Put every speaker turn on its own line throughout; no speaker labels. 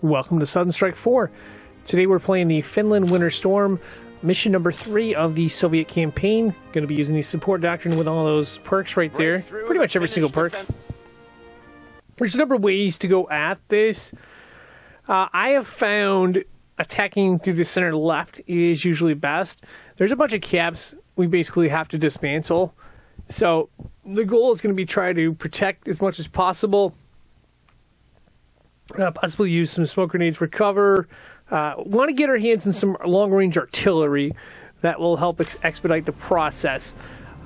Welcome to Sudden Strike 4. Today we're playing the Finland Winter Storm, mission number 3 of the Soviet campaign. Going to be using the support doctrine with all those perks right there. Pretty much every single perk. There's a number of ways to go at this. I have found attacking through the center left is usually best. There's a bunch of caps we basically have to dismantle. So the goal is going to be try to protect as much as possible. Possibly use some smoke grenades for cover. Want to get our hands in some long-range artillery that will help expedite the process.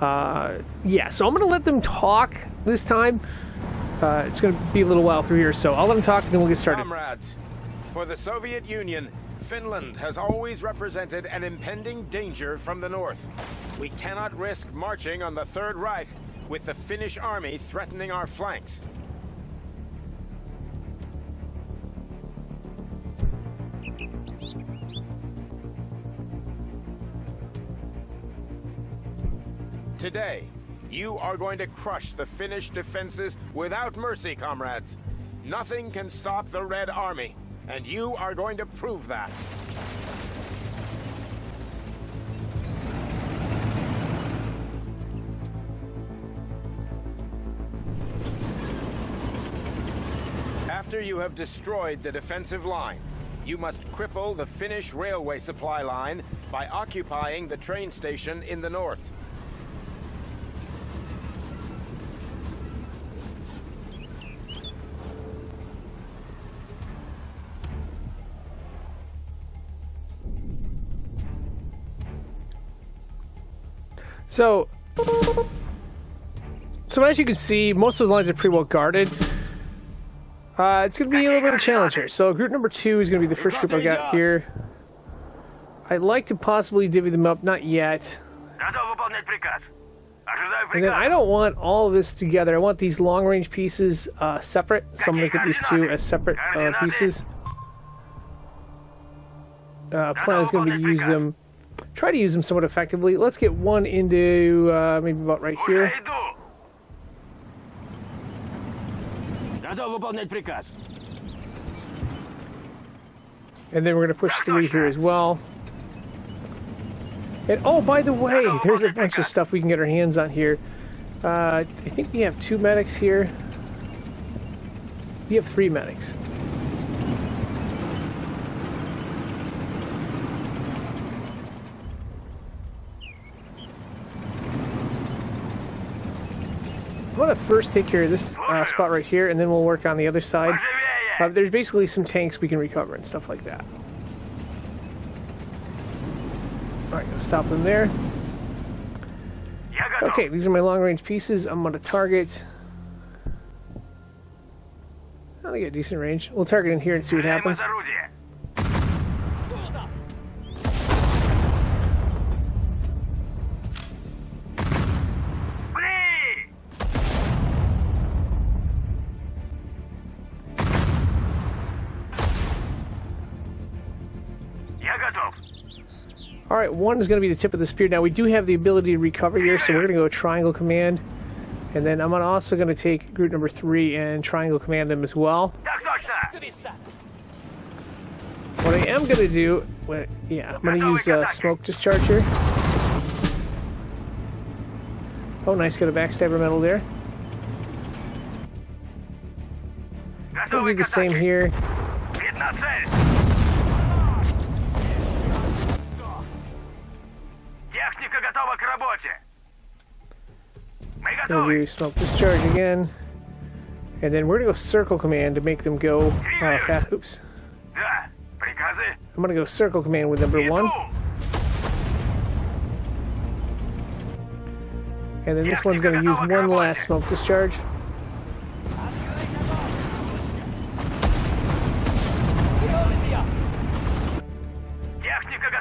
Yeah, so I'm going to let them talk this time. It's going to be a little while through here, so I'll let them talk and then we'll get started.
Comrades, for the Soviet Union, Finland has always represented an impending danger from the north. We cannot risk marching on the Third Reich with the Finnish army threatening our flanks. Today, you are going to crush the Finnish defenses without mercy, comrades. Nothing can stop the Red Army, and you are going to prove that. After you have destroyed the defensive line, you must cripple the Finnish railway supply line by occupying the train station in the north.
So as you can see, most of those lines are pretty well guarded. It's going to be a little bit of a challenge here. So group number 2 is going to be the first group I got here. I'd like to possibly divvy them up, not yet. And then I don't want all of this together. I want these long-range pieces separate. So I'm going to get these two as separate pieces. Plan is going to be to use them. Try to use them somewhat effectively. Let's get one into maybe about right here. And then we're going to push 3 here as well. And oh, by the way, there's a bunch of stuff we can get our hands on here. I think we have 2 medics here. We have 3 medics. I'm going to first take care of this spot right here, and then we'll work on the other side. There's basically some tanks we can recover and stuff like that. Alright, gonna stop them there. Okay, these are my long-range pieces. I'm going to target. I think I get decent range. We'll target in here and see what happens. Alright, 1 is going to be the tip of the spear. Now, we do have the ability to recover here, so we're going to go triangle command. And then I'm also going to take group number 3 and triangle command them as well. What I am going to do, I'm going to use smoke discharge here. Oh, nice, got a backstabber medal there. We'll do the same here. We'll do smoke discharge again. And then we're going to go circle command to make them go fast. Oops. I'm going to go circle command with number 1. And then this one's going to use 1 last smoke discharge.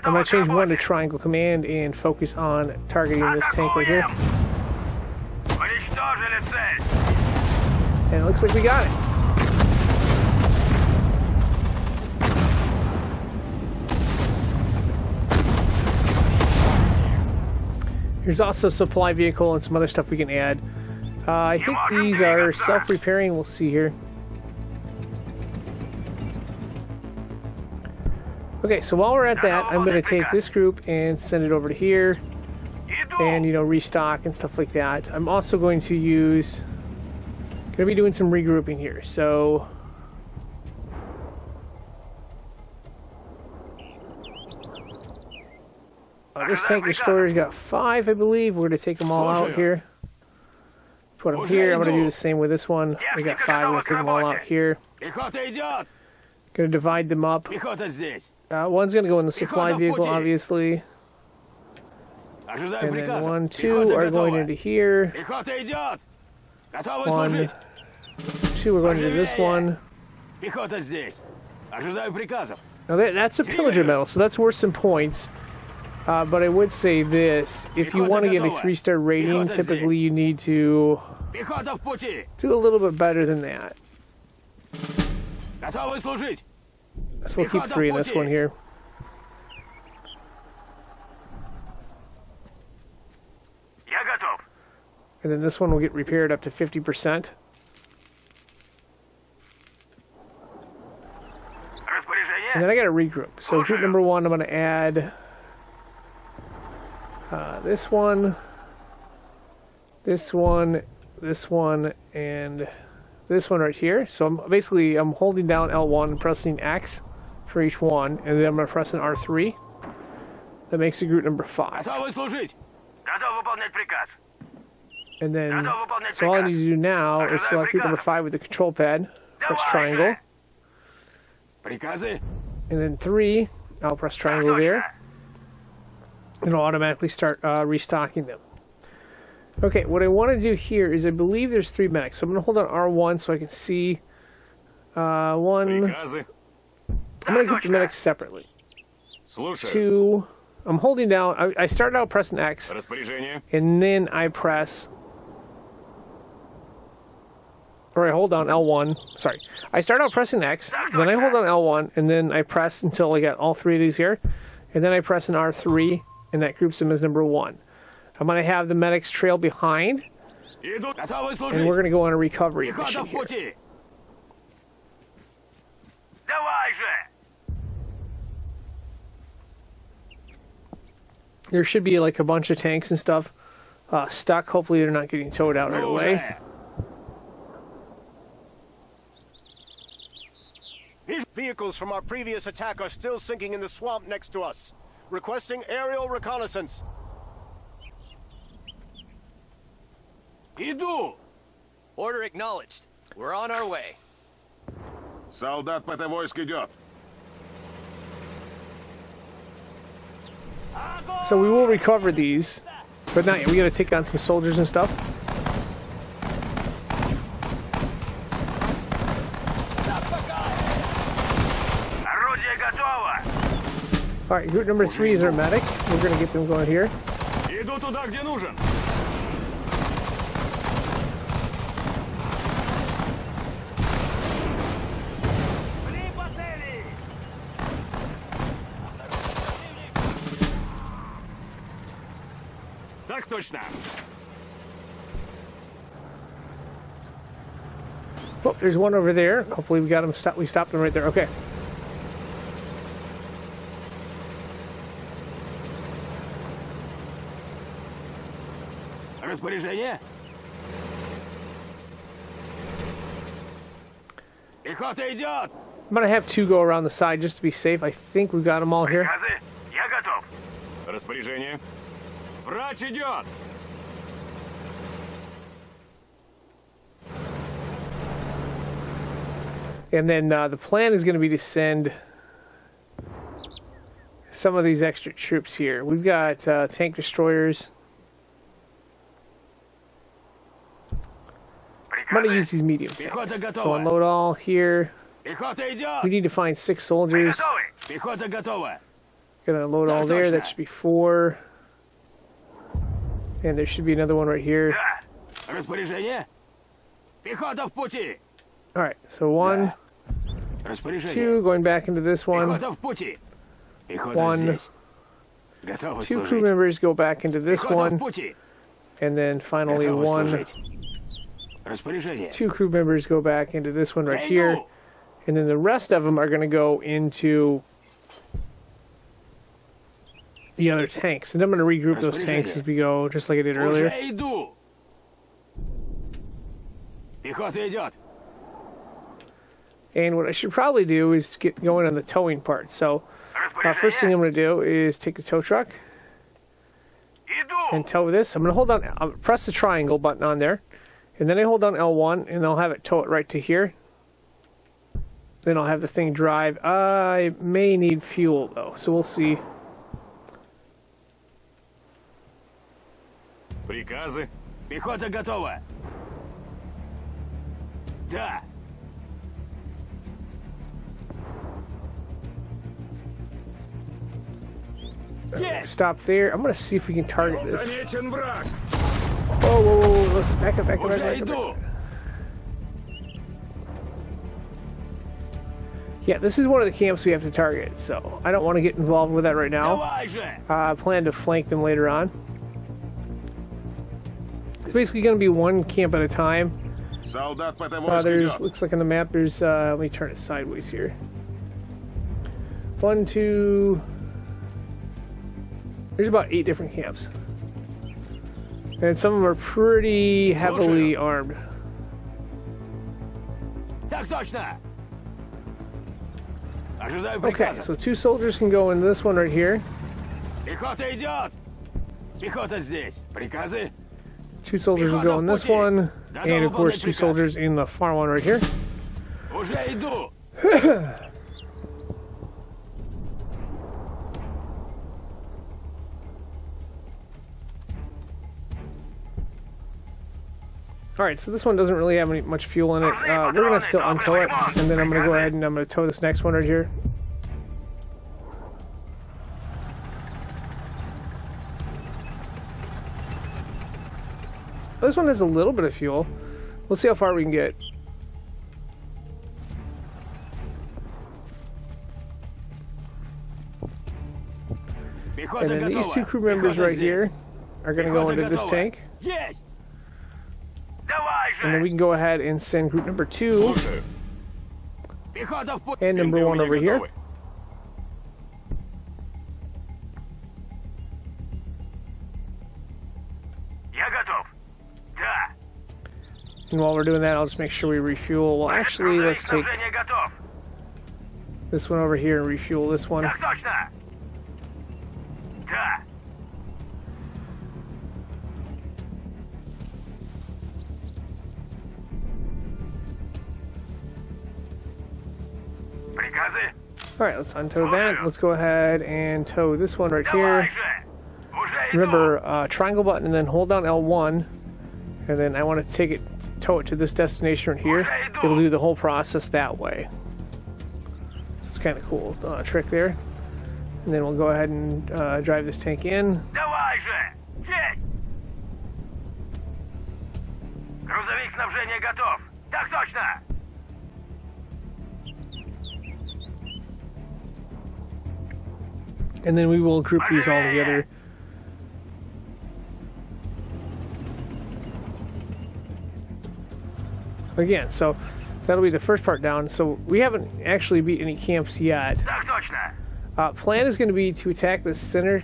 I'm going to change 1 to triangle command and focus on targeting this tank right here. And it looks like we got it. There's also a supply vehicle and some other stuff we can add. I think these are self-repairing. We'll see here. Okay, so while we're at that, I'm going to take this group and send it over to here. And, you know, restock and stuff like that. I'm also going to use... Going to be doing some regrouping here, so... this tank destroyer's got 5, I believe. We're going to take them all out here. Put them here. I'm going to do the same with this one. We got 5. We're going to take them all out here. Going to divide them up. One's going to go in the supply vehicle, obviously. And then 1, 2 are going into here. 1, 2 are going into this one. Now that's a pillager medal, so that's worth some points. But I would say this, if you want to get a 3-star rating, typically you need to do a little bit better than that. So we'll keep 3 in this one here. And then this one will get repaired up to 50%. And then I got to regroup. So group number 1, I'm going to add this one, this one, this one, and this one right here. So I'm holding down L1 and pressing X for each one, and then I'm going to press an R3. That makes it group number 5. And then, so all I need to do now is select group number 5 with the control pad, press triangle. And then 3, I'll press triangle there. And it'll automatically start restocking them. Okay, what I want to do here is I believe there's 3 medics. So I'm going to hold on R1 so I can see 1. I'm going to group the medics separately. 2, I'm holding down, I started out pressing X, and then I press, or I hold down L1, sorry. I start out pressing X, then I hold on L1, and then I press until I get all 3 of these here, and then I press an R3, and that groups them as number 1. I'm going to have the medics trail behind, and we're going to go on a recovery mission here. There should be like a bunch of tanks and stuff stuck. Hopefully they're not getting towed out right away.
Vehicles from our previous attack are still sinking in the swamp next to us. Requesting aerial reconnaissance.
Иду! Order acknowledged. We're on our way.
Солдат ПТ войск идет.
So we will recover these, but not yet. We gotta take on some soldiers and stuff. Alright, group number 3 is our medic. We're gonna get them going here.
Иду туда, где нужен. Так точно.
Oh, there's one over there. Hopefully we got him. We stopped him right there. Okay.
Распоряжение. Пехота идет.
I'm gonna have 2 go around the side just to be safe. I think we got them all here.
Я готов.
Распоряжение. Врач идет.
And then the plan is going to be to send some of these extra troops here. We've got tank destroyers. I'm going to use these medium tanks. So unload all here. We need to find 6 soldiers. Gonna load all there. That should be 4. And there should be another one right here. Alright, so 1, 2, going back into this one. 1, 2 crew members go back into this one. And then finally 1, 2 crew members go back into this one right here. And then the rest of them are going to go into the other tanks. And I'm going to regroup those tanks as we go, just like I did earlier.
Уже иду. Пехота идет.
And what I should probably do is get going on the towing part. So, first thing I'm going to do is take the tow truck and tow this. I'm going to hold on, I'll press the triangle button on there, and then I hold down L1, and I'll have it tow it right to here. Then I'll have the thing drive. I may need fuel though, so we'll see.
Приказы.
Пехота готова. Да.
Stop there. I'm going to see if we can target this.
Замечен враг.
Whoa, whoa, whoa, let's back up, back up, back up,
Уже
back up.
иду.
Yeah, this is one of the camps we have to target, so I don't want to get involved with that right now.
Давай же.
I plan to flank them later on. It's basically going to be one camp at a time.
Солдат Потовойск
There's,
идет.
looks like on the map, there's, let me turn it sideways here. 1, 2... There's about 8 different camps. And some of them are pretty heavily armed.
Так точно. Ожидаю
Okay,
приказа.
so 2 soldiers can go in this one right here.
Пехота идет. Пехота здесь. Приказы.
2 soldiers will go in this one. And of course 2 soldiers in the far one right here.
Уже иду.
Alright, so this one doesn't really have much fuel in it. We're going to still untow it, and then I'm going to go ahead and I'm going to tow this next one right here. This one has a little bit of fuel. We'll see how far we can get. And
Пехота
then these
готова.
2 crew members
Пехота
right
здесь.
here are going to go
Пехота
into this
готова.
tank.
Есть. Давай
And then
же.
we can go ahead and send group number 2
Слушаю.
Пехота в путь.
and number
Винты у
1
меня
over here.
готовы.
Я готов. Да.
And while we're doing that, I'll just make sure we refuel. Well, actually, let's take
Снабжение готов.
this one over here and refuel this one.
Так точно. Да. Приказы.
Alright, let's untow that. Let's go ahead and tow this one right
Давай
here.
же. Уже иду.
Remember, triangle button and then hold down L1. And then I want to tow it to this destination right here. It'll do the whole process that way. It's kind of cool trick there. And then we'll go ahead and drive this tank in.
Давай же. Есть. Грузовик снабжения готов. Так точно.
And then we will group these all together. Again, so that'll be the first part down. So we haven't actually beat any camps yet.
Так точно.
Plan is going to be to attack the center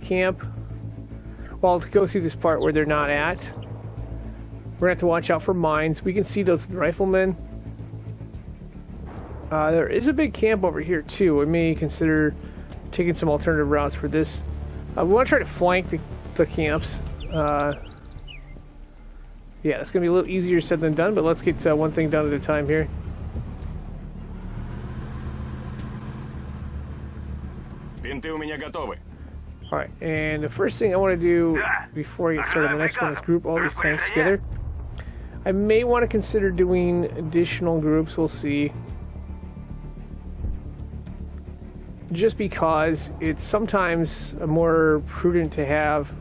camp. Well, to go through this part where they're not at. We're going to have to watch out for mines. We can see those riflemen. There is a big camp over here too. We may consider taking some alternative routes for this. We want to try to flank the camps. Yeah, it's going to be a little easier said than done, but let's get one thing done at a time here.
Винты у меня готовы.
Alright, and the first thing I want to do before I get started on the next one is group all these tanks together. I may want to consider doing additional groups, we'll see. Just because it's sometimes more prudent to have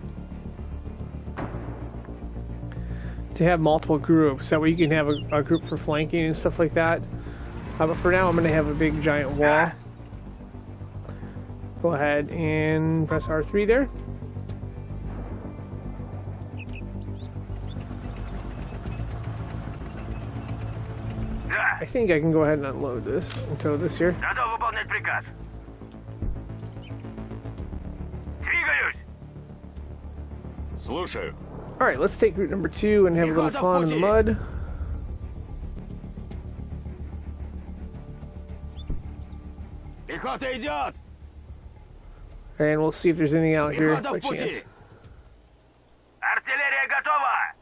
multiple groups. That way you can have a group for flanking and stuff like that. But for now I'm going to have a big giant wall. Go ahead and press R3 there.
Да.
I think I can go ahead and unload this and tow this here.
Готов выполнять приказ. Двигаюсь!
Слушаю.
Alright, let's take route number 2 and have a little fun in the mud.
Пехота идет!
And we'll see if there's anything out here
Пехота
by
в пути!
chance.
Артиллерия готова!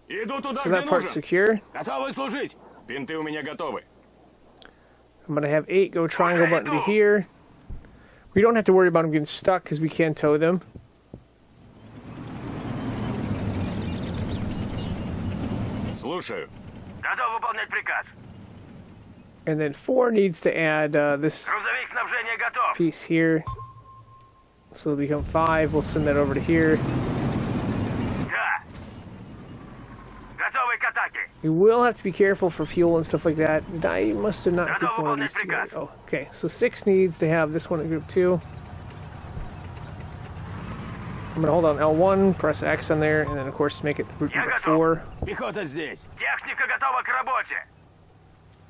Иду туда,
So
где
that part's
нужен.
secure.
Готовы служить!
Бинты у меня готовы.
I'm going to have 8 go triangle button to here. We don't have to worry about them getting stuck because we can tow them.
Слушаю.
Готов выполнять приказ.
And then 4 needs to add this
Грузовик снабжения готов.
piece here. So it'll become 5. We'll send that over to here.
Да. Готовы к атаке.
We will have to be careful for fuel and stuff like that. I must have not picked one of these two. Oh, okay. So 6 needs to have this one in group 2. I'm going to hold on L1, press X on there, and then of course make it group number 4.
Пехота здесь. Техника готова к работе.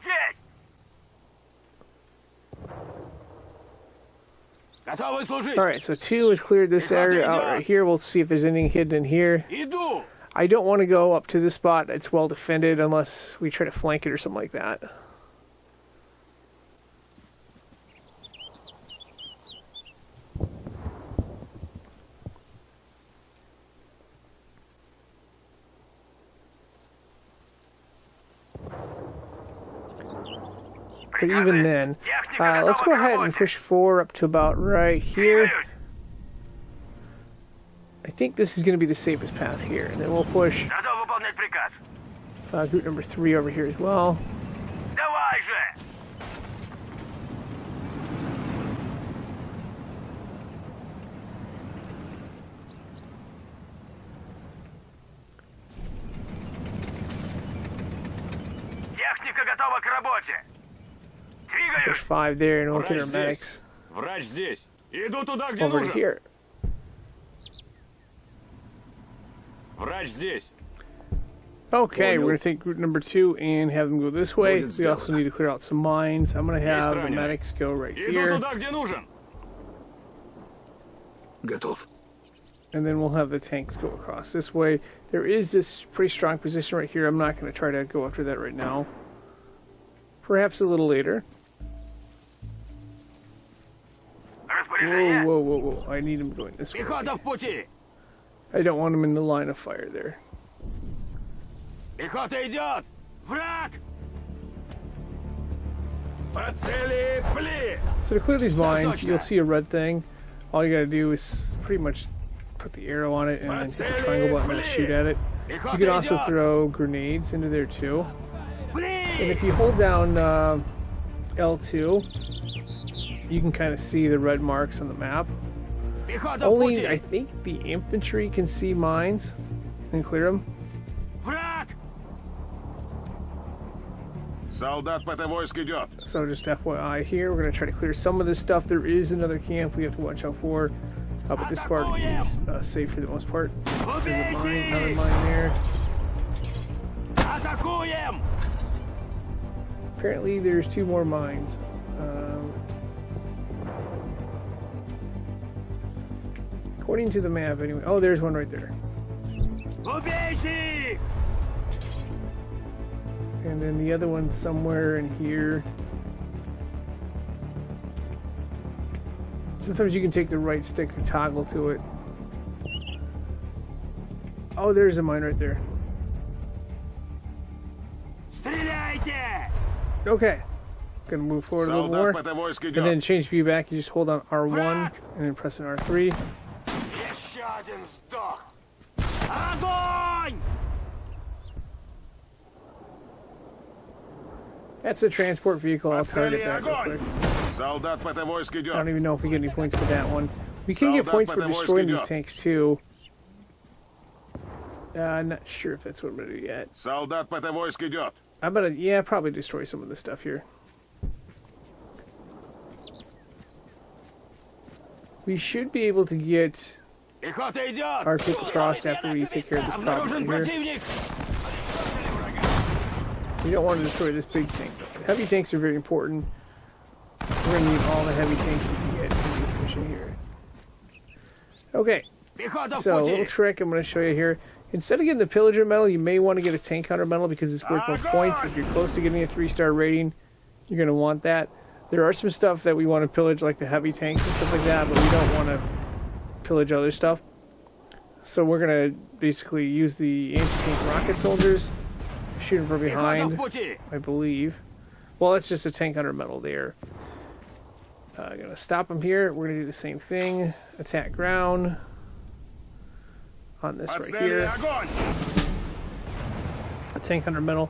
Есть. Готовы служить.
Alright, so 2 has cleared this area out right here. We'll see if there's anything hidden in here.
Иду.
I don't want to go up to this spot. It's well defended unless we try to flank it or something like that. But even then, let's go ahead and push 4 up to about right here. I think this is going to be the safest path here, and then we'll push
Готов выполнять приказ.
group number 3 over here as well.
Давай же. Техника готова к работе.
Push
Двигаюсь.
5 there, and we'll get
Врач
our
здесь.
medics
Врач здесь. Иду туда, где
over to
нужен.
here.
Врач здесь.
Okay, we're going to take group number 2 and have them go this way.
Будет
We also
сделано.
need to clear out some mines. I'm going to have the
раненый.
medics go right
Иду
here,
туда, где нужен. Готов.
and then we'll have the tanks go across this way. There is this pretty strong position right here. I'm not going to try to go after that right now. Perhaps a little later. Whoa,
Распоряжение.
whoa, whoa, whoa. I need him going this way.
Пехота в пути.
I don't want him in the line of fire there.
Пехота идет. Враг.
По цели, пли!
So to clear these mines,
точно.
you'll see a red thing. All you gotta do is pretty much put the arrow on it and then hit the triangle button and shoot at it. You
Пехота
can also
идет.
throw grenades into there too. And
Пли.
if you hold down L2, you can kind of see the red marks on the map.
Пехота в
Only, I
пути.
think, the infantry can see mines and clear them.
Враг.
Солдат ПТ-войск идет.
So just FYI here, we're going to try to clear some of this stuff. There is another camp we have to watch out for. But this part is safe for the most part. There's a mine, another mine there.
Атакуем.
Apparently there's 2 more mines. According to the map anyway. Oh, there's one right there.
Убейте их.
And then the other one's somewhere in here. Sometimes you can take the right stick and toggle to it. Oh, there's a mine right there.
Стреляйте.
Okay. Gonna move forward a little more.
Солдат ПТ-войск
And then
идет.
change view back, you just hold on R1 and then press an R3.
Еще один сдох.
Огонь.
That's a transport vehicle. I'll target that real quick.
Солдат ПТ-войск
I
идет.
don't even know if we get any points for that one. We can get points for destroying these tanks too. I'm not sure if that's what I'm gonna do yet.
Солдат ПТ-войск идет.
I'm gonna, yeah, probably destroy some of this stuff here. We should be able to get
Пехота идет.
our troops across after we take care of this problem
Обнаружен
here.
противник.
We don't want to destroy this big tank. Heavy tanks are very important. We're gonna need all the heavy tanks we can get in these Okay,
Пехота в
so a little
пути!
trick I'm going to show you here. Instead of getting the pillager medal, you may want to get a tank hunter medal because it's worth more points. If you're close to getting a 3-star rating, you're going to want that. There are some stuff that we want to pillage, like the heavy tanks and stuff like that, but we don't want to pillage other stuff. So we're going to basically use the anti-tank rocket soldiers, shoot them from
Пехота в
behind,
пути!
I believe. Well, that's just a tank hunter medal there. Going to stop them here. We're going to do the same thing. Attack ground. On this
По
right
цели
here.
огонь!
A tank hunter medal.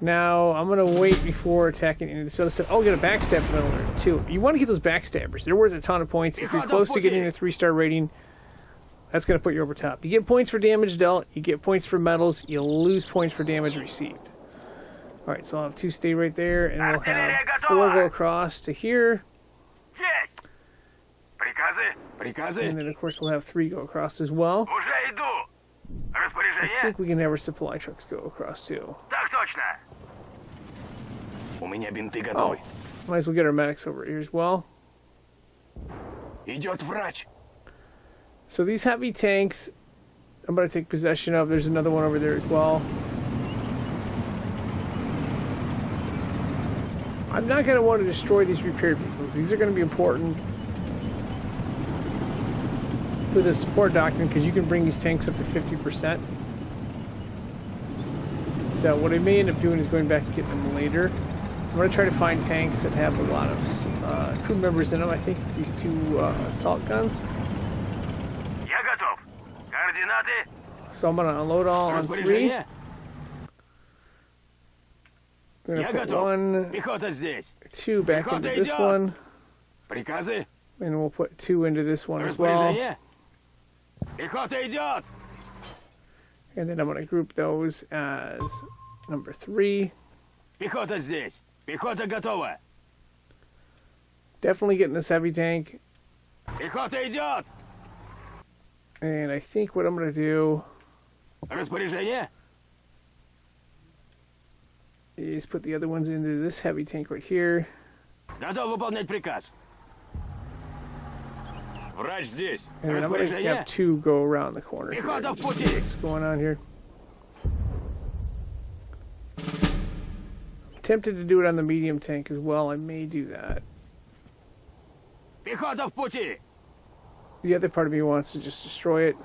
Now, I'm going to wait before attacking any of this other stuff. Oh, get a backstab medal there, too. You want to get those backstabbers. They're worth a ton of points. If you're close to getting a 3-star rating, that's going to put you over top. You get points for damage dealt. You get points for medals. You lose points for damage received. Alright, so I'll have 2 stay right there, and we'll have 4 go across to here.
Есть! Приказы? Приказы?
And then, of course, we'll have 3 go across as well.
Уже иду!
I
Распоряжение?
think we can have our supply trucks go across, too.
Так точно! У меня бинты
Oh,
готовы.
might as well get our medics over here as well.
Идет врач.
So these heavy tanks, I'm going to take possession of. There's another one over there as well. I'm not going to want to destroy these repaired vehicles. These are going to be important for the support doctrine because you can bring these tanks up to 50%. So what I may end up doing is going back and getting them later. I'm going to try to find tanks that have a lot of crew members in them. I think it's these 2 assault guns.
Я готов. Координаты?
So I'm going to unload all on 3.
Распоряжение?
I'm going
Я
to put
готов.
1,
Пехота здесь.
2 back
Пехота
into this
идет.
one.
Приказы?
And we'll put 2 into this one as well.
Распоряжение? Пехота идет!
And then I'm going to group those as number 3.
Пехота здесь. Пехота готова.
Definitely getting this heavy tank.
Пехота идет!
And I think what I'm going to do
Распоряжение?
is put the other ones into this heavy tank right here.
Готов выполнять приказ. Врач здесь.
And then I'm going to
Распоряжение?
have 2 go around the corner here.
Пехота в
Just see
пути.
what's going on here. Tempted to do it on the medium tank as well. I may do that.
Пехота в пути.
The other part of me wants to just destroy it.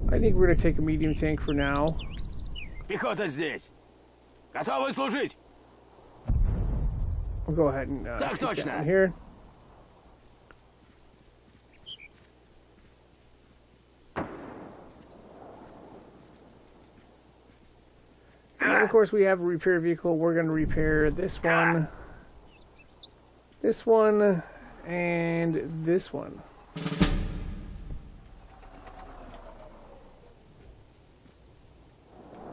I think we're going to take a medium tank for now.
Пехота здесь. Готовы служить.
We'll go ahead and
Так
take that
точно.
one here. And then, of course, we have a repair vehicle. We're going to repair this one, and this one.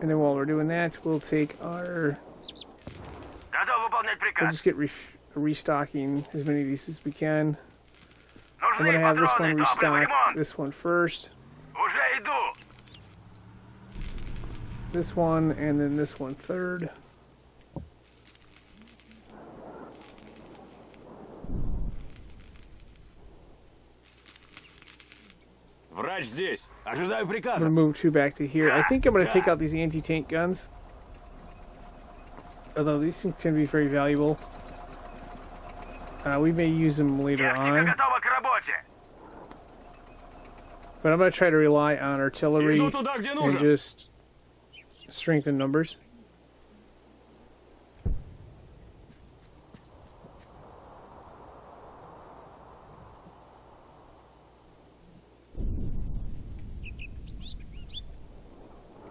And then while we're doing that, we'll take our...
Готов выполнять
We'll
приказ.
just get restocking as many of these as we can. I'm
Нужны
going to have this one
патроны, топливо,
restocked,
ремонт.
this one first,
Уже иду.
this one, and then this one third.
Врач здесь. Ожидаю
I'm
приказа.
going to move 2 back to here. I think I'm going to take out these anti-tank guns. Although these things can be very valuable. We may use them later
Техника
on.
готова к работе.
But I'm going to try to rely on artillery
Иду туда, где
and
нужен.
just strengthen numbers.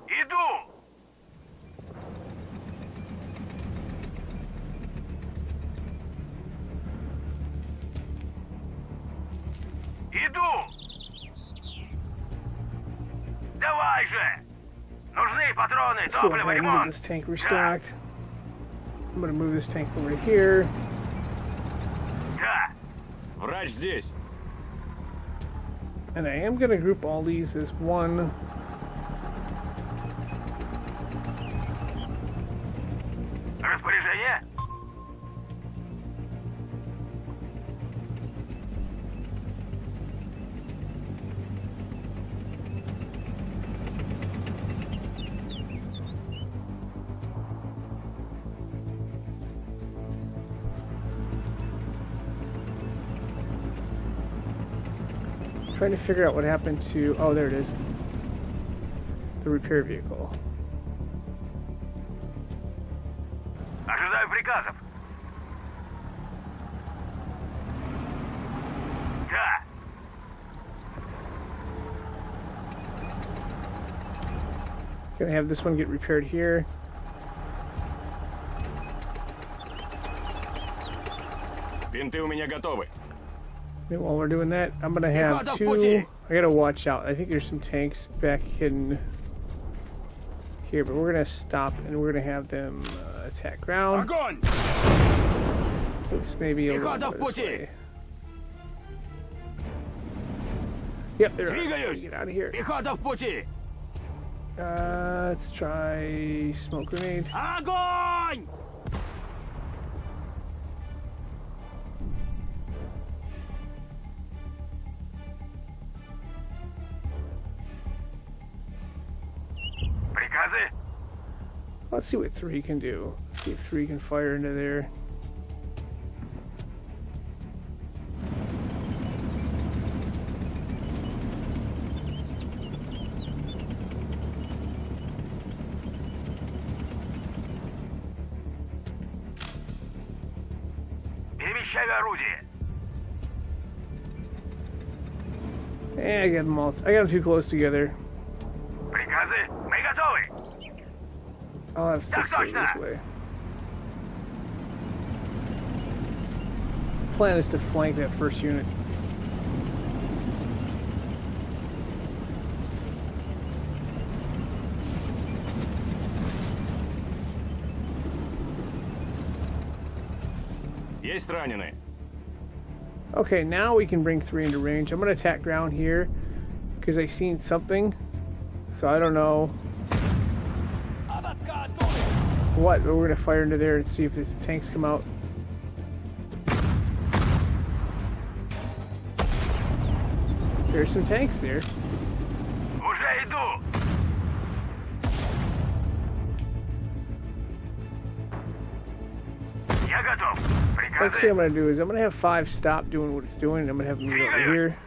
Иду. Иду. Давай же. Нужны патроны,
Let's go
топливо,
ahead and get
ремонт.
this tank restocked. I'm going to move this tank over to here.
Да. Врач здесь.
And I am going to group all these as one. trying to figure out what happened to... Oh, there it is. The repair vehicle.
Ожидаю приказов. Да.
Gonna have this one get repaired here.
Бинты у меня готовы.
And while we're doing that, I'm gonna have two... I gotta watch out. I think there's some tanks back hidden here, but we're gonna stop and we're gonna have them attack ground. Oops, maybe a little bit this way. Yep, there we go. Get out of here. Let's try smoke grenade.
Огонь! Приказы?
Let's see what 3 can do. See if 3 can fire into there.
Перемещаю орудие.
I got them all. I got them too close together.
Приказы? Мы готовы.
I'll have 6 over this way. Plan is to flank that first unit.
Есть раненые.
Okay, now we can bring 3 into range. I'm gonna attack ground here because I seen something. So I don't know what, but we're gonna fire into there and see if the tanks come out. There's some tanks there.
Уже иду. Я готов.
Next thing I'm
Приказы?
gonna do is I'm gonna have 5 stop doing what it's doing, and I'm gonna have them move over here.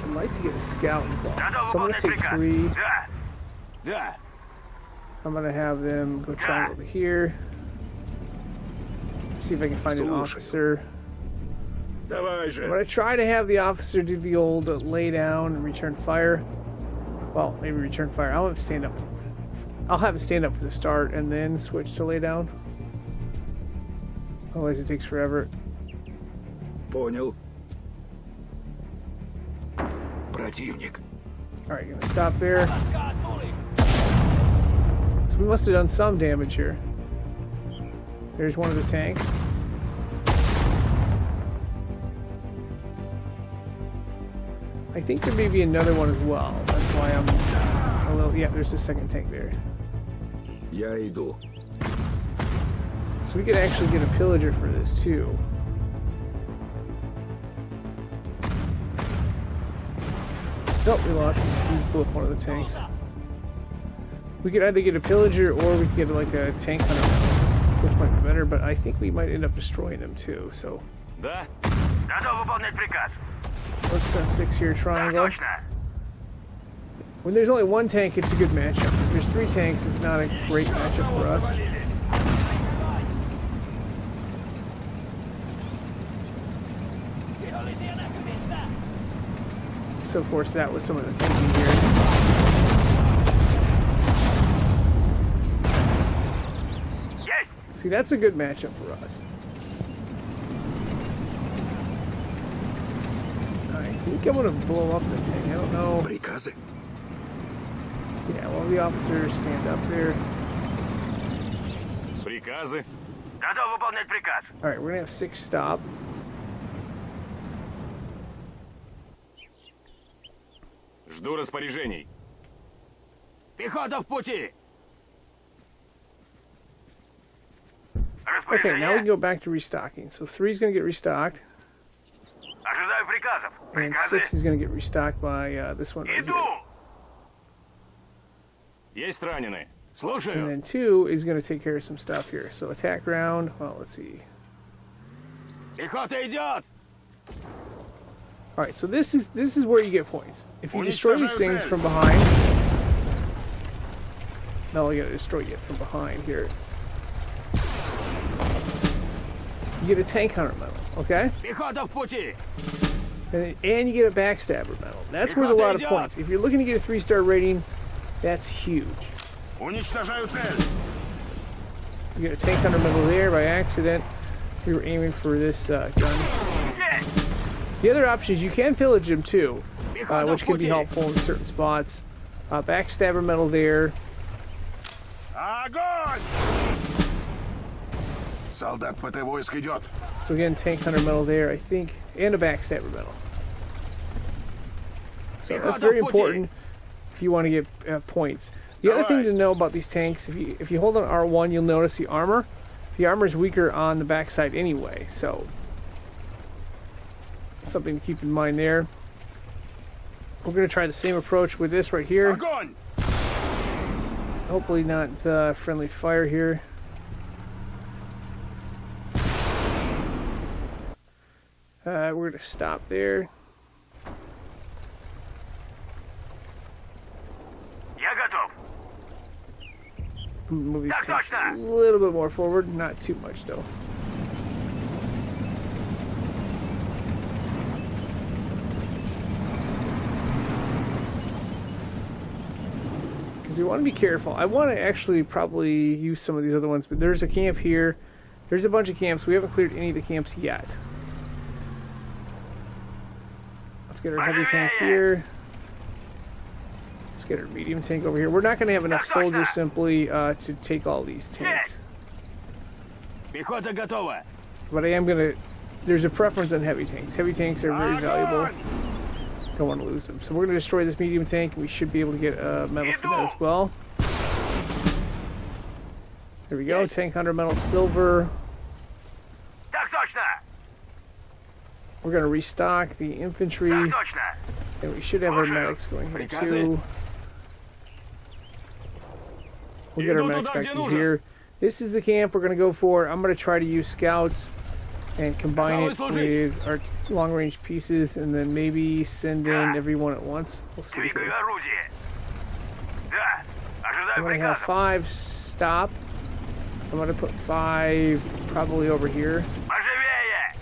I'd like to get a scout involved.
Готов
So I'm gonna
выполнять
take
приказ.
3.
Да. Да.
I'm gonna have them go try over here. See if I can find an officer.
Давай же.
I'm gonna try to have the officer do the old lay down and return fire. Well, maybe return fire. I'll have him stand up. I'll have him stand up for the start and then switch to lay down. Otherwise it takes forever.
Понял. Противник.
Alright, gonna stop there. So we must have done some damage here. There's one of the tanks. I think there may be another one as well. That's why I'm a little... Yeah, there's a second tank there.
Я иду.
So we could actually get a pillager for this too. Nope, we lost. We blew up one of the tanks. We could either get a pillager or we could get like a tank hunter, which might be better, but I think we might end up destroying them too, so...
Да. Готов выполнять приказ.
Let's send 6 here,
Так
triangle.
точно.
When there's only 1 tank, it's a good matchup. If there's 3 tanks, it's not a great matchup for us. So of course that was some of the thinking here.
Есть.
See, that's a good matchup for us. I think I'm gonna blow up the tank. I don't know.
Приказы.
Yeah, well, the officers stand up there.
Приказы. Готов выполнять приказ.
Alright, we're gonna have 6 stop.
Жду распоряжений. Пехота в пути.
Okay, now we can go back to restocking. So 3 is gonna get restocked,
Ожидаю приказов.
and
Приказы.
6 is gonna get restocked by this one right
Иду.
here.
Есть раненые.
And then 2 is going to take care of some stuff here. So attack round. Well, let's see.
Пехота идет!
All right, so this is where you get points. If you destroy these things from behind, no, you gotta destroy it from behind here. You get a tank hunter medal, okay?
Пехота в пути!
And you get a backstabber medal. That's worth a lot of points. If you're looking to get a 3-star rating, that's huge.
Уничтожаю цель!
You get a tank hunter medal there by accident. We were aiming for this gun. The other option is you can pillage them too, which can be helpful in certain spots. Backstabber medal there.
Огонь!
Солдат ПТ войск идет.
So again, tank hunter medal there, I think, and a backstabber medal. So that's very important if you want to get points. The other thing to know about these tanks, if you hold on R1, you'll notice the armor. The armor is weaker on the backside anyway, so something to keep in mind there. We're going to try the same approach with this right here.
Огонь!
Hopefully not friendly fire here. We're going to stop there.
Я готов!
Move these tanks a little bit more forward, not too much though. Because you want to be careful. I want to actually probably use some of these other ones, but there's a camp here. There's a bunch of camps. We haven't cleared any of the camps yet. Let's get our heavy tank here. Get our medium tank over here. We're not going to have enough soldiers simply to take all these tanks.
Пехота готова!
But I am going to... There's a preference on heavy tanks. Heavy tanks are very valuable. Don't want to lose them. So we're going to destroy this medium tank, and we should be able to get a medal for that as well. There we go. Tank hunter medal silver.
Так точно!
We're going to restock the infantry.
Так точно!
And we should have our medics going here too. We'll get our medics back to here. This is the camp we're going to go for. I'm going to try to use scouts and combine it with our long-range pieces, and then maybe send in everyone at once. We'll see.
Двигаю орудие! Да!
I'm
Ожидаю
going to have
приказов!
5 stop. I'm going to put 5 probably over here.
Поживее!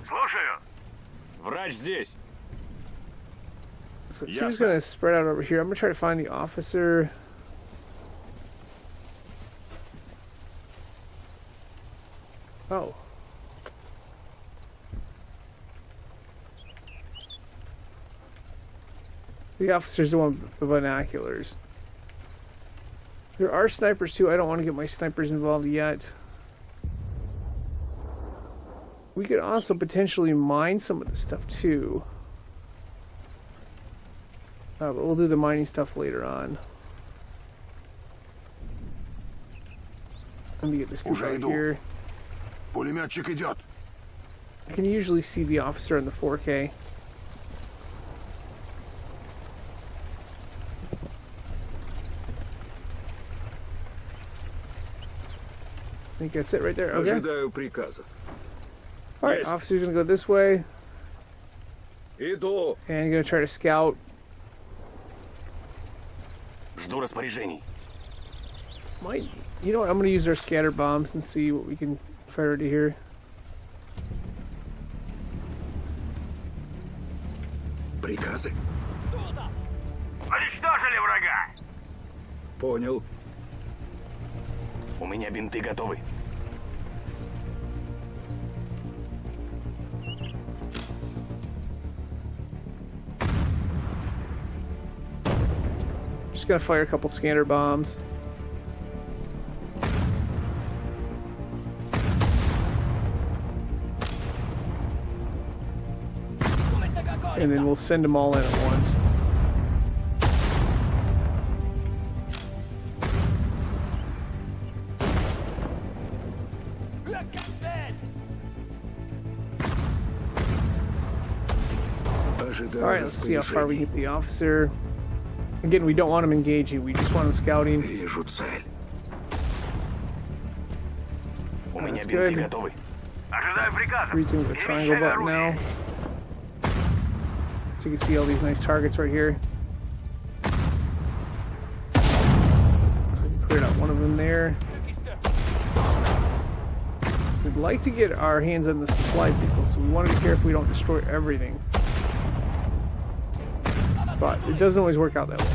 Слушаю! Врач здесь!
So she's going to spread out over here. I'm going to try to find the officer. Oh. The officer's the one with the binoculars. There are snipers too. I don't want to get my snipers involved yet. We could also potentially mine some of this stuff too. But we'll do the mining stuff later on. Let me get this group right here.
Пулеметчик идет.
I can usually see the officer in the 4K. I think that's it right there. Okay.
Ожидаю приказов.
Alright, officer's gonna go this way.
Иду.
And you're gonna try to scout.
Жду распоряжений.
You know what? I'm gonna use our scatter bombs and see what we can fire to here.
Приказы.
Уничтожили врага!
Понял.
У меня бинты готовы.
Just gonna fire a couple scanner bombs. And then we'll send them all in at once. Alright, let's see how far we get the officer. Again, we don't want him engaging, we just want him scouting.
Вижу цель.
У меня
That's
бинты
good.
готовы. Ожидаю приказа.
Reaching the triangle button now. So you can see all these nice targets right here. So we cleared out one of them there. We'd like to get our hands on the supply vehicle, so we want to be careful we don't destroy everything. But it doesn't always work out that way.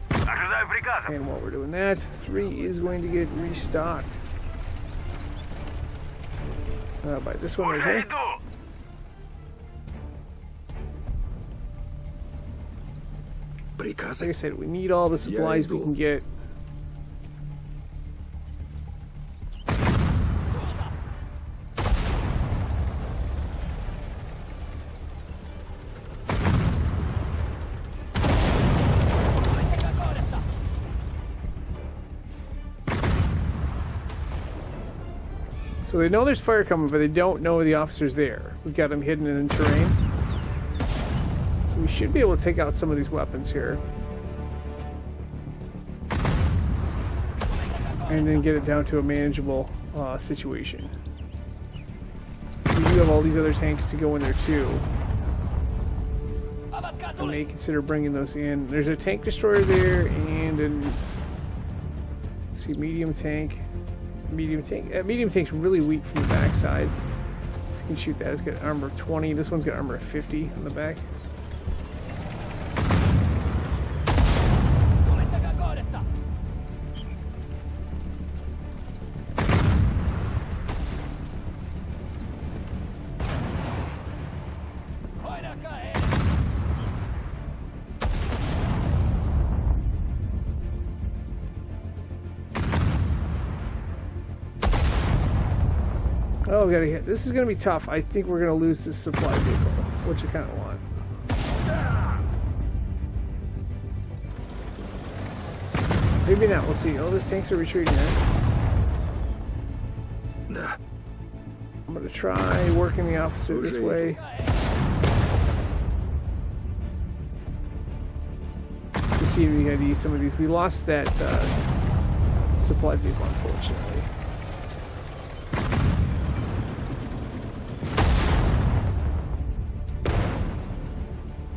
Ожидаю приказа.
And while we're doing that, 3 is going to get restocked. By this one right
Уже
here.
иду.
Like I
Приказы?
said, we need all the supplies we can get. So they know there's fire coming, but they don't know the officer's there. We've got them hidden in the terrain. So we should be able to take out some of these weapons here. And then get it down to a manageable situation. We do have all these other tanks to go in there too. I may consider bringing those in. There's a tank destroyer there and a medium tank. Medium tank's really weak from the backside. You can shoot that. It's got armor of 20. This one's got armor of 50 on the back. Oh, we gotta hit. This is gonna be tough. I think we're gonna lose this supply vehicle, which I kind of want. Maybe not. We'll see. Oh, those tanks are retreating there.
Да.
I'm gonna try working the officer this way. To see if we gotta use some of these. We lost that supply vehicle, unfortunately.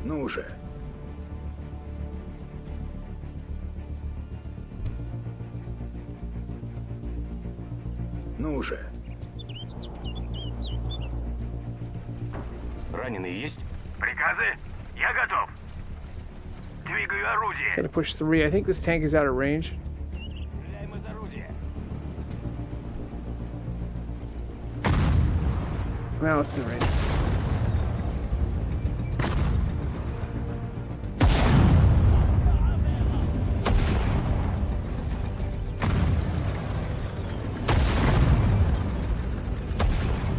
Ну уже. Ну уже.
Раненые есть? Приказы? Я готов. Двигаю орудие.
Gotta push 3. I think this tank is out of range.
Стреляем из орудия.
Now it's in range.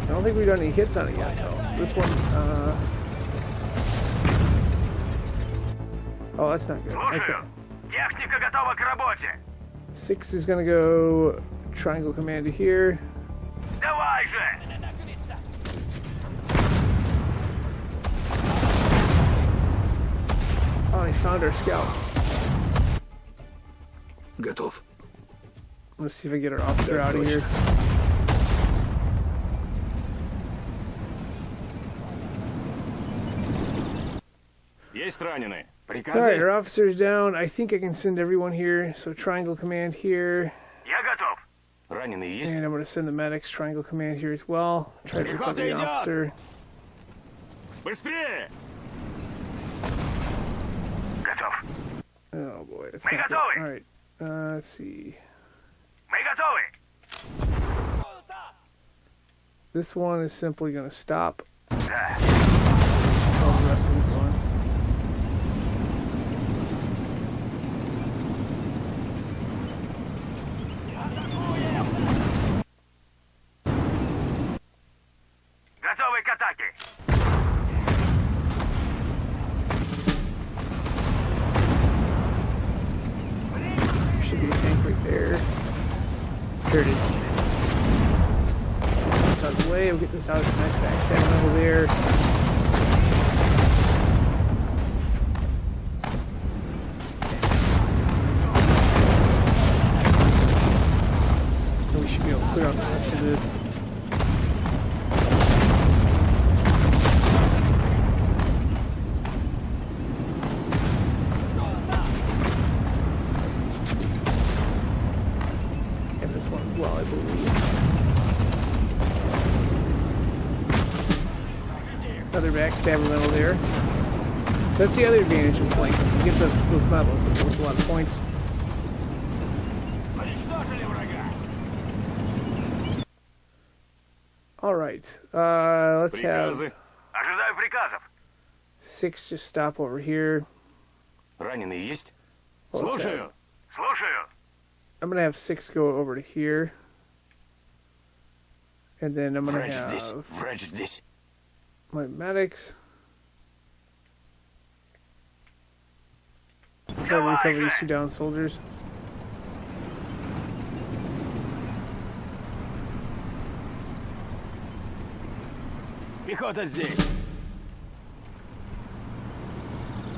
I don't think we've done any hits on it yet, though. This one, oh, that's not good. Okay.
Слушаю. Техника готова к работе.
6 is gonna go triangle command to here.
Давай же.
Oh, he found our scout.
Готов.
Let's see if I get our officer out of here.
Есть раненые.
Alright,
Приказы?
our officer's down. I think I can send everyone here. So triangle command here.
Я готов. Раненые есть?
And I'm going to send the medics triangle command here as well. Try to recover the officer.
Быстрее! Готов.
Oh boy, that's
Мы
not good.
готовы.
Alright, let's see.
Мы готовы.
This one is simply going to stop.
Да.
All the rest of them going.
Готовы к атаке.
Should be a tank right there. There it is. Done. the way. We'll get this out of the nice backstab metal there. And we should be able to clear out the rest of this. Well, I believe. Another backstabber medal there. That's the other advantage of playing. You get those medals, it's worth a lot of points. Alright, let's have 6 just stop over here.
Раненый есть?
Well,
Слушаю. Слушаю.
I'm gonna have 6 go over to here. And then I'm gonna
Врач здесь.
have
Врач здесь.
my medics. Try to recover these 2 down soldiers.
Пехота здесь.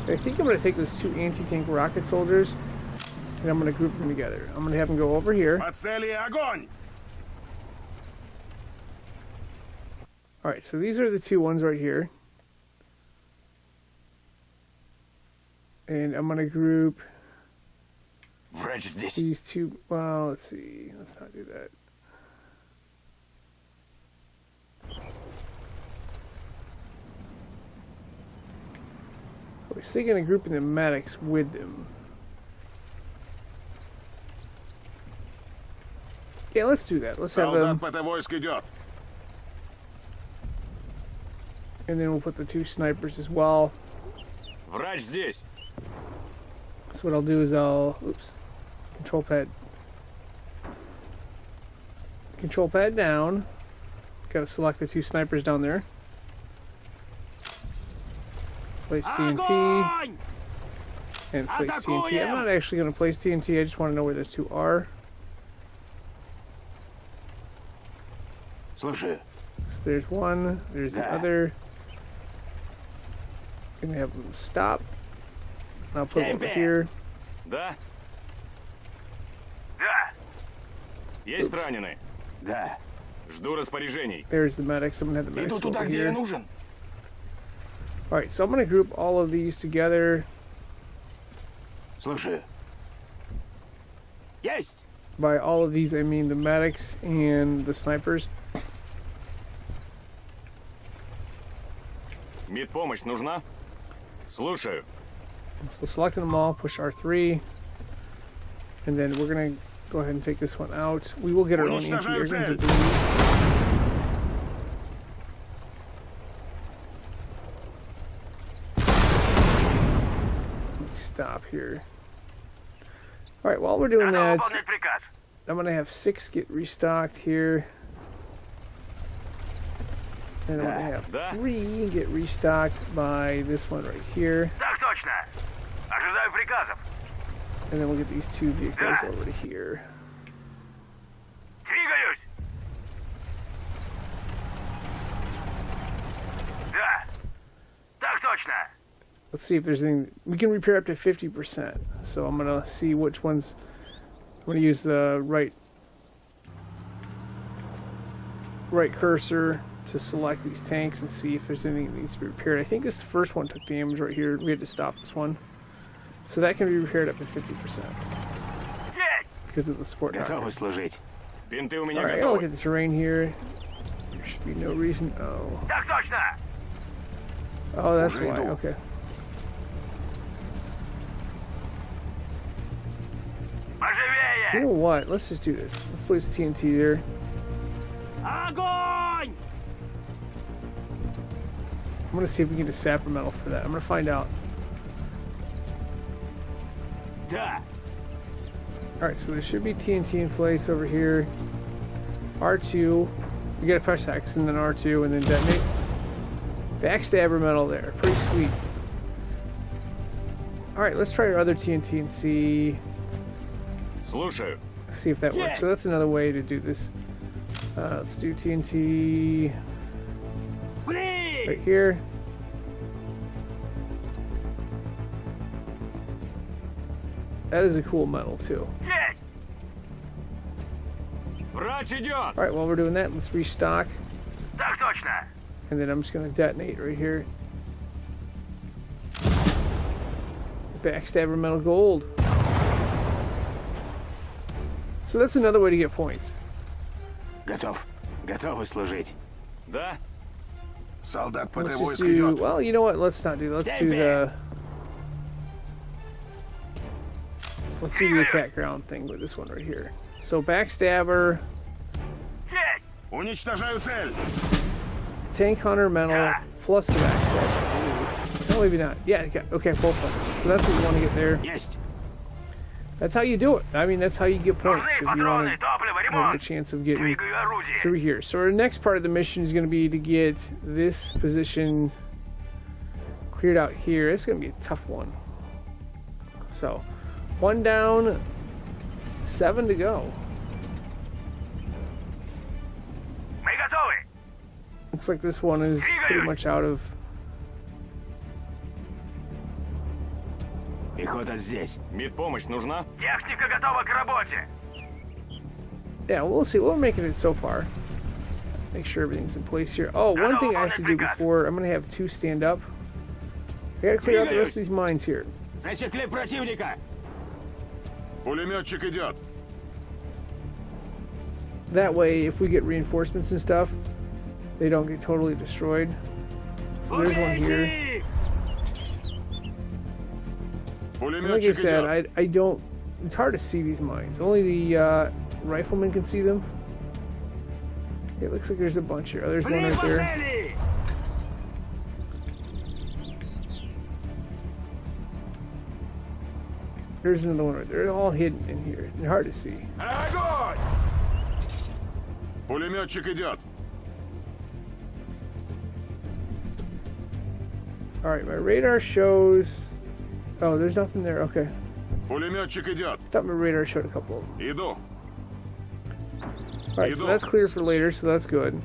I think I'm gonna take those 2 anti-tank rocket soldiers and I'm gonna group them together. I'm gonna have them go over here.
По цели огонь!
Alright, so these are the 2 ones right here. And I'm gonna group
Врач здесь.
these 2. Well, let's see. Let's not do that. We're still gonna group in the medics with them. Yeah, let's do that. Let's have them.
войск идет.
And then we'll put the 2 snipers as well.
Врач здесь.
So what I'll do is I'll, oops, control pad down. Gotta select the 2 snipers down there. Place TNT. And place TNT. I'm not actually gonna place TNT, I just want to know where those 2 are.
Слушаю.
So there's one, there's the other. Gonna have them stop. And I'll put them over here.
Да? Да. Есть раненые? Да. Жду распоряжений.
There's the medics. I'm gonna have the medics
Иду туда,
over
где я
here.
нужен.
Alright, so I'm gonna group all of these together.
Слушаю. Есть.
By all of these, I mean the medics and the snipers.
Медпомощь нужна? Слушаю.
So selecting them all, push R3. And then we're gonna go ahead and take this one out. We will get our own anti-air guns, I believe. Stop here. Alright, while we're doing that, I'm gonna have 6 get restocked here. And I'm gonna have 3 get restocked by this one right here.
Так точно. Ожидаю приказов.
And then we'll get these 2 vehicles over to here.
Двигаюсь. Да. Так точно.
Let's see if there's anything. We can repair up to 50%. So I'm gonna see which ones. I'm gonna use the right cursor to select these tanks and see if there's anything that needs to be repaired. I think this first one took damage right here. We had to stop this one. So that can be repaired up to 50%. Because of the support doctrine.
Готовы служить. Бинты у меня
Alright, I'll look
готовы.
at the terrain here. There should be no reason. Oh.
Так точно.
Oh, that's why. Okay. You know what? Let's just do this. Let's place TNT there.
Огонь!
I'm gonna see if we can get a Sapper medal for that. I'm gonna find out.
Да.
Alright, so there should be TNT in place over here. R2. You gotta press X and then R2 and then detonate. Backstabber medal there. Pretty sweet. Alright, let's try our other TNT and see
Слушаю.
if that works. So that's another way to do this. Let's do TNT right here. That is a cool medal too.
Есть!
Врач идет!
Alright, while we're doing that, let's restock.
Так точно!
And then I'm just going to detonate right here. Backstabber metal gold. So that's another way to get points.
Готов. Готовы служить. Да?
Солдат
Let's
ПТ
just
войск
do,
идет.
well, you know what? Let's not do that. Let's do the attack ground thing with this one right here. So backstabber,
Есть!
Уничтожаю цель.
tank hunter metal plus the backstabber. No, maybe not. Yeah, okay, both of them. So that's what you want to get there.
Есть.
That's how you do it. I mean, that's how you get points if
Нужны
you want
патроны,
to
топливо,
have a
ремонт!
chance of getting
Двигаю орудие!
through here. So our next part of the mission is going to be to get this position cleared out here. It's going to be a tough one. So, 1 down, 7 to go.
Мы готовы!
Looks like this one is pretty much out of...
Пехота здесь. Медпомощь нужна?
Техника готова к работе!
Yeah, we'll see. We're making it so far. Make sure everything's in place here. Oh, one thing I have to do before, I'm going to have 2 stand up. I got to clear out the rest of these mines here.
Засекли противника!
Пулеметчик идет.
That way, if we get reinforcements and stuff, they don't get totally destroyed. So there's one here. And like I
Пулеметчик
said,
идет.
I don't... It's hard to see these mines. Only the riflemen can see them. It looks like there's a bunch here. Oh, there's one right there.
Цели!
There's another one right there. They're all hidden in here. They're hard to see.
Огонь! Пулеметчик идет.
Alright, my radar shows... Oh, there's nothing there. Okay.
Пулеметчик идет.
Thought my radar showed a couple of them.
Иду.
Alright, so that's clear for later, so that's good.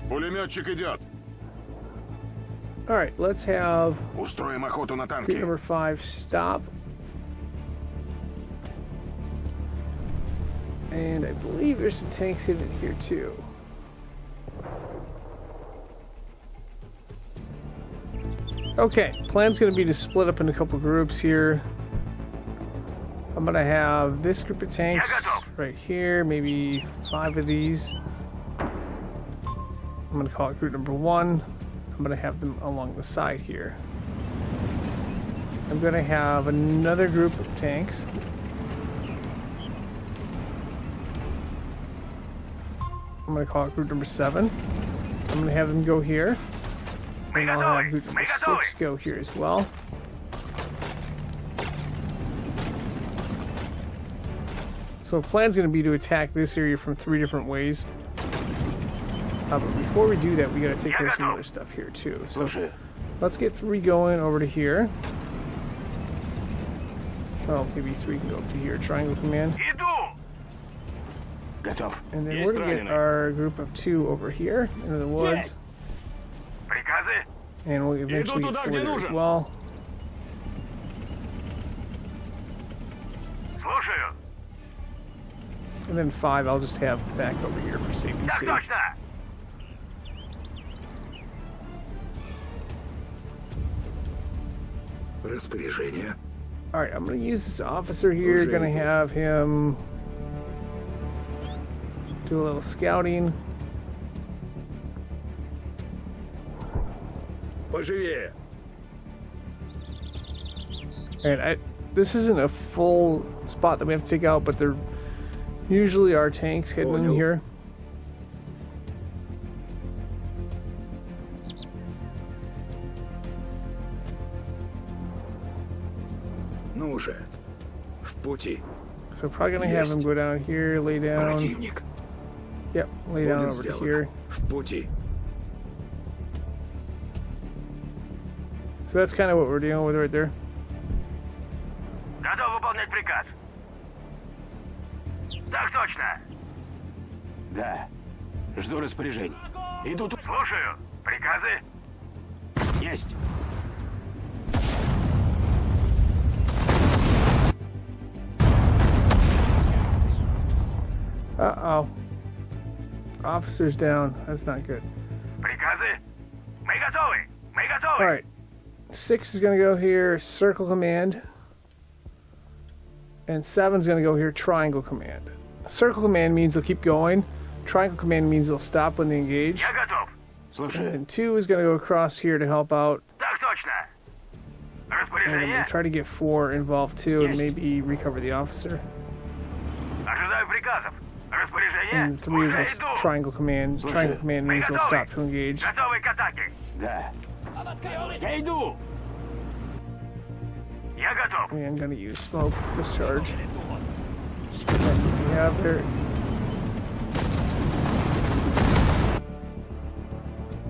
Пулеметчик идет.
Alright, let's have
Устроим охоту на
group
танки.
number 5 stop. And I believe there's some tanks hidden in here too. Okay, plan's going to be to split up in a couple groups here. I'm going to have this group of tanks right here, maybe 5 of these. I'm going to call it group number 1. I'm going to have them along the side here. I'm going to have another group of tanks. I'm going to call it group number 7. I'm going to have them go here. And I'll have group number 6 go here as well. So the plan's going to be to attack this area from 3 different ways. But before we do that, we got to take care of some other stuff here too. So let's get 3 going over to here. Oh, maybe 3 can go up to here. Triangle command.
Иду!
Готов.
And then
Есть
we're going to get
раненый.
our group of 2 over here into the woods.
Приказы?
And we'll eventually
Иду
get
туда,
4
где
there as
нужен.
well.
Слушаю!
And then 5 I'll just have back over here for safety's
Так
sake.
точно!
Распоряжение.
Alright, I'm going to use this officer here. Going to have him do a little scouting.
Поживее.
And this isn't a full spot that we have to take out, but there usually are tanks hidden in here.
Ну же. В пути.
So probably going to have him go down here, lay down.
Противник.
Yep, lay down
Будет
over to
сделано.
here.
В пути.
So that's kind of what we're dealing with right there.
Готов выполнять приказ. Так точно!
Да. Жду распоряжений. Иду тут.
Слушаю. Приказы?
Есть.
Uh-oh. Officer's down. That's not good.
Приказы? Мы готовы. Мы готовы.
Alright. 6 is going to go here, circle command. And 7's going to go here, triangle command. Circle command means they'll keep going. Triangle command means they'll stop when they engage.
Я готов.
Слушаю.
And 2 is going to go across here to help out.
Так точно.
And
Распоряжение?
we'll try to get 4 involved too and maybe recover the officer.
Ожидаю приказов. Распоряжение?
And 3
Уже
is
иду.
triangle command. Triangle command means they'll stop to engage.
Готовы к атаке.
Да. Я иду.
Я готов.
And I'm going to use smoke discharge. Just put that we have there.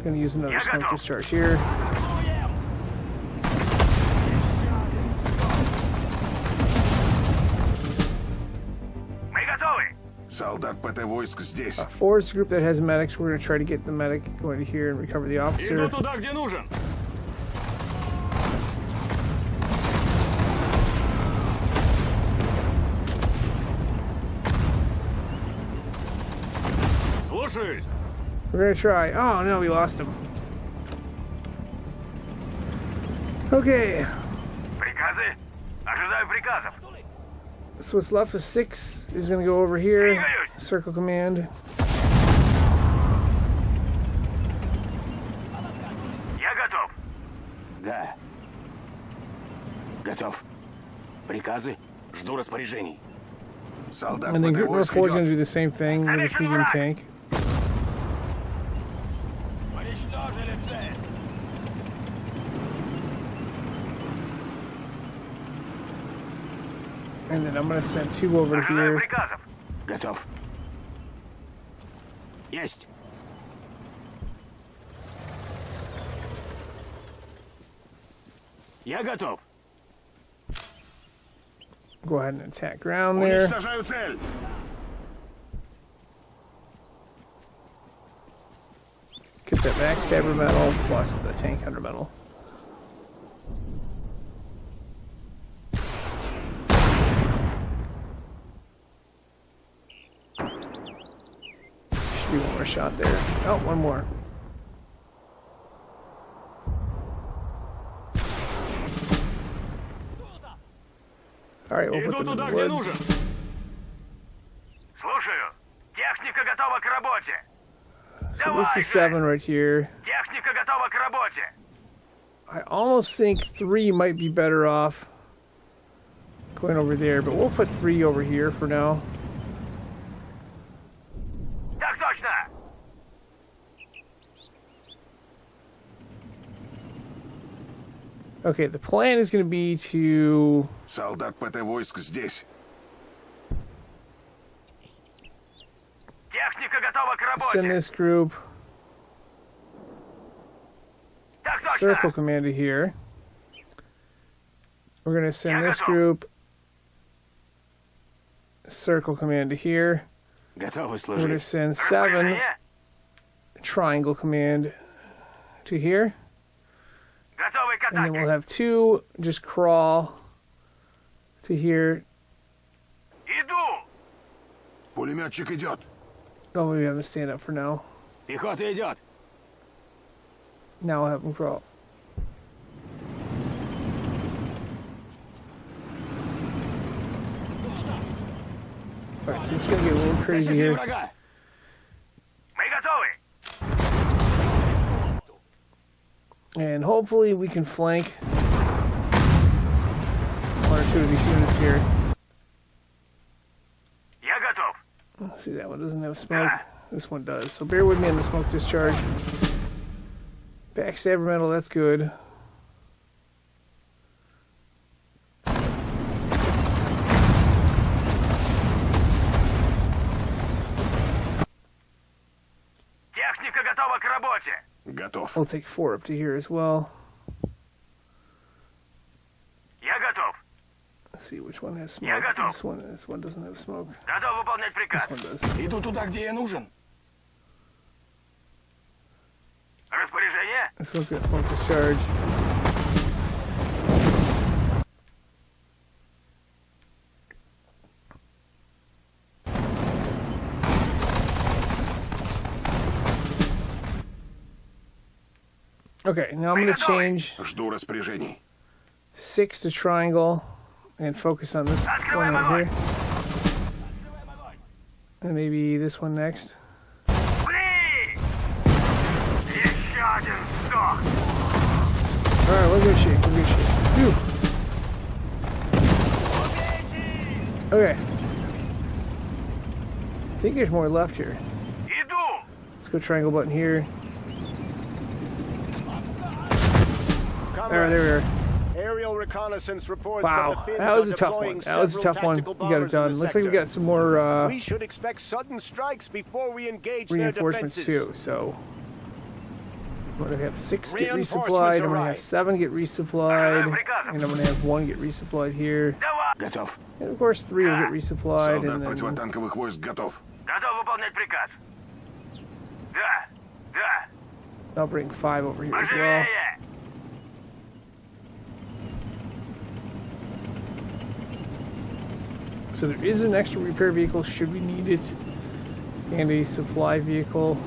Going to use another smoke discharge here.
Мы готовы.
Солдат ПТ войск здесь.
4 is the group that has medics. We're going to try to get the medic going to here and recover the officer.
Иду туда, где нужен. Слушаюсь.
We're going to try. Oh no, we lost him. Okay,
Приказы? Ожидаю приказов.
so what's left of 6 is going to go over here. Circle command.
Я готов.
Да. Готов. Приказы? Жду распоряжений.
Солдат
And then
ПТ
group number
войск
4 is going to
идет.
do the same thing with this medium tank.
Уничтожили цель.
And then I'm going to send 2 over
Ожидаю
here.
приказов.
Готов. Есть. Я готов.
Go ahead and attack ground there.
Уничтожаю цель.
Get that backstabber metal plus the tank hunter metal. Should be one more shot there. Oh, one more. Alright, we'll
Иду
put them in
туда,
the
где
woods.
нужен.
Слушаю. Техника готова к работе.
So this is 7 right here.
Техника готова к работе.
I almost think 3 might be better off going over there, but we'll put 3 over here for now.
Так точно.
Okay, the plan is going to be to
Солдат ПТ войск здесь.
Техника готова к
send
работе.
this group
Так точно.
circle command to here. We're going to send this group circle command to here.
Готовы
We're going to
служить.
send 7
Распоряжение?
triangle command to here.
Готовы к
And then we'll
атаке.
have 2 just crawl to here.
Иду.
Пулеметчик идет.
Oh, we have to stand up for now.
Пехота идет.
Now I'll have them crawl. Alright, so it's gonna get a little crazy
Засекли
here.
врага.
Мы готовы.
And hopefully we can flank one or two of these units here.
Я готов.
Let's see, that one doesn't have smoke. This one does. So bear with me on the smoke discharge. Backstabber metal, that's good.
Техника готова к работе.
Готов.
We'll take 4 up to here as well.
Я готов.
Let's see which one has smoke. This one doesn't have smoke.
Готов выполнять приказ.
This one does.
Иду туда, где я нужен.
Распоряжение?
This one's got smoke discharge. Okay, now I'm going to change
Жду распоряжений.
6 to triangle and focus on this one right here. And maybe this one next.
Пли! Еще один сдох!
Alright, we're good shape, we're good shape. Phew. Okay. I think there's more left here.
Иду!
Let's go triangle button here. Alright, there we are.
Aerial reconnaissance reports
Wow,
that the Finns
that was
are
a tough
deploying
one. That was a
several
tough one.
tactical
We got it
bombers in
done.
the
Looks like we
sector.
got some more
We should expect sudden strikes before we engage their
reinforcements
defenses.
too, so I'm gonna have 6 get
Reinforcements
resupplied, I'm gonna have
arrived.
7 get resupplied, and I'm gonna have 1 get resupplied here.
Давай!
Готов.
And of course 3 will get resupplied,
Солдат
and then
противотанковых войск готов.
Готов выполнять приказ. Да, да.
I'll bring 5 over here as well.
Поживее!
So there is an extra repair vehicle should we need it, and a supply vehicle.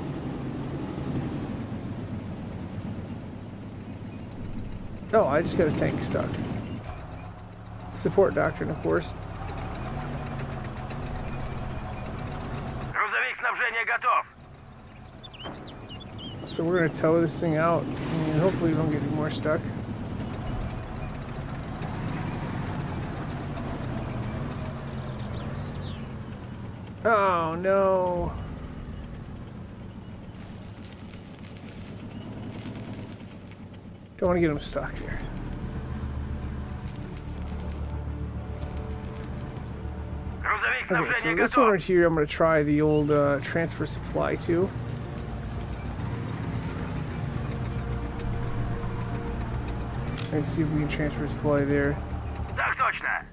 Oh, I just got a tank stuck. Support doctrine, of course.
Грузовик снабжения готов.
So we're gonna tow this thing out, and hopefully we don't get any more stuck. Oh no. Don't want to get them stuck here.
Грузовик
Okay,
снабжения
so this one
готов.
right here, I'm going to try the old transfer supply too. And see if we can transfer supply there.
Так точно.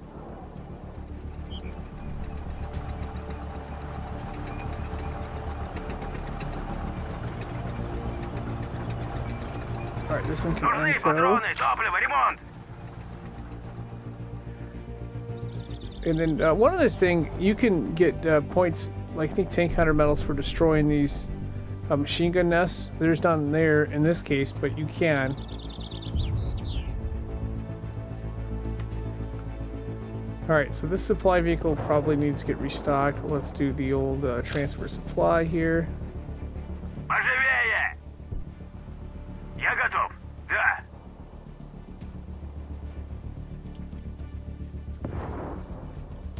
Alright, this one can
Нужны
untow.
патроны, топливо, ремонт.
And then one other thing, you can get points, like I think tank hunter medals for destroying these machine gun nests. There's none there in this case, but you can. Alright, so this supply vehicle probably needs to get restocked. Let's do the old transfer supply here.
Поживее. Я готов. Да.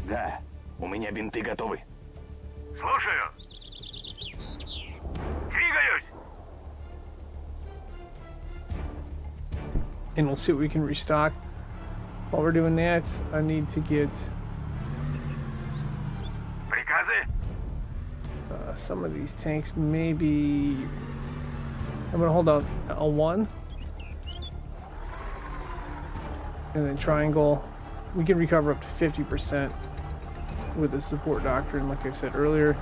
Да, у меня бинты готовы.
Слушаю. Двигаюсь.
And we'll see what we can restock. While we're doing that, I need to get
Приказы.
some of these tanks. Maybe I'm gonna hold out a 1 and then triangle. We can recover up to 50% with the support doctrine, like I said earlier.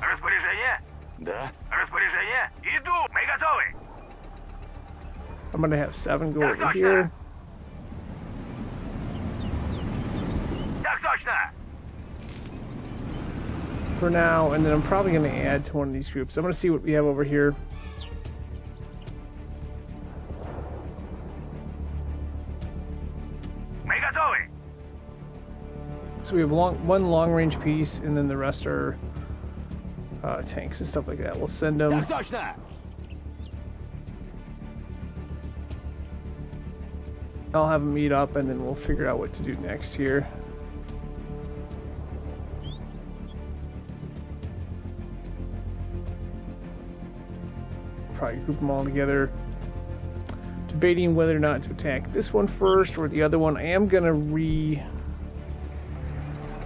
Распоряжение.
Да?
Распоряжение. Иду. Мы готовы.
I'm gonna have 7 go over here.
Так точно.
For now, and then I'm probably going to add to one of these groups. I'm going to see what we have over here.
Мы готовы.
So we have one long-range piece, and then the rest are tanks and stuff like that. We'll send them.
Так точно!
I'll have them meet up, and then we'll figure out what to do next here. Probably group them all together. Debating whether or not to attack this one first or the other one. I am gonna I'm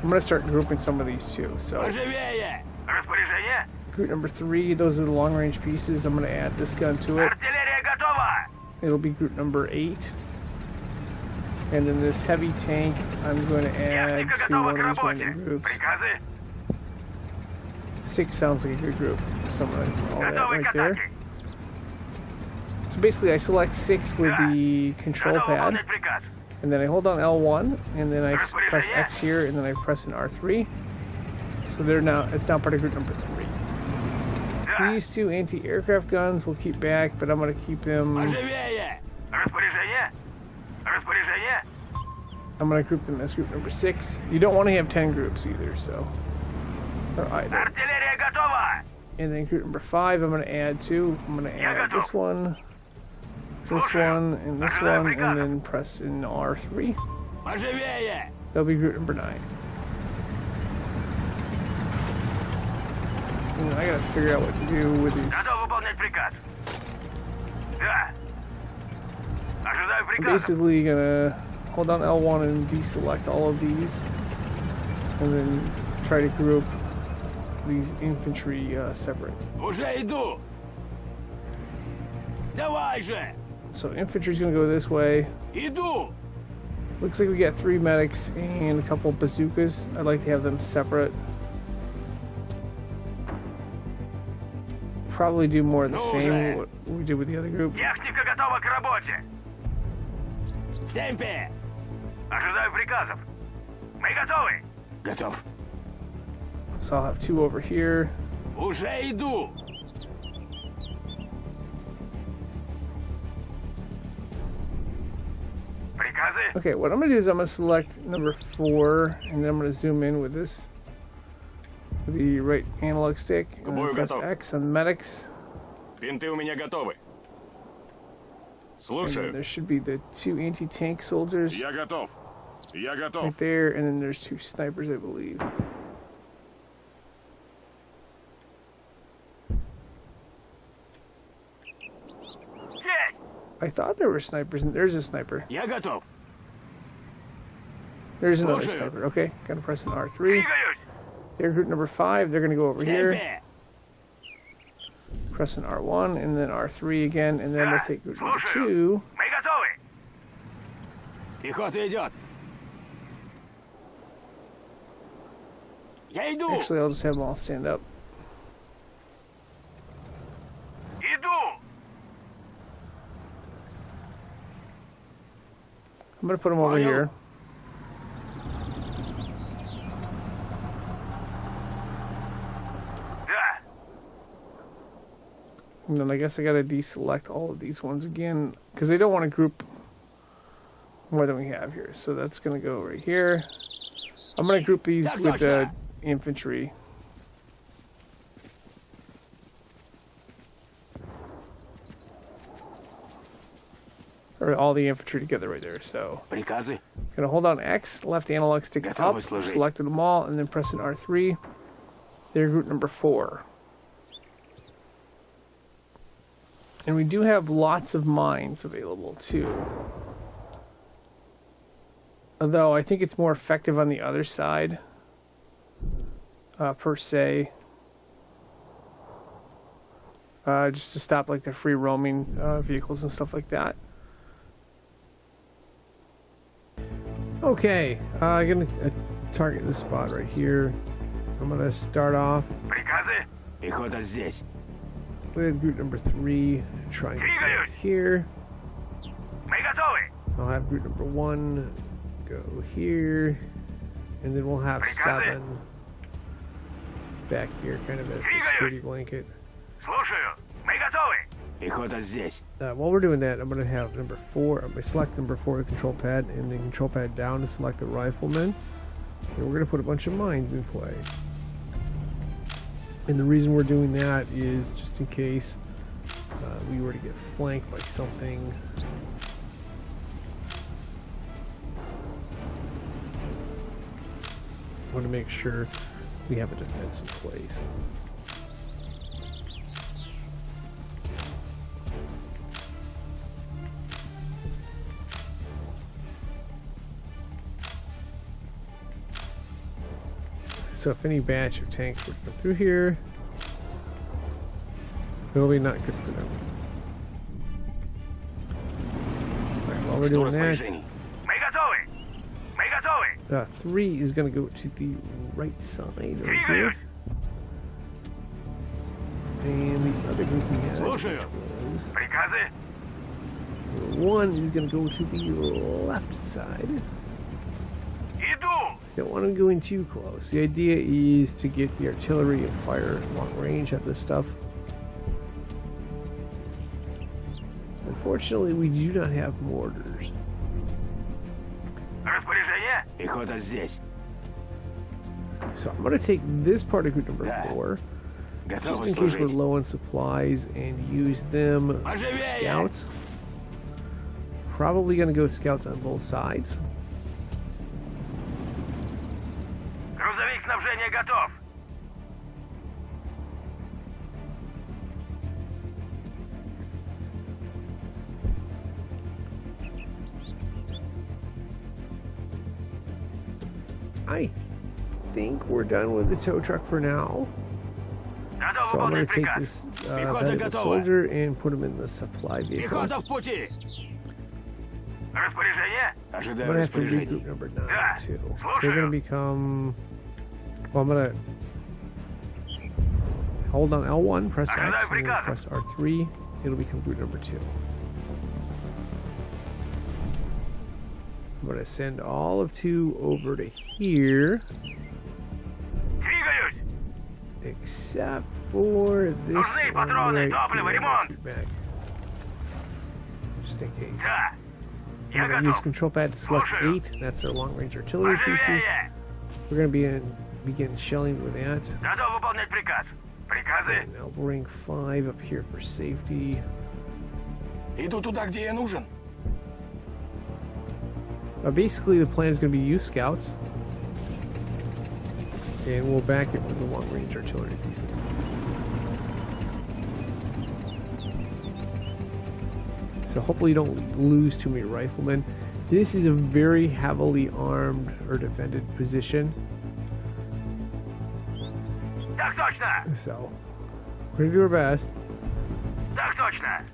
gonna start grouping some of these too. So
Поживее!
Распоряжение.
group number 3, those are the long-range pieces. I'm gonna add this gun to it.
Артиллерия готова.
it'll be group number 8. And then this heavy tank, I'm going to add
Техника
to
готова
one
к
of these
работе.
random groups.
Приказы?
6 sounds like a good group, so I'm going to all that
Готовы к
right there.
атаке.
So basically I select 6 with the control
Готовы
pad,
выполнять приказ.
and then I hold down L1, and then I
Распоряжение.
press X here, and then I press an R3. So it's now part of group number 3.
Да.
These 2 anti-aircraft guns we'll keep back, but I'm going to keep them...
Поживее!
Распоряжение? Распоряжение?
I'm going to group them as group number 6. You don't want to have 10 groups either, so... Or either.
Артиллерия готова!
And then group number 5, I'm going to add 2. I'm going to add this one, this one, and this one, and then press in R3.
Поживее!
That'll be group number 9. And I gotta figure out what to do with these.
Готов выполнять приказ. Да. Ожидаю
I'm
приказа.
basically gonna hold down L1 and deselect all of these, and then try to group these infantry separate.
Уже иду! Давай же!
So infantry's gonna go this way.
Иду!
Looks like we got 3 medics and a couple bazookas. I'd like to have them separate. Probably do more of the same what we did with the other group.
Техника готова к работе.
В темпе!
Ожидаю приказов. Мы готовы.
Готов.
So I'll have 2 over here.
Уже иду!
Приказы?
Okay, what I'm gonna do is I'm gonna select number 4, and then I'm gonna zoom in with this, with the right analog stick, and then press X on medics.
Винты у меня готовы.
And
Слушаю.
there should be the 2 anti-tank soldiers
Я готов. Я готов.
right there, and then there's 2 snipers, I believe.
Есть!
I thought there were snipers, and there's a sniper.
Я готов.
There's another
Слушаю.
sniper. Okay, gotta press an R3.
Двигаюсь!
They're group number 5. They're gonna go over
В
here.
темпе!
Press an R1 and then R3 again, and then we'll
Да.
take group number
Слушаю.
2.
Мы готовы.
Пехота идет. Я иду.
Actually, I'll just have them all stand up.
Иду!
I'm gonna put them over
Понял.
here.
Да.
And then I guess I gotta deselect all of these ones again, because they don't want to group more than we have here. So that's gonna go right here. I'm gonna group these
Так
with the
точно.
infantry. Or all the infantry together right there. So
Приказы.
gonna hold on X, left analog stick
Готовы
up,
служить.
selected them all, and then press an R3. They're group number 4. And we do have lots of mines available too. Although I think it's more effective on the other side, per se. Just to stop like the free roaming vehicles and stuff like that. Okay, I'm gonna target this spot right here. I'm gonna start off
Приказы?
Пехота здесь.
with group number 3, trying to go here.
Мы готовы.
I'll have group number 1 go here, and then we'll have
Приказы?
7 back here, kind of as a security blanket.
Слушаю. Мы готовы.
Пехота здесь.
While we're doing that, I'm going to have number 4. I'm going to select number 4 with control pad, and then control pad down to select the rifleman. And we're going to put a bunch of mines in play. And the reason we're doing that is just in case we were to get flanked by something. I want to make sure we have a defense in place. So if any batch of tanks were to come through here, it'll be not good for them. while we're
Жду
doing that,
распоряжений.
Мы готовы! Мы готовы!
3 is going to go to the right side over here.
Двигаюсь!
And the other group we have,
Слушаю.
Приказы?
1 is going to go to the left side.
Иду!
Don't want to go in too close. The idea is to get the artillery and fire long range at this stuff. Unfortunately, we do not have mortars.
Распоряжение?
Пехота здесь.
So I'm going to take this part of group number
Да.
4,
Готовы
just in case we're
служить.
low on supplies, and use them for
Поживее!
scouts. Probably going to go scouts on both sides.
Грузовик снабжения готов!
I think we're done with the tow truck for now.
Готов
So I'm going
выполнять
to take
приказ.
this
Пехота
veteran
готова.
soldier and put him in the supply vehicle.
Пехота в пути.
Распоряжение?
I'm
Ожидаю
going to have to regroup
распоряжений.
number 9
Да,
too.
слушаю.
They're going to become... Well, I'm going to hold on L1, press X,
Ожидаю
and then
приказа.
press R3. It'll become group number 2. I'm going to send all of 2 over to here,
Двигаюсь!
except for this
Нужны
one
патроны,
right
топливо,
here.
ремонт.
Back. Just in case.
Да! Я
I'm going to use
готов!
control pad to select
Слушаю.
8. That's our long-range artillery pieces.
Поживее!
We're going to begin shelling with that.
Готов выполнять приказ. Приказы?
And I'll bring 5 up here for safety.
Иду туда, где я нужен.
Basically, the plan is going to be use scouts. And we'll back it with the long-range artillery pieces. So hopefully you don't lose too many riflemen. This is a very heavily armed or defended position.
Так точно!
So we're going to do our best.
Так точно!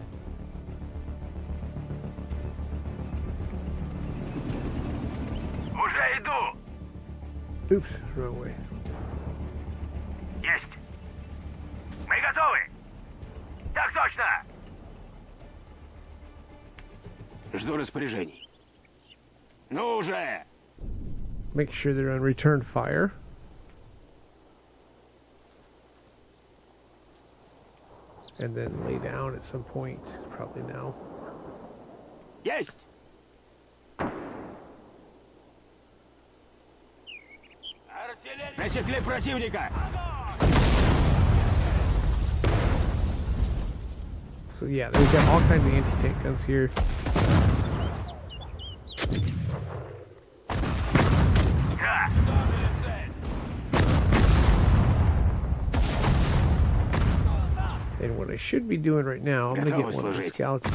Уже иду!
Oops, wrong way.
Есть! Мы готовы! Так точно!
Жду распоряжений. Ну уже!
Make sure they're on return fire. And then lay down at some point, probably now.
Есть! Засекли противника!
So yeah, they've got all kinds of anti-tank guns here.
Да!
And what I should be doing right now, I'm going to get
Готовы
one of the
служить.
scouts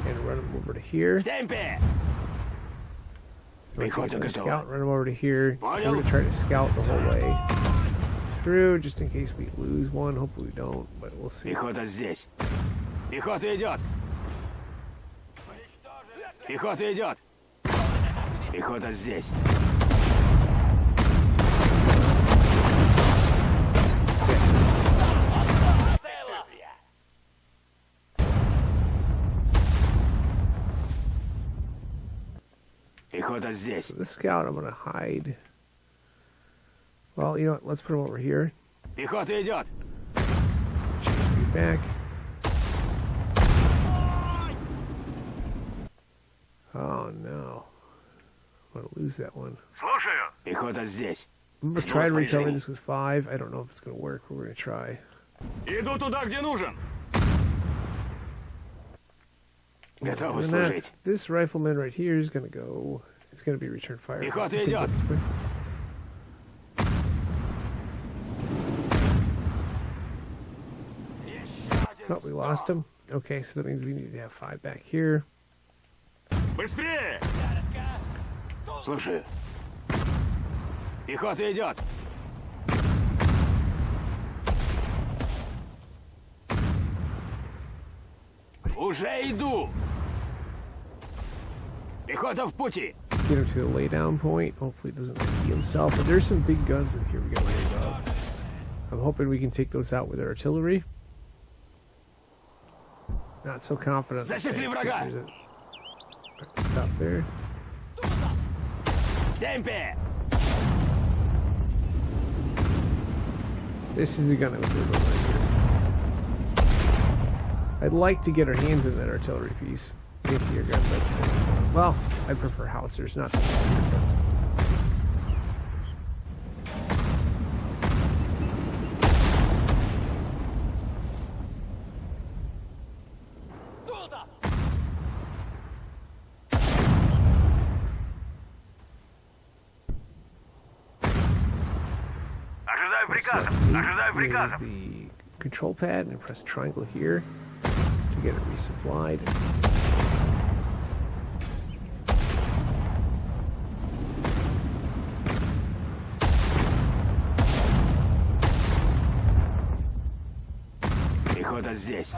and run them over to here.
В темпе!
I'm gonna
Пехота
take my
готова.
scout, run them over to here. We're
Понял.
going to try to scout the whole way through, just in case we lose one. Hopefully we don't, but we'll see.
Пехота здесь. Пехота идет. Пехота идет. Пехота здесь. Пехота здесь.
So this scout, I'm going to hide. Well, you know what? Let's put him over here.
Пехота идет.
Be back. Oh no. I'm going to lose that one.
Слушаю!
Пехота здесь.
I'm going to try to recover this with 5. I don't know if it's going to work, but we're going to try.
Иду туда, где нужен. Готовы
And
служить.
this rifleman right here is going to go. It's going to be return fire.
Пехота
Just
идет.
this way. Oh, we lost him. Okay, so that means we need to have 5 back here.
Быстрее! Слушаю. Пехота идет. Уже иду. Пехота в пути.
Get him to the laydown point. Hopefully it doesn't ID himself. But there's some big guns in here we gotta worry about. I'm hoping we can take those out with artillery. Not so confident.
Засекли врага.
Stop there.
В темпе.
This is the gun that was right here. I'd like to get our hands in that artillery piece. Anti-air gun, but well, I prefer howitzers, not the air guns.
Ожидаю приказов. Ожидаю приказов.
The control pad and press triangle here to get it resupplied.
Пехота здесь.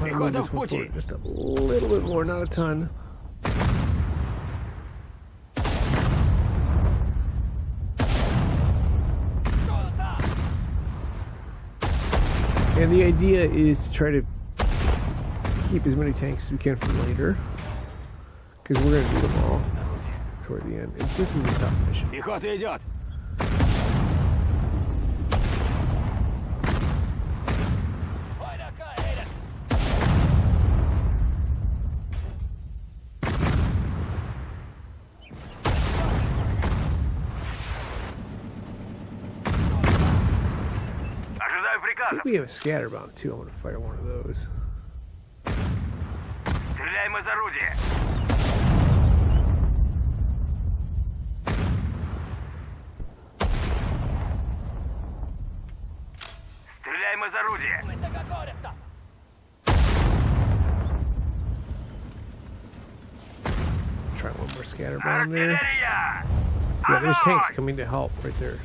Пехота в пути. Just a little bit more, not a ton. And the idea is to try to keep as many tanks as we can for later, because we're going to do them all toward the end. This is a tough mission.
Пехота идет.
I think we have a scatterbound too. I'm going to fire one of those.
Стреляем из орудия. Стреляем из орудия.
Try one more scatterbound there.
Артиллерия!
Yeah, there's tanks
Огонь!
coming to help right there.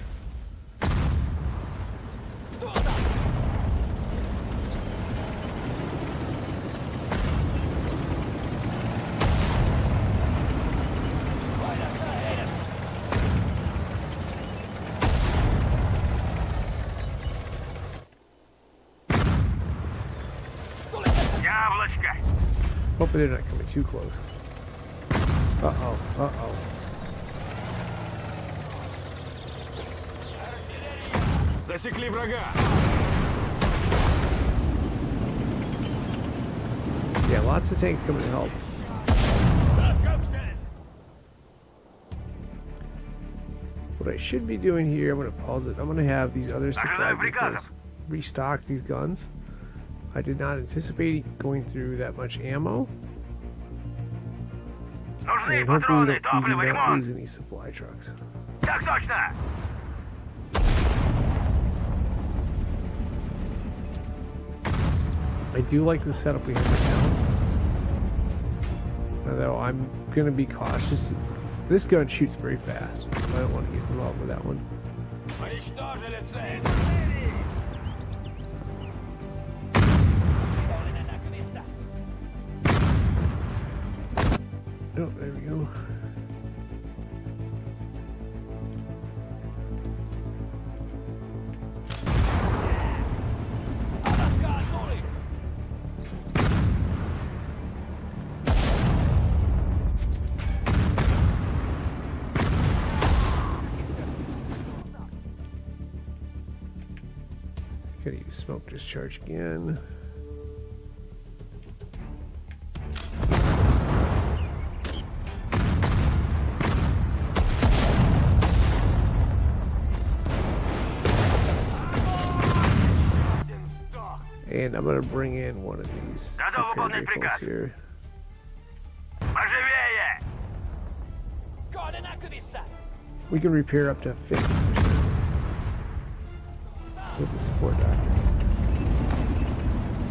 Яблочко!
Hopefully they're not coming too close. Uh-oh, uh-oh.
Засекли врага.
Yeah, lots of tanks coming to help. What I should be doing here, I'm going to pause it. I'm going to have these other supply vehicles restock these guns. I did not anticipate going through that much ammo.
Нужны
And hopefully
патроны,
we do
топливо,
not
ремонт.
lose any supply trucks.
Так точно!
I do like the setup we have right now. Although I'm going to be cautious. This gun shoots very fast, so I don't want to get involved with that one.
Уничтожили цель.
Oh, there we go. Gotta use smoke discharge again. And I'm gonna bring in one of these
Готов
repair
выполнять
vehicles
приказ.
here.
Поживее!
We can repair up to 50% with the support doctrine.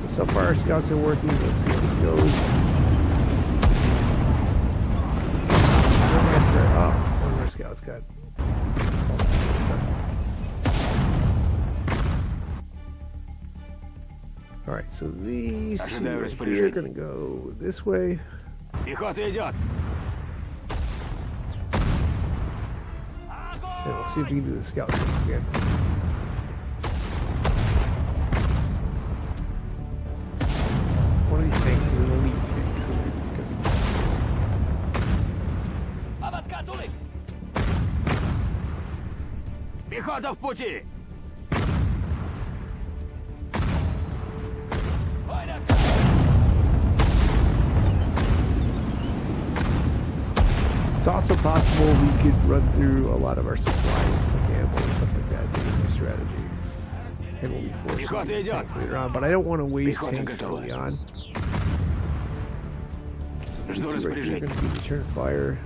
So far our scouts are working. Let's see how this goes. One of our scouts got. Alright, so these two right here are gonna go this way.
Пехота идет.
Yeah, let's see if we can do the scout trip again. One of these tanks is an elite tank, so maybe it's good.
Пехота в пути.
It's also possible we could run through a lot of our supplies, like ammo and stuff like that, using the strategy. And we'll be forced to use tanks later on, but I don't want to waste tanks early on.
Жду
Right here,
распоряжений.
going to be return fire.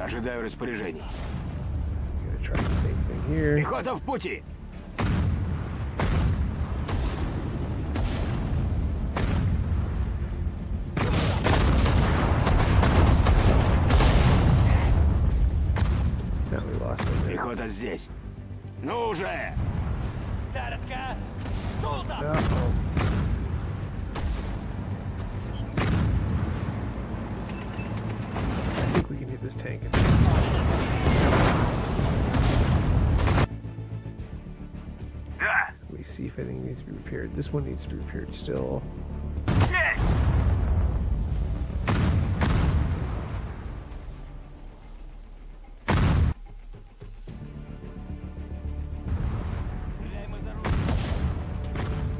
Ожидаю распоряжений.
Gonna try the same thing here.
Пехота в пути.
Now we lost one there.
Пехота здесь. Ну уже!
Uh-oh. I think we can hit this tank.
Да!
Let me see if anything needs to be repaired. This one needs to be repaired still.
Есть!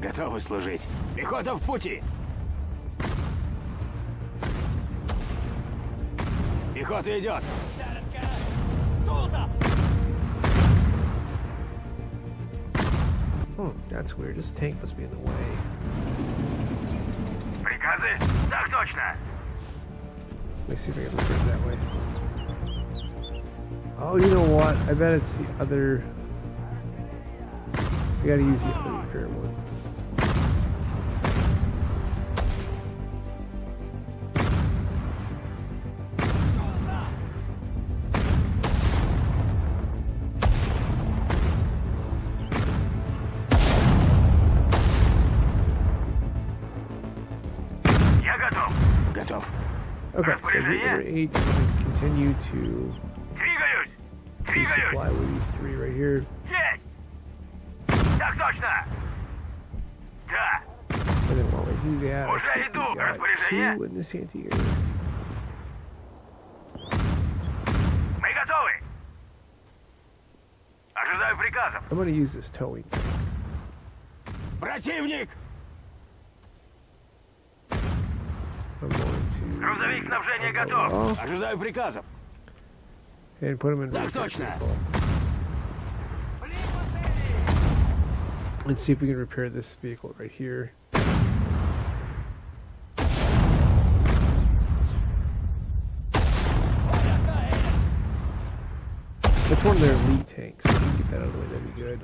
Готовы служить. Пехота в пути. Пехота идет.
Oh, that's weird. This tank must be in the way.
Приказы? Так точно.
Let me see if I can repair it that way. Oh, you know what? I bet it's the other... I gotta use the other repair one.
Я готов. Готов.
Okay, so get number 8, I'm gonna continue to
Двигаюсь. Двигаюсь.
resupply with these 3 right here.
Есть. Так точно. Да.
And then while I do that, I
Уже
think
иду.
we got
Распоряжение.
2 in this anti-air.
Мы готовы. Ожидаю приказов.
I'm gonna use this towing.
Противник.
I'm going to
Грузовик снабжения
turn
готов.
that off
Ожидаю приказов.
and put them in
Так
repair
точно.
vehicle. Let's see if we can repair this vehicle right here. That's one of their elite tanks. If we can get that out of the way, that'd be good.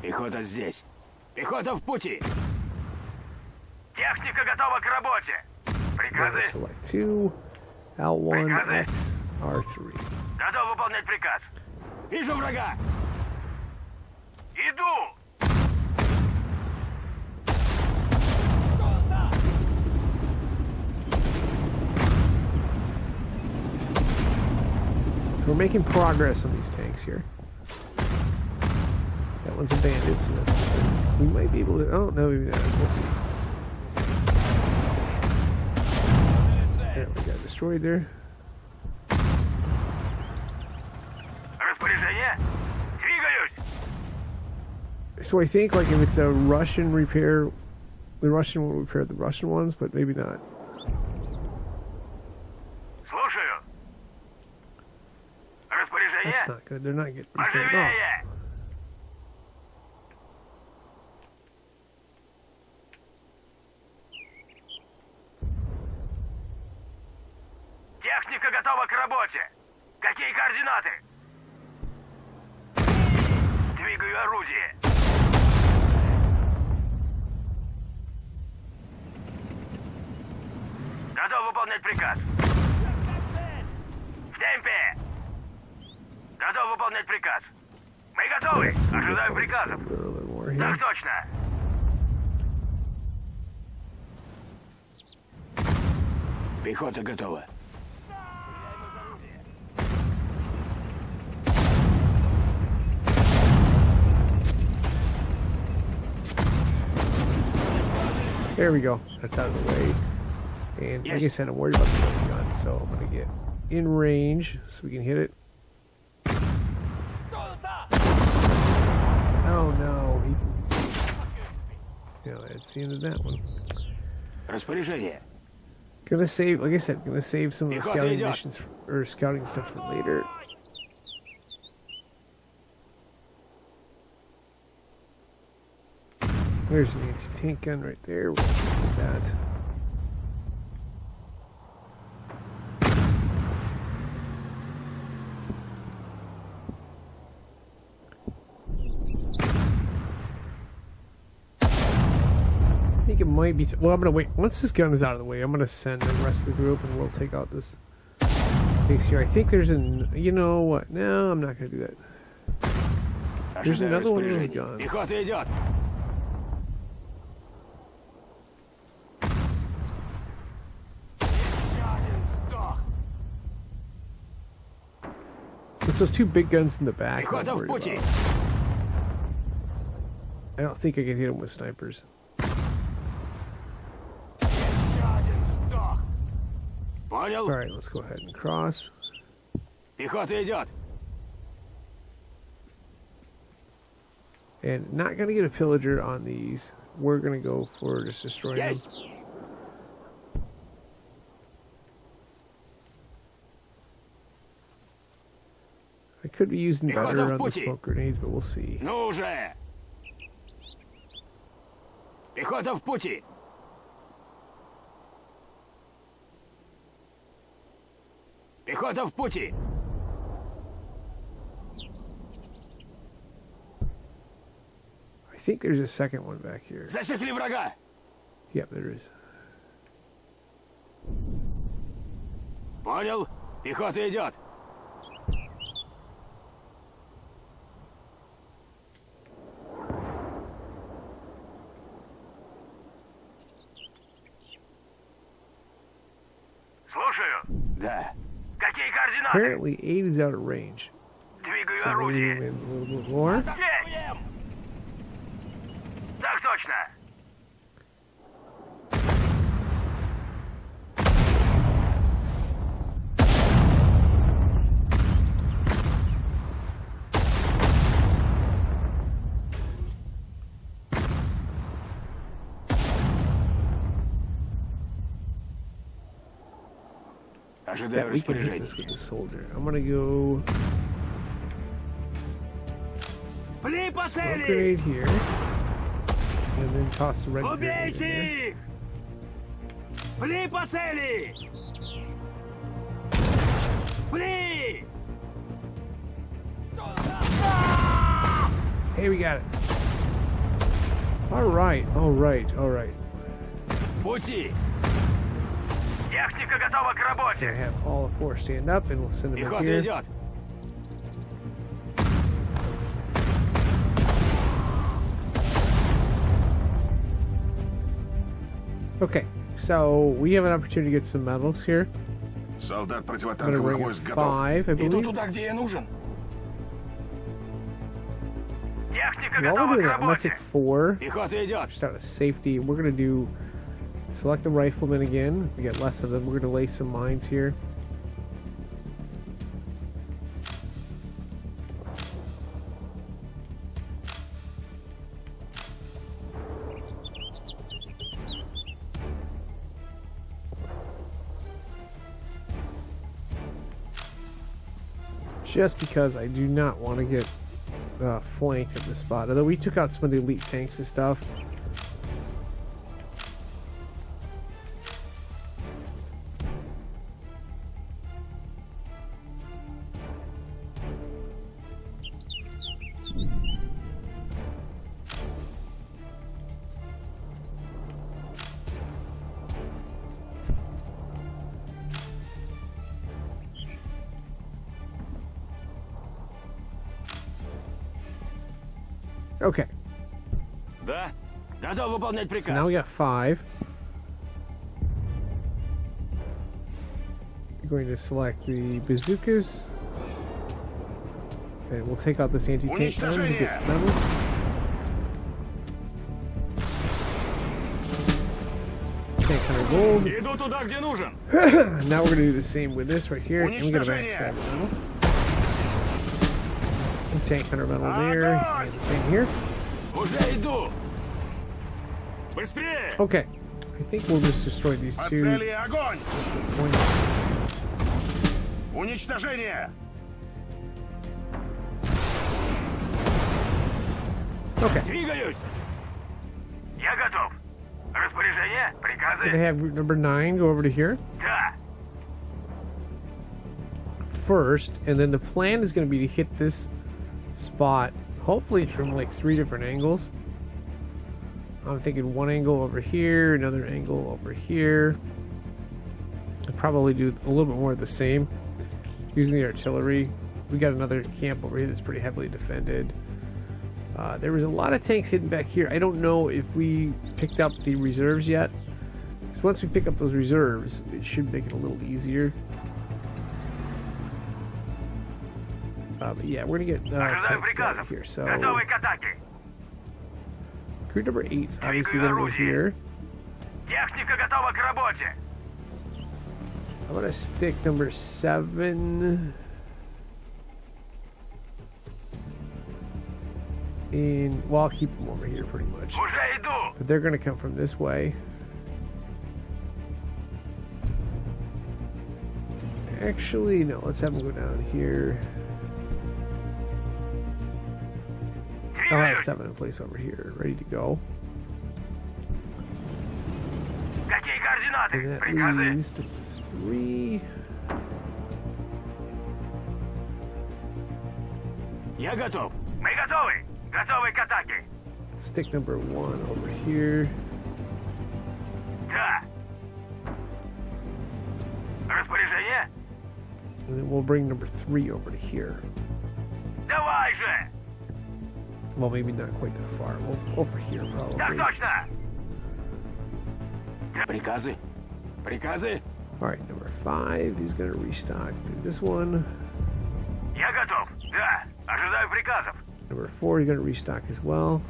Пехота здесь. Пехота в пути. Техника готова к работе.
I'm
Приказы.
gonna select 2, L1,
Приказы.
X, R3.
Готов выполнять приказ. Вижу врага. Иду.
We're making progress on these tanks here. That one's a bandit, so that's good. We might be able to. Oh, no, maybe not. We'll see. Yeah, we got destroyed there.
Распоряжение. Двигаюсь.
So I think, like, if it's a Russian repair, the Russian will repair the Russian ones, but maybe not.
Слушаю. Распоряжение.
That's not good. They're not getting repaired. Oh,
Поживее. Техника готова к работе. Какие координаты? Двигаю орудие. Готов выполнять приказ. В темпе. Готов выполнять приказ. Мы готовы. Ожидаю приказов.
a little bit more here.
Так точно. Пехота готова.
There we go. That's out of the way. And like I said, I'm worried about the gun, so I'm gonna get in range so we can hit it. Oh no! Yeah, that's the end of that one.
Распоряжение.
Gonna save, like I said, gonna save some of the scouting missions or scouting stuff for later. There's an anti-tank gun right there. We'll get that. I think it might be. Well, I'm gonna wait. Once this gun is out of the way, I'm gonna send the rest of the group, and we'll take out this base here. I think there's an. You know what? No, I'm not gonna do that. There's another one of those guns.
Пехота идет.
It's those two big guns in the back.
Пехота в пути.
I don't think I can hit them with snipers.
Понял?
Alright, let's go ahead and cross.
Пехота идет.
And not gonna get a pillager on these. We're gonna go for just destroying them.
Есть.
I could be using
Пехота
better
в
on the
пути.
smoke grenades, but we'll see.
Ну уже. Пехота в пути. Пехота в пути.
I think there's a second one back here.
Засекли врага.
Yep, there is.
Понял? Пехота идет. Слушаю. Да. Какие координаты?
Apparently, 8 is out of range.
Двигаю
So maybe
орудие.
a little bit more.
Есть. Так точно. Ожидаю
Yeah, we can hit
распоряжений.
this with the soldier. I'm gonna go
Пли по
smoke
цели!
grenade here, and then toss the red grenade in there.
Убейте их! Пли по цели! Пли!
Hey, we got it. All right, all right, all right.
Пути! Техника готова к работе!
Gonna have all four stand up, and we'll send them in
Пехота
here.
идет!
Okay, so we have an opportunity to get some medals here.
Солдат
I'm gonna
противотанковых
bring
войск
in
готов.
5, I believe.
туда, где я нужен. Техника
While we're
готова
doing
к
that, I'm gonna
работе!
take 4,
Пехота идет!
just out of safety. We're gonna do select the riflemen again. We get less of them. We're gonna lay some mines here. Just because I do not want to get flanked at this spot. Although we took out some of the elite tanks and stuff. Okay,
Да? Готов выполнять
so
приказ.
now we got 5. going to select the bazookas. And we'll take out this anti-tank gun to get metal. Tank 100 gold.
Иду туда, где нужен.
Now we're going to do the same with this right here. And we get a backstab metal. And tank 100 metal there. And the same here.
Уже иду. Быстрее.
Okay. I think we'll just destroy these
По
two.
цели огонь! Уничтожение!
Okay.
Двигаюсь. Я готов. Распоряжение,
We're
приказы.
going to have group number 9 go over to here
Да.
first. And then the plan is going to be to hit this spot, hopefully from like 3 different angles. I'm thinking one angle over here, another angle over here. I'll probably do a little bit more of the same using the artillery. We got another camp over here that's pretty heavily defended. There was a lot of tanks hidden back here. I don't know if we picked up the reserves yet. So once we pick up those reserves, it should make it a little easier. But yeah, we're gonna get tanks down here. So
Готовы к атаке.
group number 8's obviously gonna go here.
Техника готова к работе.
I'm gonna stick number 7 in. Well, I'll keep them over here pretty much.
Уже иду.
But they're gonna come from this way. Actually, no. Let's have them go down here. I'll have 7 in place over here, ready to go.
Какие координаты?
And that
Приказы.
leaves to 3.
Я готов. Мы готовы. Готовы к атаке.
Stick number 1 over here.
Да. Распоряжение?
And then we'll bring number 3 over to here.
Давай же.
Well, maybe not quite that far. Well, over here,
Так
probably.
точно. Приказы. Приказы.
Alright, number 5 is going to restock this one.
Я готов. Да. Ожидаю приказов.
Number 4 is going to restock as well.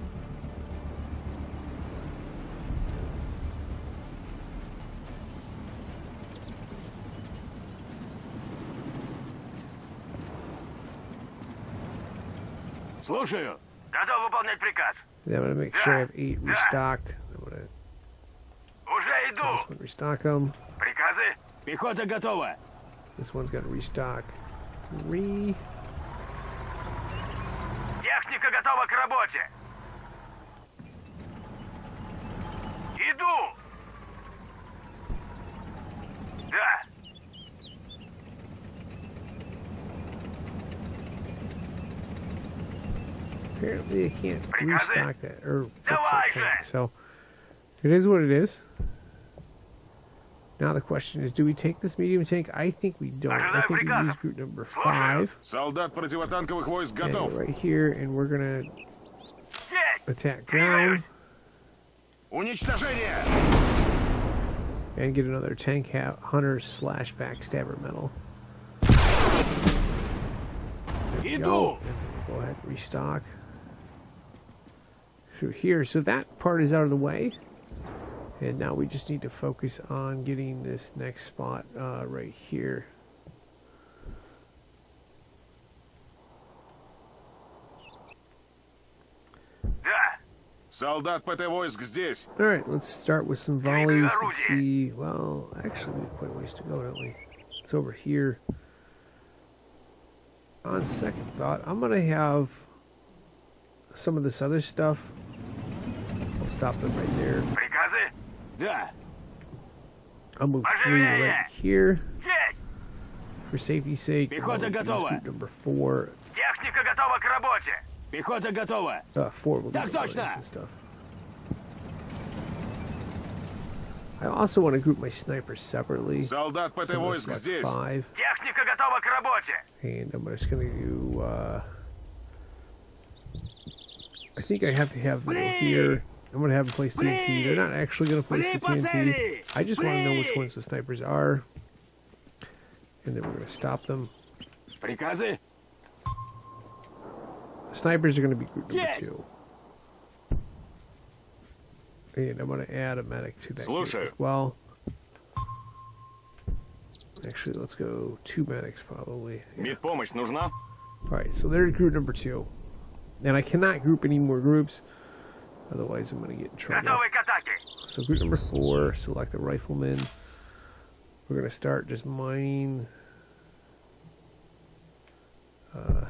Слушаю. Готов выполнять приказ.
Then I'm going to make sure I have 8 restocked. I'm going to
Уже иду.
this one restock them.
Приказы. Пехота готова.
This one's got to restock 3.
Техника готова к работе. Иду. Да.
Apparently I can't
Приказы.
restock that or fix that
Давай же.
tank. So it is what it is. Now the question is, do we take this medium tank? I think we don't. I
Ожидаю
think we use
приказов.
group number
Слушаю.
5.
Солдат противотанковых войск
And
готов.
right here, and we're gonna
Есть.
attack ground
Уничтожение!
and get another tank hunter / backstabber medal. There we
Иду.
go. And go ahead and restock through here. So that part is out of the way. And now we just need to focus on getting this next spot right here.
Да.
Солдат ПТ войск здесь.
Alright, let's start with some volleys and see. Well, actually, we have quite a ways to go, don't we? It's over here. On second thought, I'm going to have some of this other stuff. I'll stop them right there.
Приказы. Да.
I'll move 3 right here.
Есть.
For safety's sake,
Пехота
I'll use
готова.
group number 4.
Техника готова к работе. Пехота готова.
4 will do
Так
the ordnance
точно.
and stuff. I also want to group my snipers separately.
Солдат ПТ
So I'm gonna
войск
select
здесь.
5.
Техника готова к работе.
And I'm just going to do, I think I have to have them here. I'm going to have them place TNT. They're not actually going to place the TNT. I just want to know which ones the snipers are. And then we're going to stop them.
Приказы?
Snipers are going to be group number
Yes.
2. And I'm going to add a medic to that group
Слушаю.
as well. Actually, let's go 2 medics probably.
Медпомощь нужна?
Alright, so there's group number 2. And I cannot group any more groups. Otherwise, I'm going to get in trouble.
Готовы к атаке.
So group number 4, select the rifleman. We're going to start just mining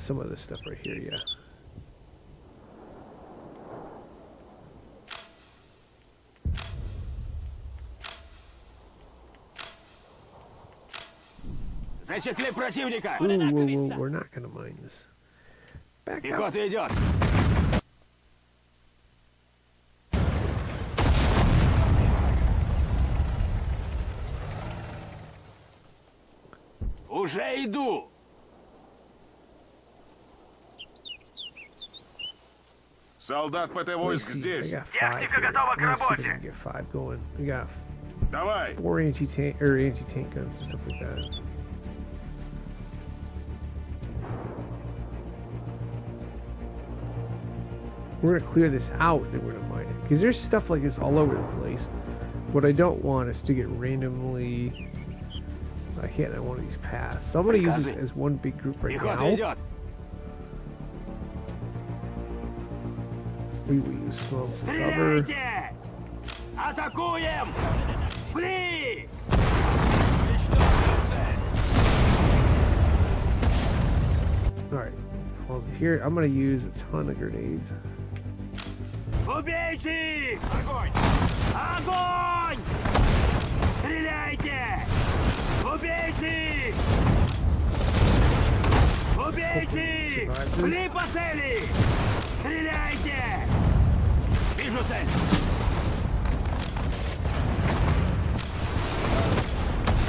some of this stuff right here, yeah.
Засекли противника.
Ooh, whoa, whoa, we're not going to mine this. Back up.
Пехота идет. Уже иду.
Солдат ПТ войск
I
здесь.
got 5
Техника
here.
готова к
Let's see if we
работе.
can get 5 going. We got
Давай.
4 anti-tank guns and stuff like that. We're gonna clear this out, then we're gonna mine it. Because there's stuff like this all over the place. What I don't want is to get randomly hit on one of these paths. So I'm gonna use this as one big group right
Пехота
now.
идет.
We will use slow cover.
Стреляйте! Атакуем! Пли!
Alright. Well, here, I'm gonna use a ton of grenades.
Убейте их! Огонь! Огонь! Стреляйте! Убейте их! Убейте их! Пли по цели! Стреляйте! Вижу цель!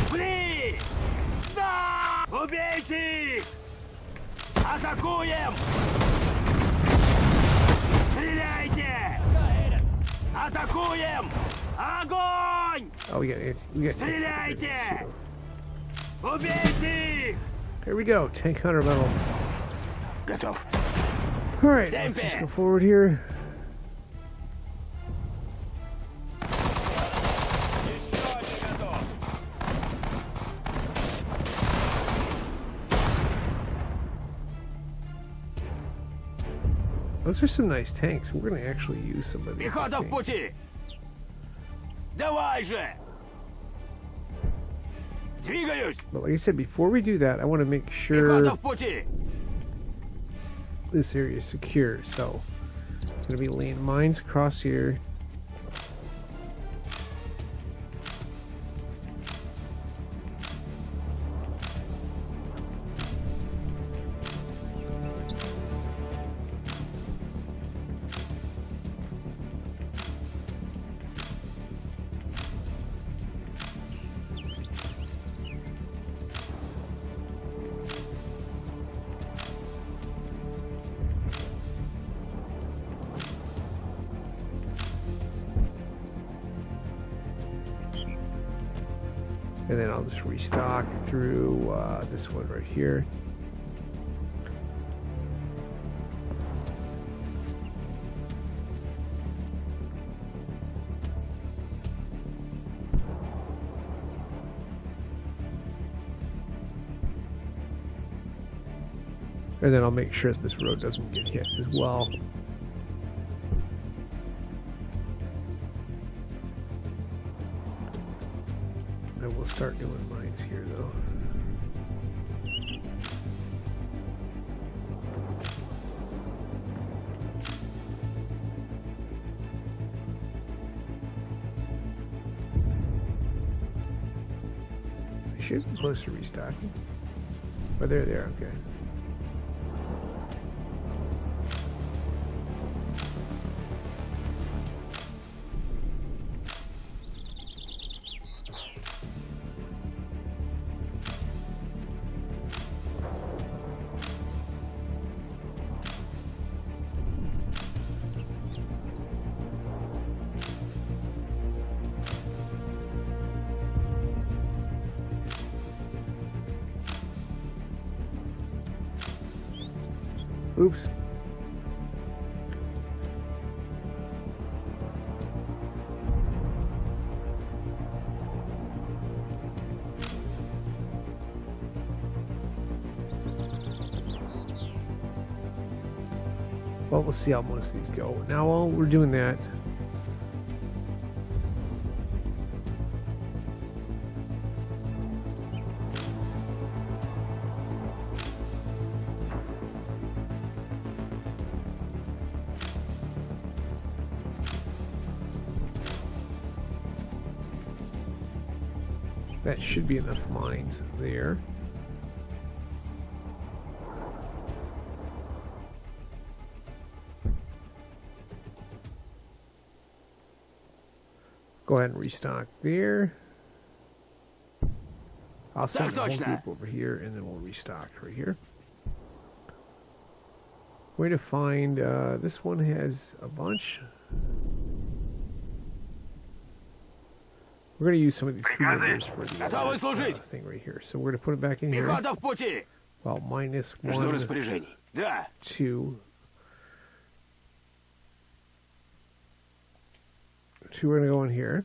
Пли! Да! Убейте их! Атакуем! Стреляйте! Атакуем! Огонь!
Oh, we got
Стреляйте! Убейте их!
Here we go, tank hunter level.
Готов.
Alright, let's just go forward here. Those are some nice tanks. We're going to actually use some of these. I
Пехота в
think.
пути! Давай же! Двигаюсь!
But like I said, before we do that, I want to make sure
Пехота в пути!
this area is secure. So, it's going to be laying mines across here. And then I'll just restock through this one right here. And then I'll make sure that this road doesn't get hit as well. And we'll start doing mines here though. I should be close to restocking. Oh, they're there, okay. Oops. Well, we'll see how most of these go. Now, while we're doing that, that should be enough mines there. Go ahead and restock there. I'll send the whole group over here, and then we'll restock right here. Way to find, this one has a bunch. We're going to use some of these creators for the thing right here. So we're going to put it back in here. Well, minus 1, 2. 2 are going to go in here.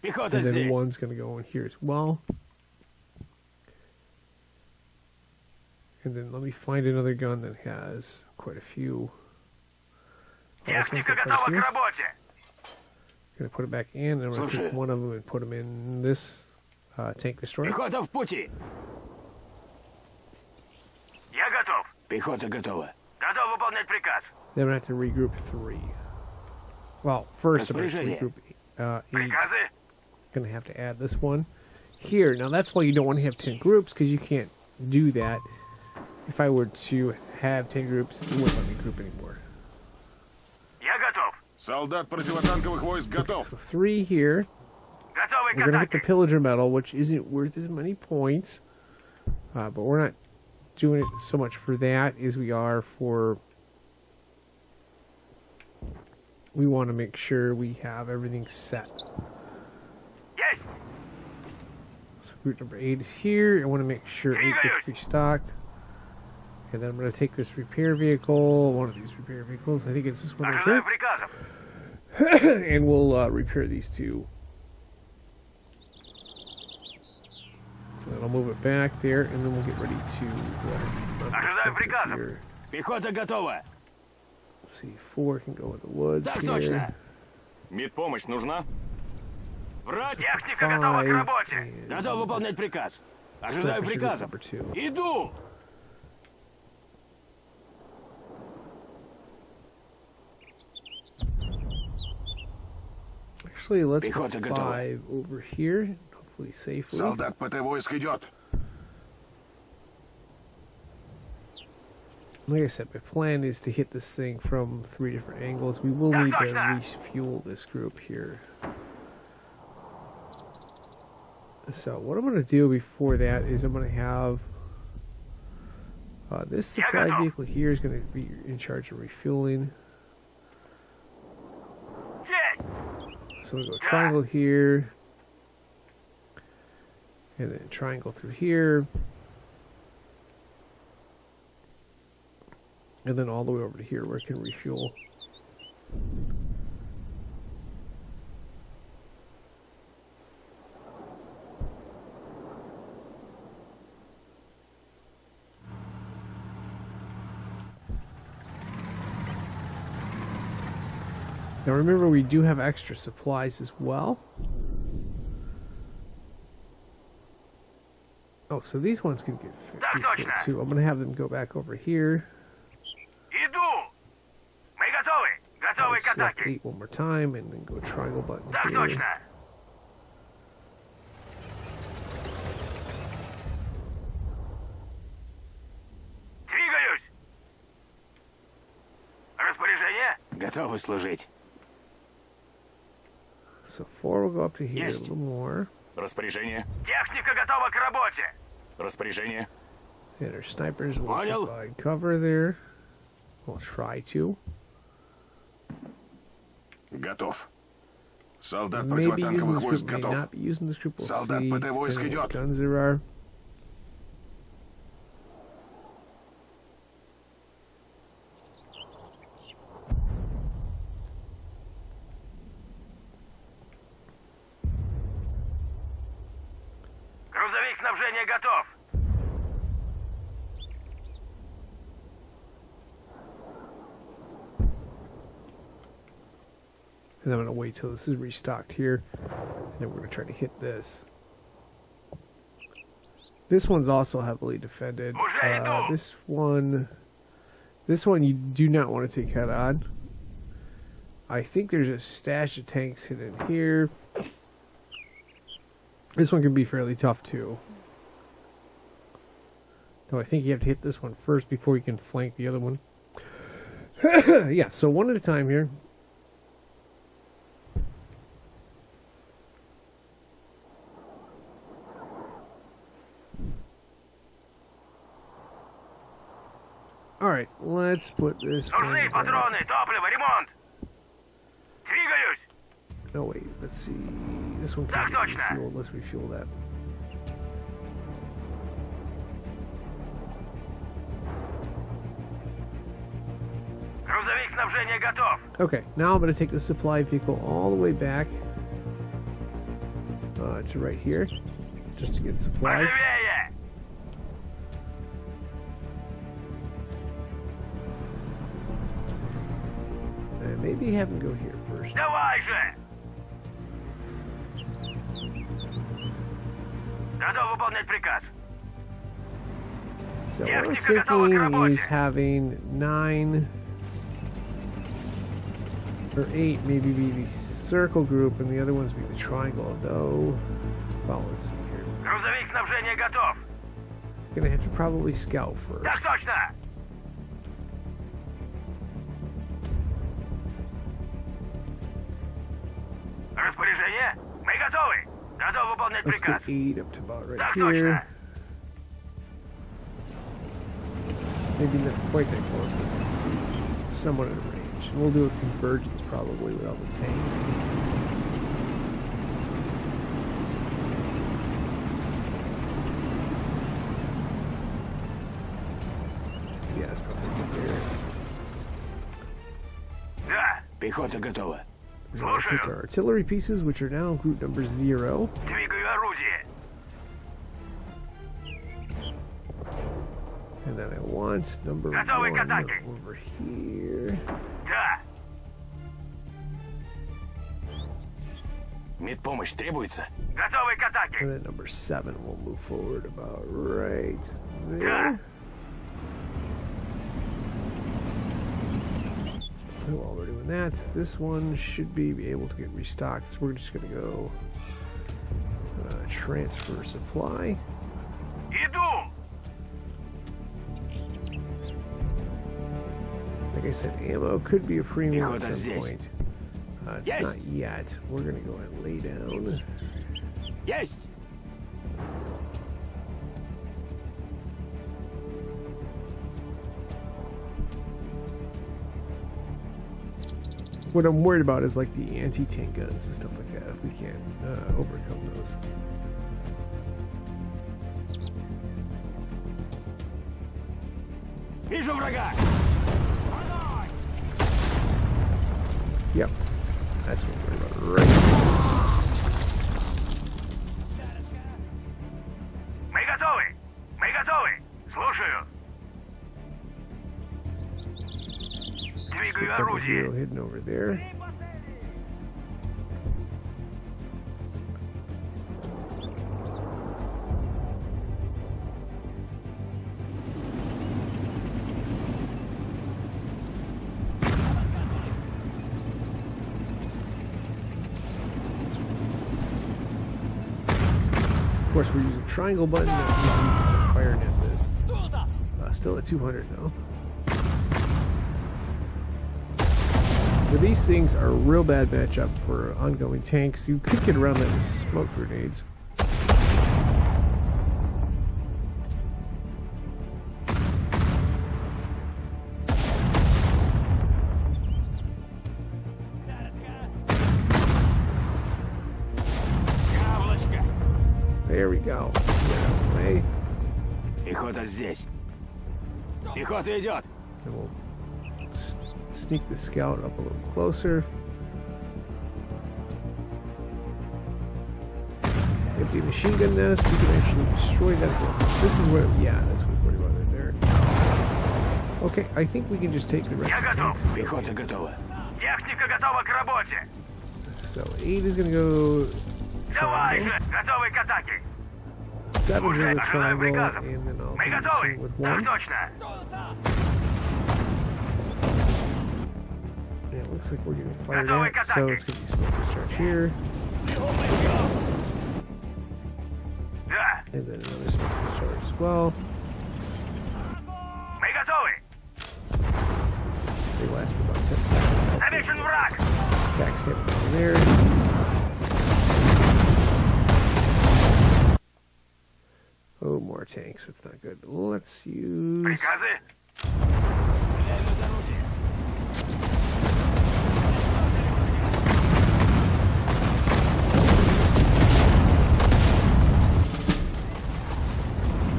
And then 1's going to go in here as well. And then let me find another gun that has quite a few. I'm going to put it back in, and I'm going to take one of them and put them in this tank destroyer.
Я готов. Пехота готова. Готов выполнять приказ.
Then I have to regroup 3. Well, first I'm going to regroup 8. Going to have to add this one here. Now that's why you don't want to have 10 groups, because you can't do that. If I were to have 10 groups, it wouldn't let me group anymore.
Я готов.
Солдат противотанковых войск готов.
So 3 here.
Готовый к
We're going to get the
атаке.
pillager medal, which isn't worth as many points. But we're not doing it so much for that as we are for... We want to make sure we have everything set.
Есть.
So group number 8 is here. I want to make sure 8 gets restocked. And then I'm going to take this repair vehicle, one of these repair vehicles. I think it's this one right
Ожидаю
here.
приказов.
And we'll repair these two. And then I'll move it back there, and then we'll get ready to
Ожидаю приказов.
here.
Пехота готова.
Let's see, 4 can go in the woods
Так
here.
точно.
Медпомощь нужна?
Врать. Техника готова к
5,
работе.
and
Готов выполнять приказ. Ожидаю
Sapper should be
приказов.
number 2.
Иду.
Actually, let's put
Пехота готова.
5 over here, hopefully safely.
Солдат ПТ войск идет.
Like I said, my plan is to hit this thing from 3 different angles. We will need to refuel this group here. So what I'm going to do before that is I'm going to have this supply vehicle here is going to be in charge of refueling.
Есть.
So we go triangle here, and then triangle through here, and then all the way over to here where it can refuel. Now remember, we do have extra supplies as well. Oh, so these ones can get refilled too. I'm going to have them go back over here.
Иду. Мы готовы. Готовы к
Select
атаке.
8 one more time, and then go triangle button
Так
here.
точно. Двигаюсь. Распоряжение? Готовы служить.
So 4 will go up to here
Есть.
a little more.
Распоряжение.
Техника готова к работе.
Распоряжение.
And our snipers will
Понял.
provide cover there. We'll try to.
Готов. Солдат
Maybe using
противотанковых
this
войск
group, may
готов.
not be using this group. We'll
Солдат
see
ПТ войск
depending on what
идет.
guns there are.
снабжения готов.
And I'm going to wait till this is restocked here. And then we're going to try to hit this. This one's also heavily defended. This one you do not want to take head on. I think there's a stash of tanks hidden here. This one can be fairly tough too. Though I think you have to hit this one first before you can flank the other one. Yeah, so one at a time here. Alright, let's put this
Нужны патроны, топливо, ремонт. Двигаюсь.
No, wait, let's see. This one can't be refueled. Let's refuel that.
Грузовик снабжения готов.
Okay, now I'm going to take the supply vehicle all the way back to right here, just to get supplies.
Поживее.
And maybe have him go here first.
Давай же. Готов выполнять приказ.
So what I'm thinking is having 9 or 8 maybe be the circle group and the other ones be the triangle, though. Well, let's see here.
Грузовик снабжения готов.
Gonna have to probably scout first.
Так точно. Распоряжение? Мы готовы. Готов выполнять
Let's
приказ.
get 8 up to about right
Так
here.
точно.
Maybe not quite that close, but somewhat in range. And we'll do a convergence probably with all the tanks. Yeah, it's probably good there.
Да.
Пехота готова.
We're going to take our artillery pieces, which are now group number 0.
Двигаю орудие.
And then I want number
Готовы к
1
атаке.
over here.
Да.
Медпомощь требуется?
Готовы к атаке.
And then number 7 will move forward about right
Да.
there. And while we're doing that, this one should be able to get restocked. So we're just going to go transfer supply.
Иду.
Like I said, ammo could be a premium at
Пехота
some
здесь.
point. It's
Есть.
not yet. We're going to go ahead and lay down.
Есть!
What I'm worried about is like the anti-tank guns and stuff like that, if we can't overcome those.
Вижу врага!
Yep. That's what we're worried about right now.
Мы готовы. Мы готовы. Слушаю. Двигаю
Double
орудие.
zero hidden over there. Of course, we're using triangle button. Not firing at this. Still at 200 though. Now, these things are a real bad matchup for ongoing tanks. You could get around that with smoke grenades. There we go. Get out of the way.
Пехота здесь. Пехота идет.
And we'll sneak the scout up a little closer. Empty machine gun nest. We can actually destroy that again. This is where, yeah, that's what we're worried about right there. Okay, I think we can just take the rest
Я
of the
готов.
tanks.
Пехота готова.
Техника готова к работе.
So 8 is going to go
Давай
triangle.
же, готовы к атаке.
7's going to
Слушай,
go
ожидаю
triangle,
приказов.
and then I'll
Мы
do the
готовы.
same with
Так
1.
точно.
Yeah, it looks like we're getting fired
Готовы
at,
к
so
атаке.
it's going to be smoke discharge here,
Да,
and then another smoke discharge as well.
мы готовы.
They last for about 10 seconds.
Замечен враг.
Backstab down there. Oh, more tanks. That's not good. Let's use...
Приказы.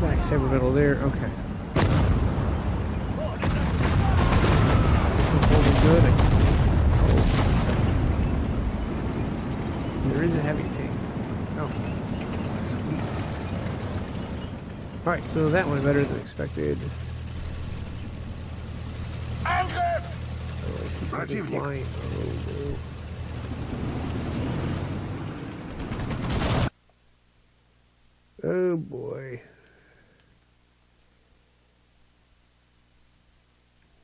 Backstab middle there. Okay. Holding good. Oh. There is a heavy tank. Oh. Sweet. Alright, so that went better than expected.
Angriff!
Oh, I see something
Противник.
flying. Oh, no. Oh boy.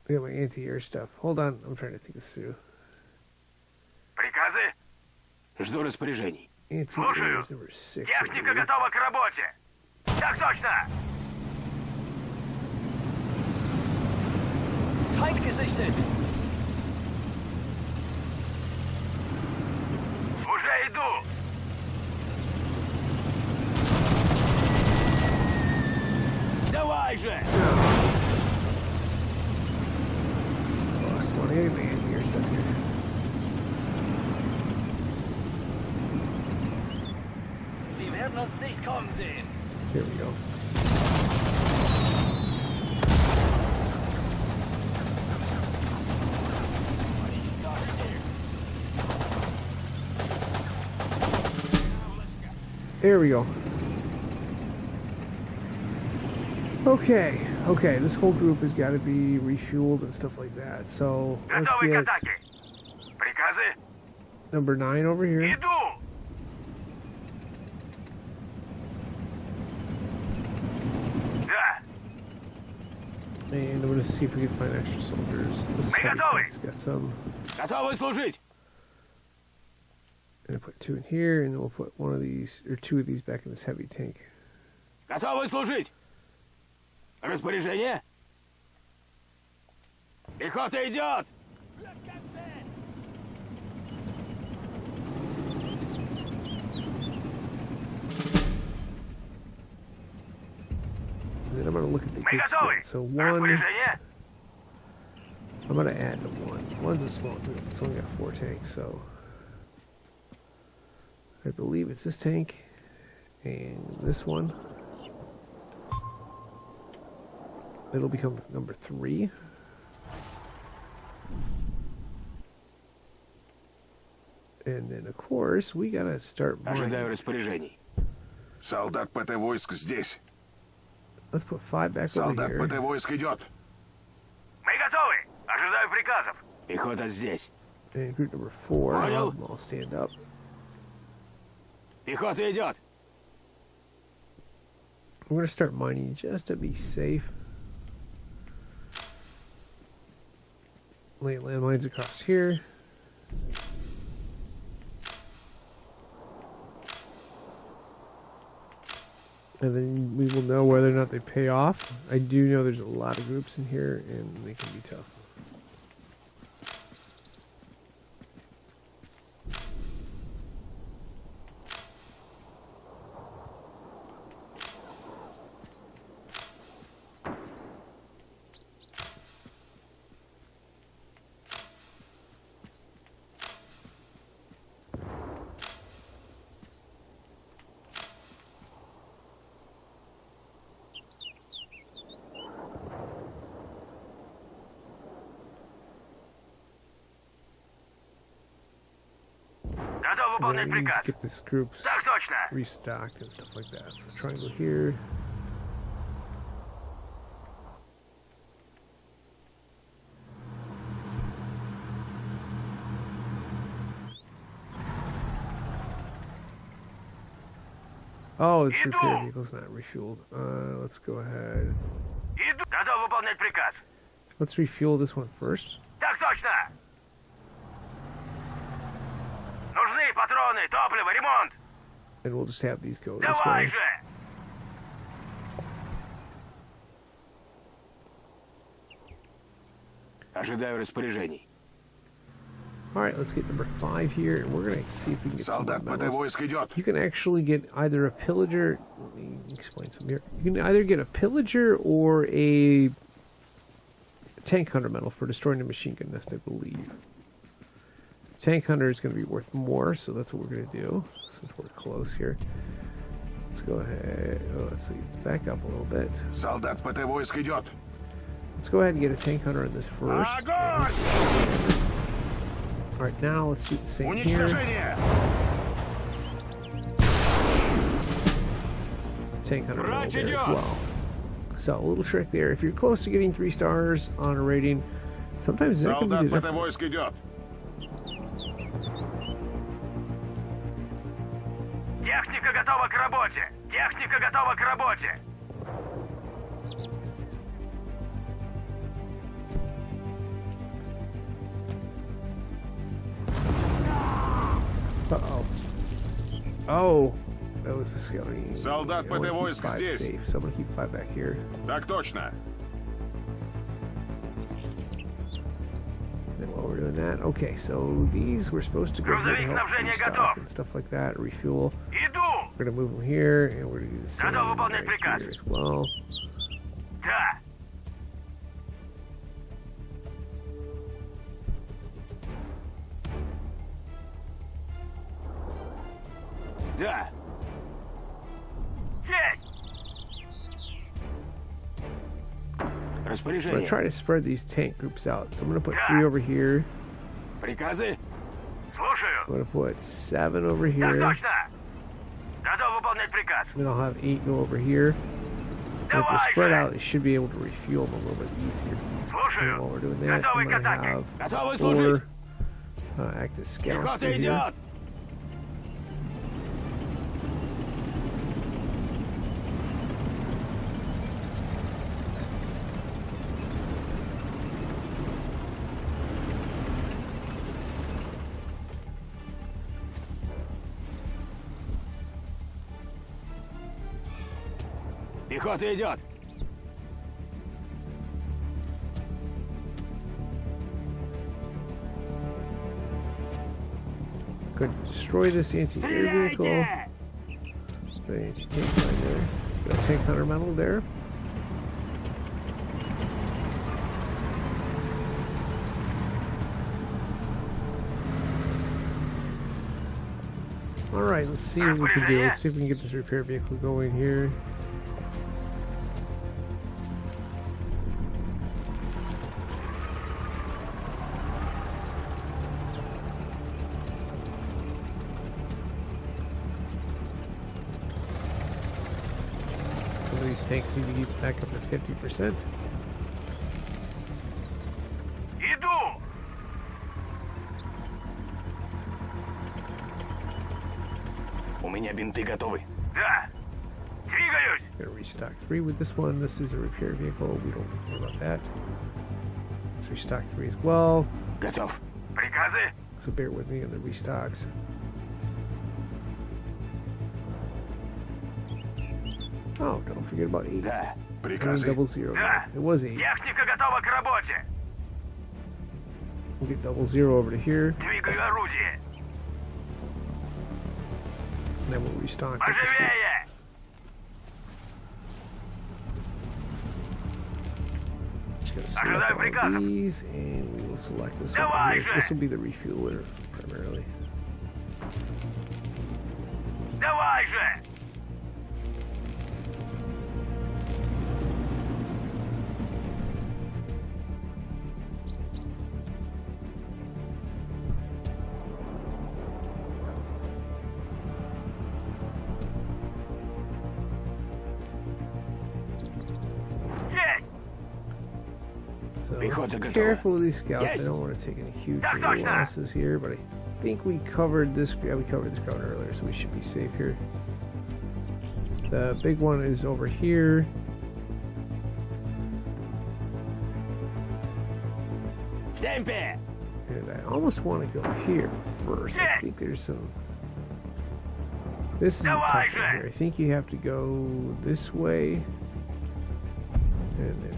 I got my anti-air stuff. Hold on, I'm trying to think this through.
Приказы.
Жду распоряжений.
Anti-air is number 6.
Техника готова к работе. Так точно.
Feind gesichtet!
Уже иду.
Давай же!
Lost one. I got my anti-air stuff here.
Sie werden uns nicht kommen sehen.
Here we go. There we go. Okay, this whole group has got to be refueled and stuff like that. So let's
Готовы к
get
атаке. Приказы.
number 9 over here.
Иду. Да.
And I'm going to see if we can find extra soldiers. This
Мы
heavy
готовы.
tank's got some.
Готовы служить!
I'm going to put 2 in here, and then we'll put one of these, or 2 of these back in this heavy tank.
Готовы служить! Распоряжение? Пехота идет!
And then I'm going to look at the
Мы
group
готовы.
split. So 1,
Распоряжение.
I'm going to add to 1. 1's a small group. It's only got 4 tanks, so I believe it's this tank and this one. It'll become number 3. And then, of course, we gotta start
Ожидаю
mining.
распоряжений.
Солдат ПТ войск здесь.
Let's put 5 back over
Солдат
here.
ПТ войск идет.
Мы готовы. Ожидаю приказов.
Пехота здесь.
And group number 4, I'll
Понял.
have them all stand up.
Пехота идет.
We're gonna start mining just to be safe. Lay landmines across here. And then we will know whether or not they pay off. I do know there's a lot of groups in here, and they can be tough.
выполнять
we need to
приказ.
get this group
Так точно.
restocked and stuff like that. So triangle here. Oh, this repair vehicle's not refueled. Let's go ahead.
Иду. Готов выполнять приказ.
Let's refuel this one first.
Так точно. Нужны патроны, топливо, ремонт.
And we'll just have these go this
Давай
way.
же.
Ожидаю распоряжений.
Alright, let's get number 5 here, and we're going to see if we can get some more
Солдат ПТ
medals.
войск идет.
You can actually get either a pillager. Let me explain something here. You can either get a pillager or a tank hunter medal for destroying a machine gun nest, I believe. Tank hunter is going to be worth more, so that's what we're going to do since we're close here. Let's go ahead. Oh, let's see. Let's back up a little bit.
Солдат ПТ войск идет.
Let's go ahead and get a tank hunter in this first.
Огонь!
Alright, now let's do the same here.
Уничтожение!
Tank hunter medal
Brać
there as
идет!
well. So, a little trick there. If you're close to getting 3 stars on a rating, sometimes that can be
Солдат
the
ПТ
difference.
войск идет.
Техника готова к работе. Техника готова к работе.
Uh-oh. Oh, that was a scouting.
Солдат
I wanna
ПТ
keep
войск
5
здесь.
safe, so I'm gonna keep 5 back here.
Так точно.
Then while we're doing that, okay, so these we're supposed to go
Грузовик
ahead and help
снабжения
restock
готов.
and stuff like that, refuel.
Иду.
We're gonna move them here, and we're gonna do the same
Готов выполнять
right
приказ.
here as well.
Да.
Да.
Есть.
I'm gonna
Распоряжение.
try to spread these tank groups out. So I'm gonna put 3 over here.
Приказы.
Слушаю.
I'm gonna put 7 over
Так
here.
точно. Готов выполнять приказ.
Then I'll have 8 go over here. And if they're
Давай
spread
же.
out, they should be able to refuel them a little bit easier. And while
Слушаю.
we're doing that,
Готовый
I'm
к
gonna
атаке.
have
Готовы служить.
4 active scouts
Пехота
in here.
идет. Пехота идет.
Going to destroy this anti-air vehicle.
Стреляйте!
The anti-tank line there. Got a tank hunter medal there. Alright, let's see what we can do. Let's see if we can get this repair vehicle going here. Some of these tanks need to get back up to 50%.
Иду.
У меня бинты готовы.
Да. Двигаюсь.
Gonna restock 3 with this one. This is a repair vehicle. We don't care about that. Let's restock 3 as well.
Готов.
Приказы.
So bear with me on the restocks. Oh, don't forget about 8.
Да.
Приказы.
Double 0.
Да.
It was 8.
Техника готова к работе.
We'll get 00 over to here,
Двигаю орудие.
and then we'll restock. with this group.
Поживее.
Just gonna
Ожидаю
select all
приказов.
of these, and we will select this one.
Давай
Here.
же.
This will be the refueler primarily.
Давай же.
Пехота готова.
Careful with these scouts. I
Yes.
don't want to take any huge
Так точно.
losses here, but I think we covered this. Yeah, we covered this ground earlier, so we should be safe here. The big one is over here.
В темпе!
And I almost want to go here first. I think there's some... This is a tough one here. I think you have to go this way. And then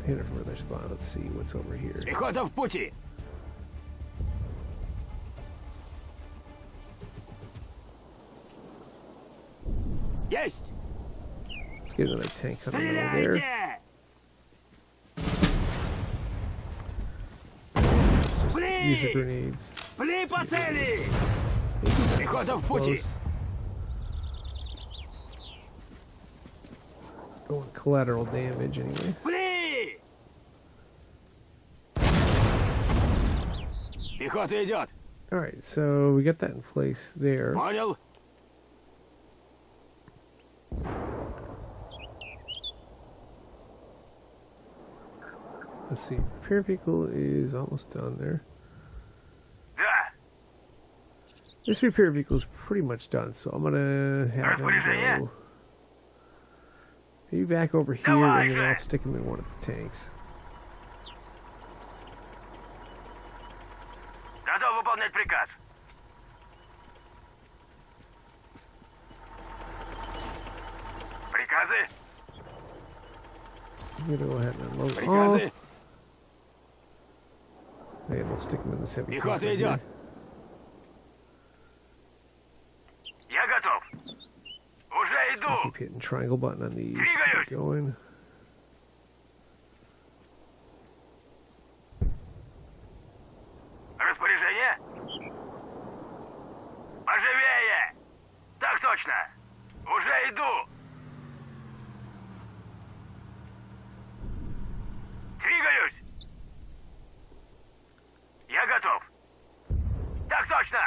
hit a further spot. Let's see what's over here.
Пехота в пути! Есть!
Let's get another tank coming over there.
Стреляйте!
Use the grenades.
Пли по цели! Пехота в пути!
Close. Going collateral damage anyway.
Пли! Пехота идет!
Alright, so we got that in place there.
Понял?
Let's see. Repair vehicle is almost done there.
Да.
This repair vehicle is pretty much done, so I'm gonna have them
Распоряжение.
go. You back over here,
Давай
and then I'll
же.
stick him in one of the tanks.
Готов выполнять приказ. Приказы?
I'm gonna go ahead and unload all.
Приказы!
And we'll stick him in this heavy tank.
Пехота
right
идет!
here.
Я готов. Уже иду.
Keep hitting triangle button on these.
Двигаюсь.
Keep going.
Распоряжение? Поживее! Так точно! Уже иду! Двигаюсь! Я готов! Так точно!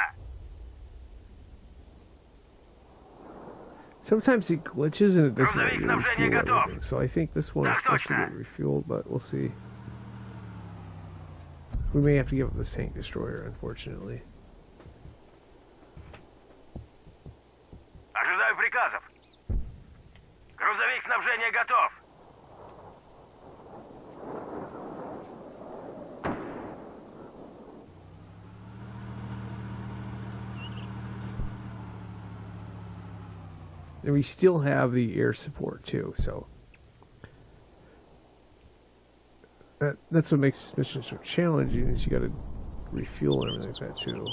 Sometimes it glitches and it doesn't let you
Грузовик снабжения
refuel
готов.
everything. So I think this one is
Так
supposed to
точно.
get refueled, but we'll see. We may have to give up this tank destroyer, unfortunately.
Ожидаю приказов. Грузовик снабжения готов.
And we still have the air support too, so that's what makes this mission so challenging. Is you got to refuel and everything like that too.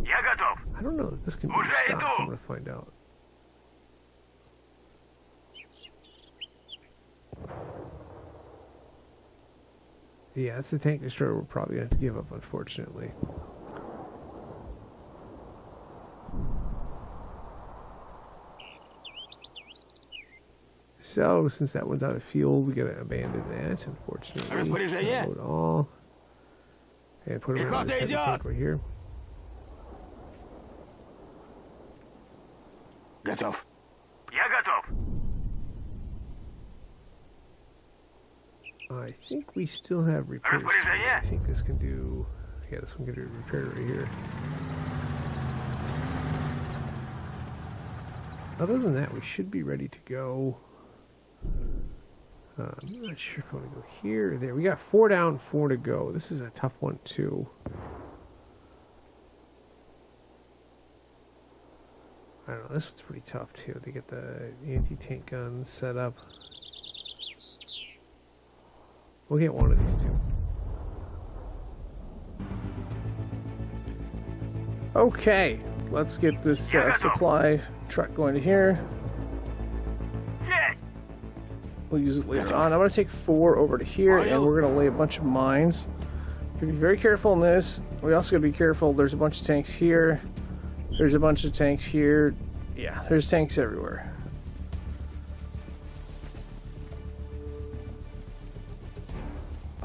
Я готов.
I don't know that this can be
Уже
stopped.
иду.
I'm gonna find out. Yeah, that's the tank destroyer we're probably going to have to give up, unfortunately. So, since that one's out of fuel, we gotta abandon that, unfortunately.
Распоряжение?
Load all. And put them on this heavy
Пехота
tank
идет!
right here.
Готов!
Я готов.
I think we still have repairs. to do.
Распоряжение?
I think this can do... Yeah, this one can do repair right here. Other than that, we should be ready to go. I'm not sure if I want to go here or there. We got 4 down, 4 to go. This is a tough one, too. I don't know. This one's pretty tough, too, to get the anti-tank guns set up. We'll get one of these two. Okay, let's get this supply truck going to here.
Есть!
We'll use it later on. I'm going to take 4 over to here, and we're going to lay a bunch of mines. Be very careful in this. We also got to be careful. There's a bunch of tanks here. There's a bunch of tanks here. Yeah, there's tanks everywhere.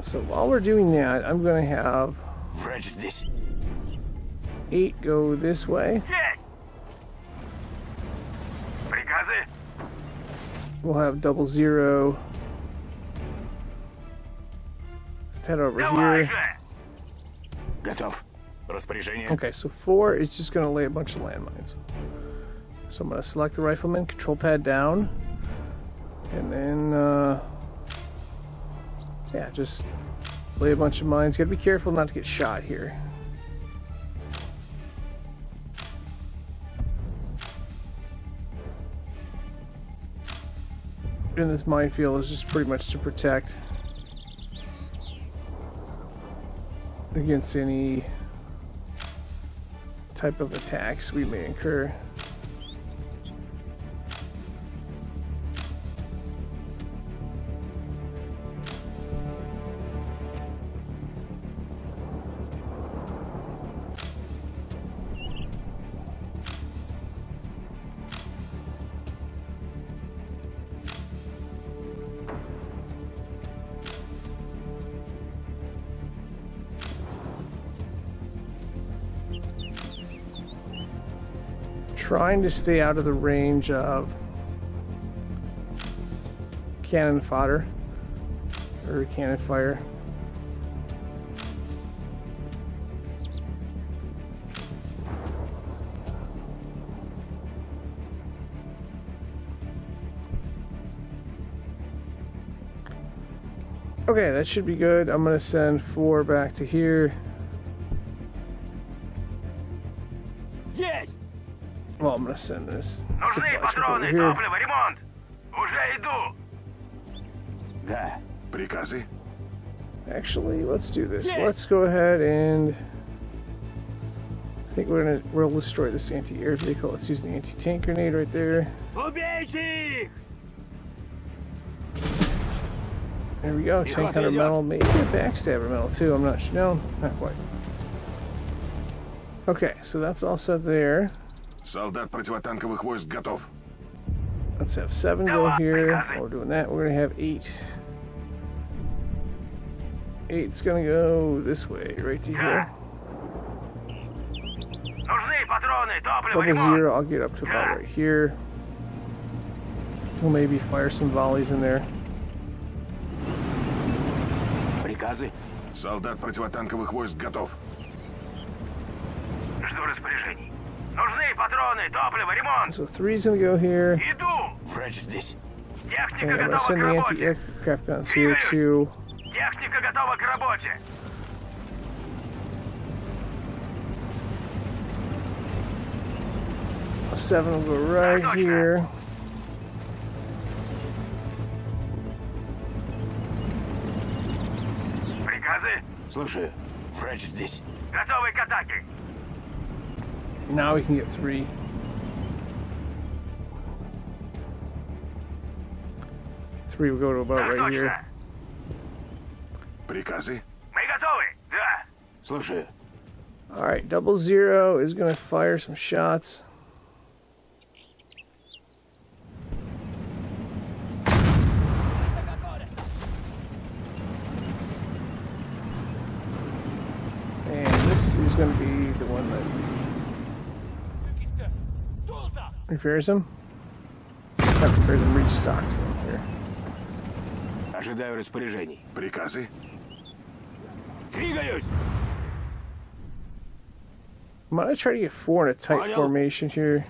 So while we're doing that, I'm going to have
Врач здесь!
8 go this way.
Есть! Приказы?
We'll have 00. Head over
Давай
here.
же!
Готов. Распоряжение.
Okay, so 4 is just going to lay a bunch of landmines. So I'm going to select the rifleman, control pad down, and then, yeah, just lay a bunch of mines. You got to be careful not to get shot here. And this minefield is just pretty much to protect against any type of attacks we may incur. Trying to stay out of the range of cannon fodder or cannon fire. Okay, that should be good. I'm going to send 4 back to here.
Есть!
Well, I'm going to send this
Нужны
supply truck over
патроны,
here.
топливо, ремонт! Уже иду!
Да.
Приказы?
Actually, let's do this. Let's go ahead and I think we'll destroy this anti-air vehicle. Let's use the anti-tank grenade right there.
Убейте их!
There we go. Tank hunter metal, maybe a backstabber metal too. I'm not sure. No, not quite. Okay, so that's all set there.
Солдат противотанковых войск готов.
Let's have 7 go here. While we're doing that, we're gonna have 8. 8's gonna go this way, right to here.
Нужны патроны, топливо,
00,
ремонт!
I'll get up to about right here. We'll maybe fire some volleys in there.
Приказы.
Солдат противотанковых войск готов.
Жду распоряжений. Нужны патроны, топливо, ремонт!
So 3's gonna go here.
Иду!
Врач здесь.
Техника
And I'm gonna
готова к
send the
работе!
anti-aircraft guns here too.
Техника готова к работе!
7 will go right here.
Приказы?
Слушаю. Врач здесь.
Готовы к атаке!
Now we can get 3. Three will go to about
Так
right here.
точно!
Приказы?
Мы готовы! Да!
Слушаю.
Alright, 00 is going to fire some shots. And this is going to be the one that repairs them. Not repairs them, restocks them here.
Ожидаю распоряжений.
Приказы?
Двигаюсь!
I'm going to try to get 4 in a tight formation here.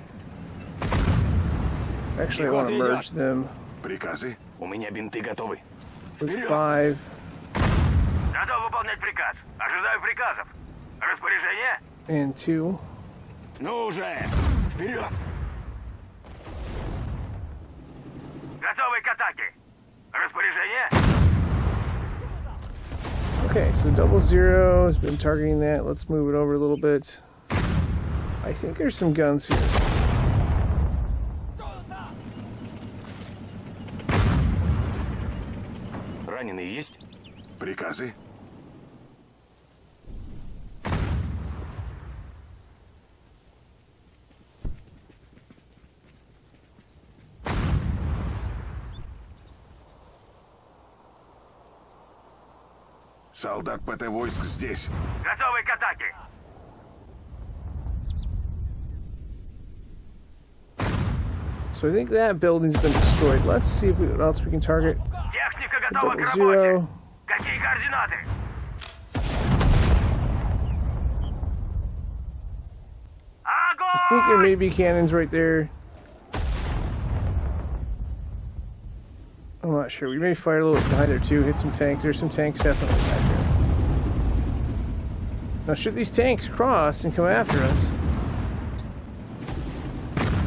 Actually, I want to merge them
Приказы?
У меня бинты готовы.
with 5.
Готов выполнять приказ. Ожидаю приказов. Распоряжение?
And 2.
Ну уже! Вперед!
Готовы к атаке. Распоряжение?
Okay, so 00 has been targeting that. Let's move it over a little bit. I think there's some guns here.
Раненые есть?
Приказы? Солдат ПТ войск здесь.
Готовы к атаке.
So I think that building's been destroyed. Let's see if what else we can target.
Техника готова к работе.
0.
Какие координаты?
I think there may be cannons right there. I'm not sure. We may fire a little behind there too. Hit some tanks. There's some tanks definitely back there. Now, should these tanks cross and come after us,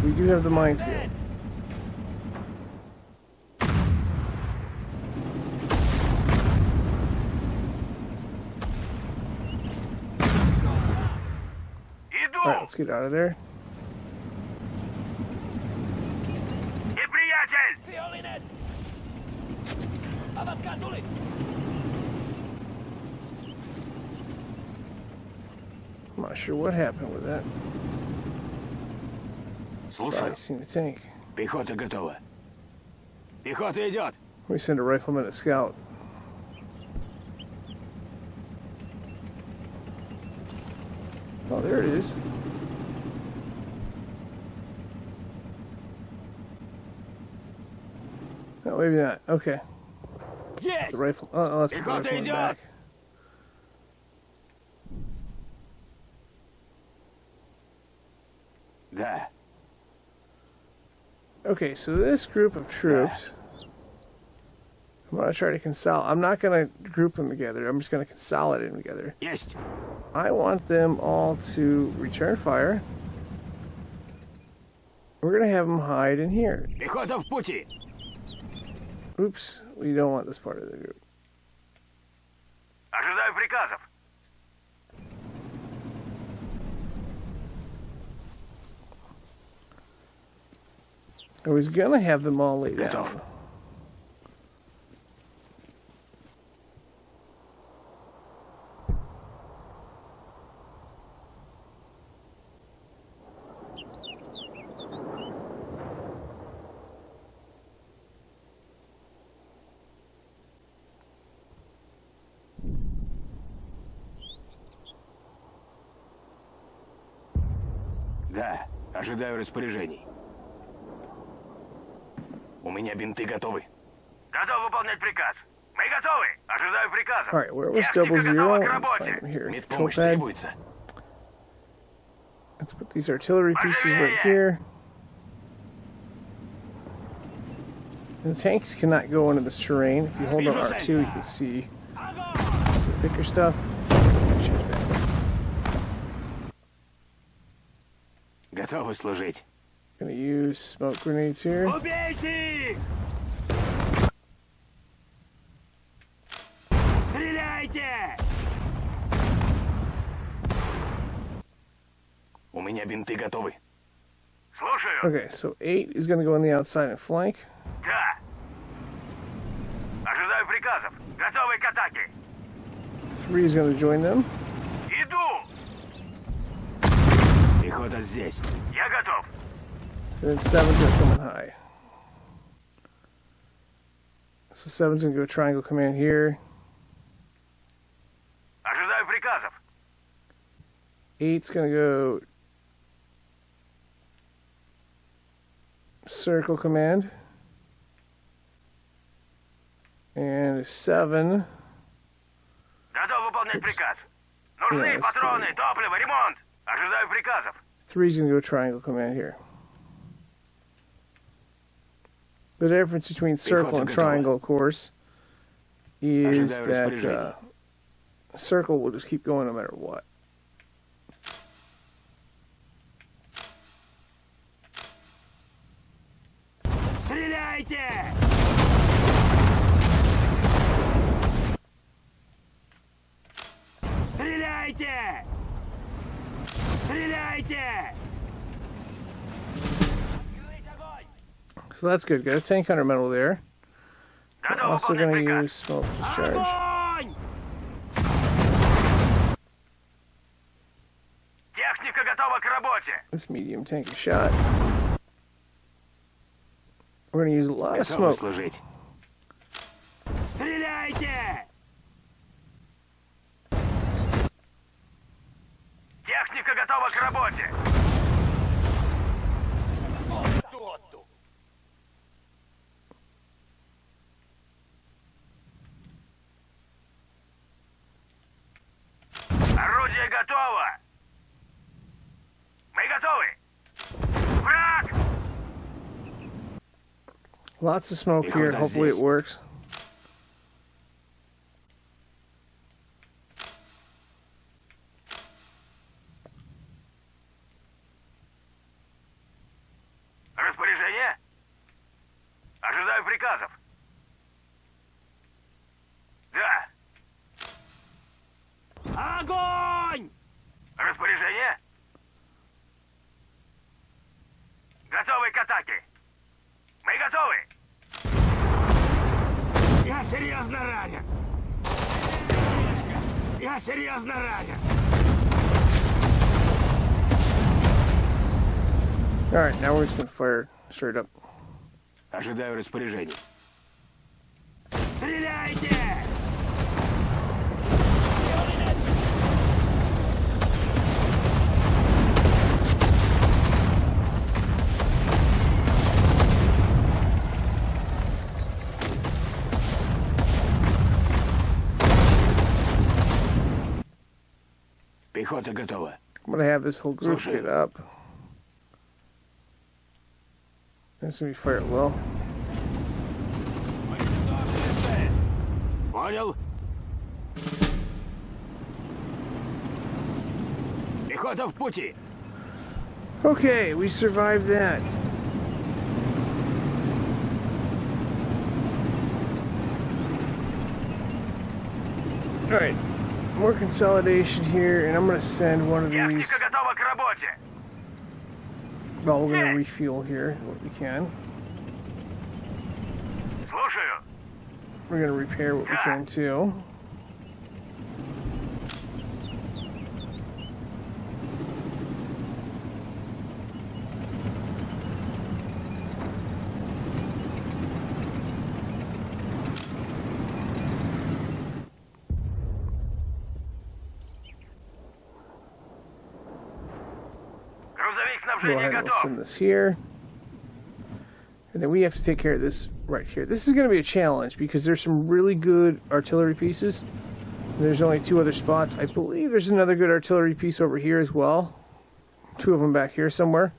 we do have the minefield. Alright, let's get out of there. I'm not sure what happened with that.
Слушай,
I seen the tank.
пехота готова. Пехота идет.
We send a rifleman, a scout. Oh, there it is. No, maybe not. Okay.
Есть!
The rifle. Oh, let's put the
Пехота
rifleman
идет!
back.
Да.
Okay, so this group of troops, I'm going to try to consolidate. I'm not going to group them together. I'm just going to consolidate them together.
Есть.
I want them all to return fire. We're going to have them hide in here.
Пехота в пути.
Oops, we don't want this part of the group.
Ожидаю приказов.
I was going to have them all laid
Готов.
down.
Да. Ожидаю распоряжений. У меня бинты готовы.
Готов выполнять приказ. Мы готовы. Ожидаю приказов.
Alright, where was
Техника
00?
готова к
Find
работе.
him here.
Медпомощь
Control pad.
требуется.
Let's put these artillery pieces right here. And the tanks cannot go into this terrain. If you hold on R2, you can see some thicker stuff.
Готовы служить.
Gonna use smoke grenades here.
Убейте их! Стреляйте! У меня бинты готовы.
Слушаю.
Okay, so 8 is gonna go on the outside and flank.
Да. Ожидаю приказов. Готовы к атаке.
3 is gonna join them.
Иду.
Пехота здесь.
Я готов.
And then 7's gonna come in high. So 7's gonna go triangle command here.
Ожидаю приказов.
8's gonna go circle command. And 7.
Готов выполнять приказ. Нужны
Yeah,
патроны, топливо, ремонт. Ожидаю приказов.
3's gonna go triangle command here. The difference between circle and triangle, of course, is that circle will just keep going no matter what.
Стреляйте! Стреляйте! Стреляйте!
So that's good. Got a tank hunter medal there. We're
Готов
also
выполнять
going to
приказ.
use smoke discharge.
Огонь!
Техника готова к работе.
This medium tank is shot. We're going to use a lot of
Готовы
smoke.
служить. Стреляйте!
Техника готова к работе.
Lots of smoke here. Hopefully it works.
Распоряжение? Ожидаю приказов. Да.
Огонь!
Распоряжение? Готовы к атаке. Мы готовы.
Я серьезно ранен. Я серьезно ранен.
Alright, now we're just gonna fire straight up.
Ожидаю распоряжений. Стреляйте! Пехота готова.
I'm gonna have this whole group get up. It's gonna be fired well.
Понял? Пехота в пути.
Okay, we survived that. Alright, more consolidation here, and I'm gonna send one of these.
Техника готова к работе.
Well, we're gonna refuel here, what we can.
Слушаю.
We're gonna repair what we can too.
Грузовик
Go
снабжения
ahead and we'll
готов.
send this here. And then we have to take care of this right here. This is going to be a challenge because there's some really good artillery pieces. There's only 2 other spots. I believe there's another good artillery piece over here as well. 2 of them back here somewhere.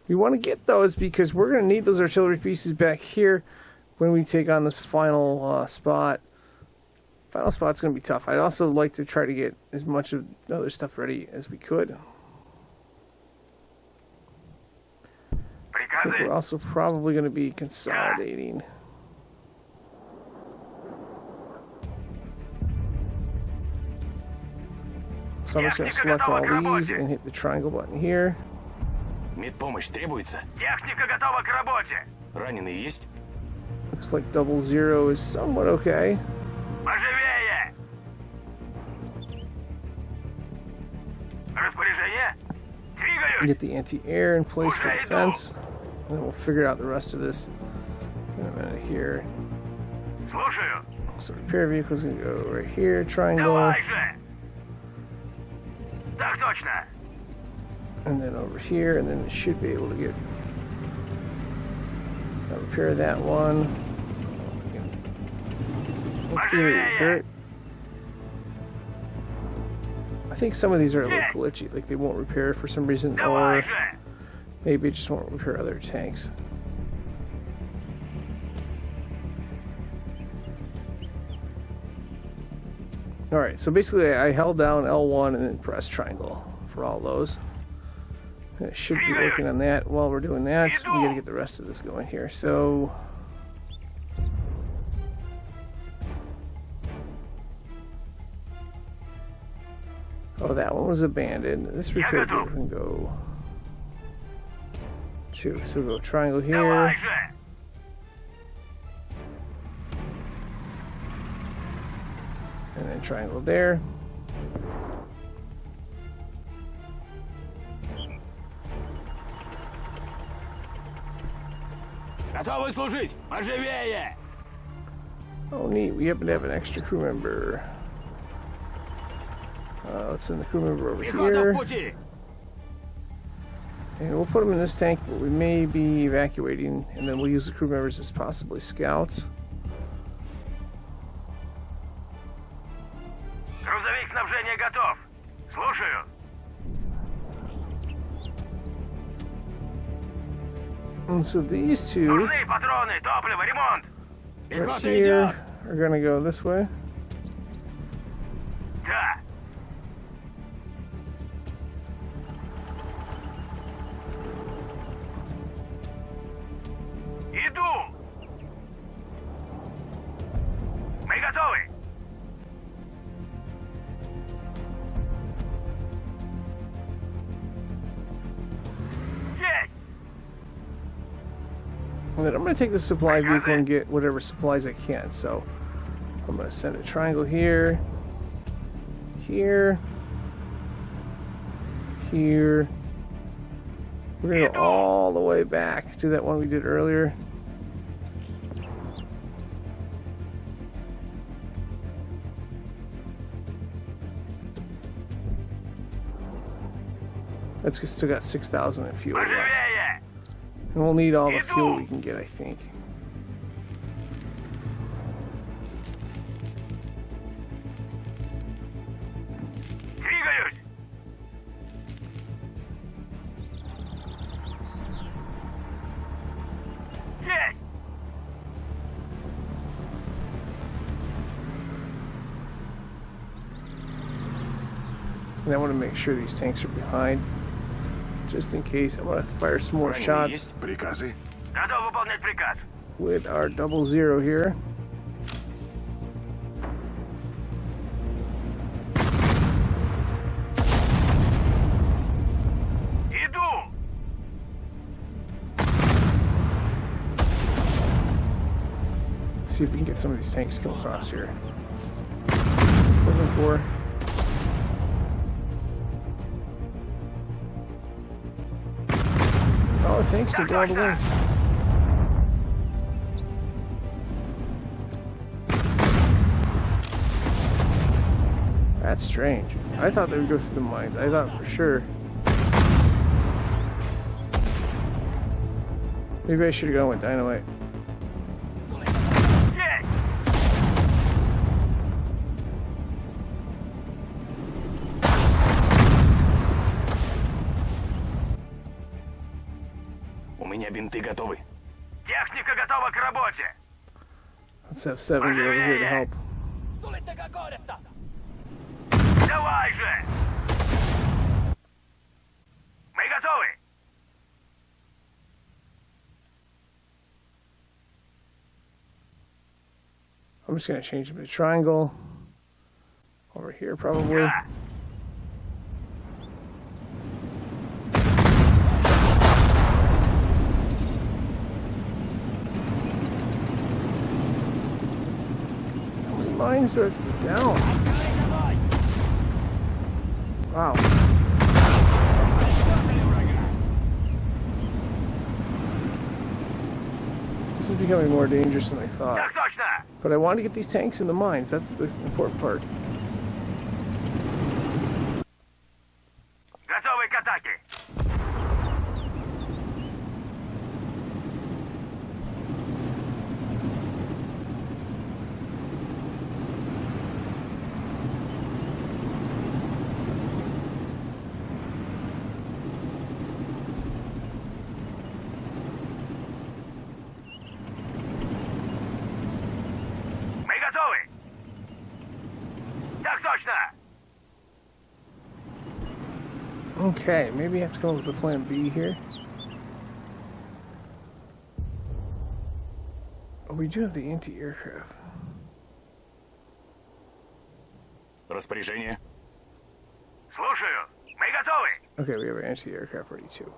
We want to get those because we're going to need those artillery pieces back here when we take on this final spot. Final spot's going to be tough. I'd also like to try to get as much of the other stuff ready as we could. I think we're also probably going to be consolidating. So I'm just going to select all these and hit the triangle button here.
Медпомощь требуется?
Техника готова к работе.
Раненые есть?
Looks like 00 is somewhat okay.
Поживее. Распоряжение? Двигаюсь.
Get the anti-air in place for defense. And then we'll figure out the rest of this in a minute here.
Слушаю.
So repair vehicles going to go right here, triangle,
Давай же. Так точно.
and then over here, and then it should be able to get repair that one. Okay, repair it. I think some of these are a little glitchy, like they won't repair for some reason,
Давай
or
же.
maybe it just won't repair other tanks. Alright, so basically I held down L1 and then pressed triangle for all those. And it should be working on that. While we're doing that, we gotta get the rest of this going here. So oh, that one was abandoned. This repair vehicle can go 2. So we'll go triangle here.
Давай же.
And then triangle there.
Готовы служить! Поживее!
Oh, neat. We happen to have an extra crew member. Let's send the crew member over
Пехота в
here.
пути!
And we'll put them in this tank, but we may be evacuating, and then we'll use the crew members as possibly scouts.
Грузовик снабжения готов. Слушаю.
And so these two
Нужны патроны, топливо, ремонт.
right
Пехота
here
идет.
are gonna go this way.
Да. Иду. Мы готовы. Есть.
And then I'm going to take the supply vehicle and get whatever supplies I can. So I'm going to send a triangle here, here, here. We're going to go all the way back to that one we did earlier. That's still got 6,000 in fuel left.
Поживее.
And we'll need all the fuel we can get, I think.
Двигаюсь. Есть.
And I want to make sure these tanks are behind. Just in case, I want to fire some more shots
Приказы?
Готов выполнять приказ.
with our 00 here.
Иду.
See if we can get some of these tanks to come across here. Looking for. Oh, the tanks are go all the way. That's strange. I thought they would go through the mines. I thought for sure. Maybe I should have gone with dynamite.
Есть.
У меня бинты готовы.
Техника готова к работе.
Let's have 7 get over here to help.
Давай же. Мы готовы.
I'm just going to change them to triangle. Over here, probably.
Да.
How many mines are down? Wow. This is becoming more dangerous than I thought.
Так точно.
But I want to get these tanks in the mines. That's the important part.
Готовы к атаке. Мы готовы. Так точно.
Okay, maybe I have to come up with a plan B here. Oh, we do have the anti-aircraft.
Распоряжение.
Слушаю. Мы готовы.
Okay, we have an anti-aircraft ready too.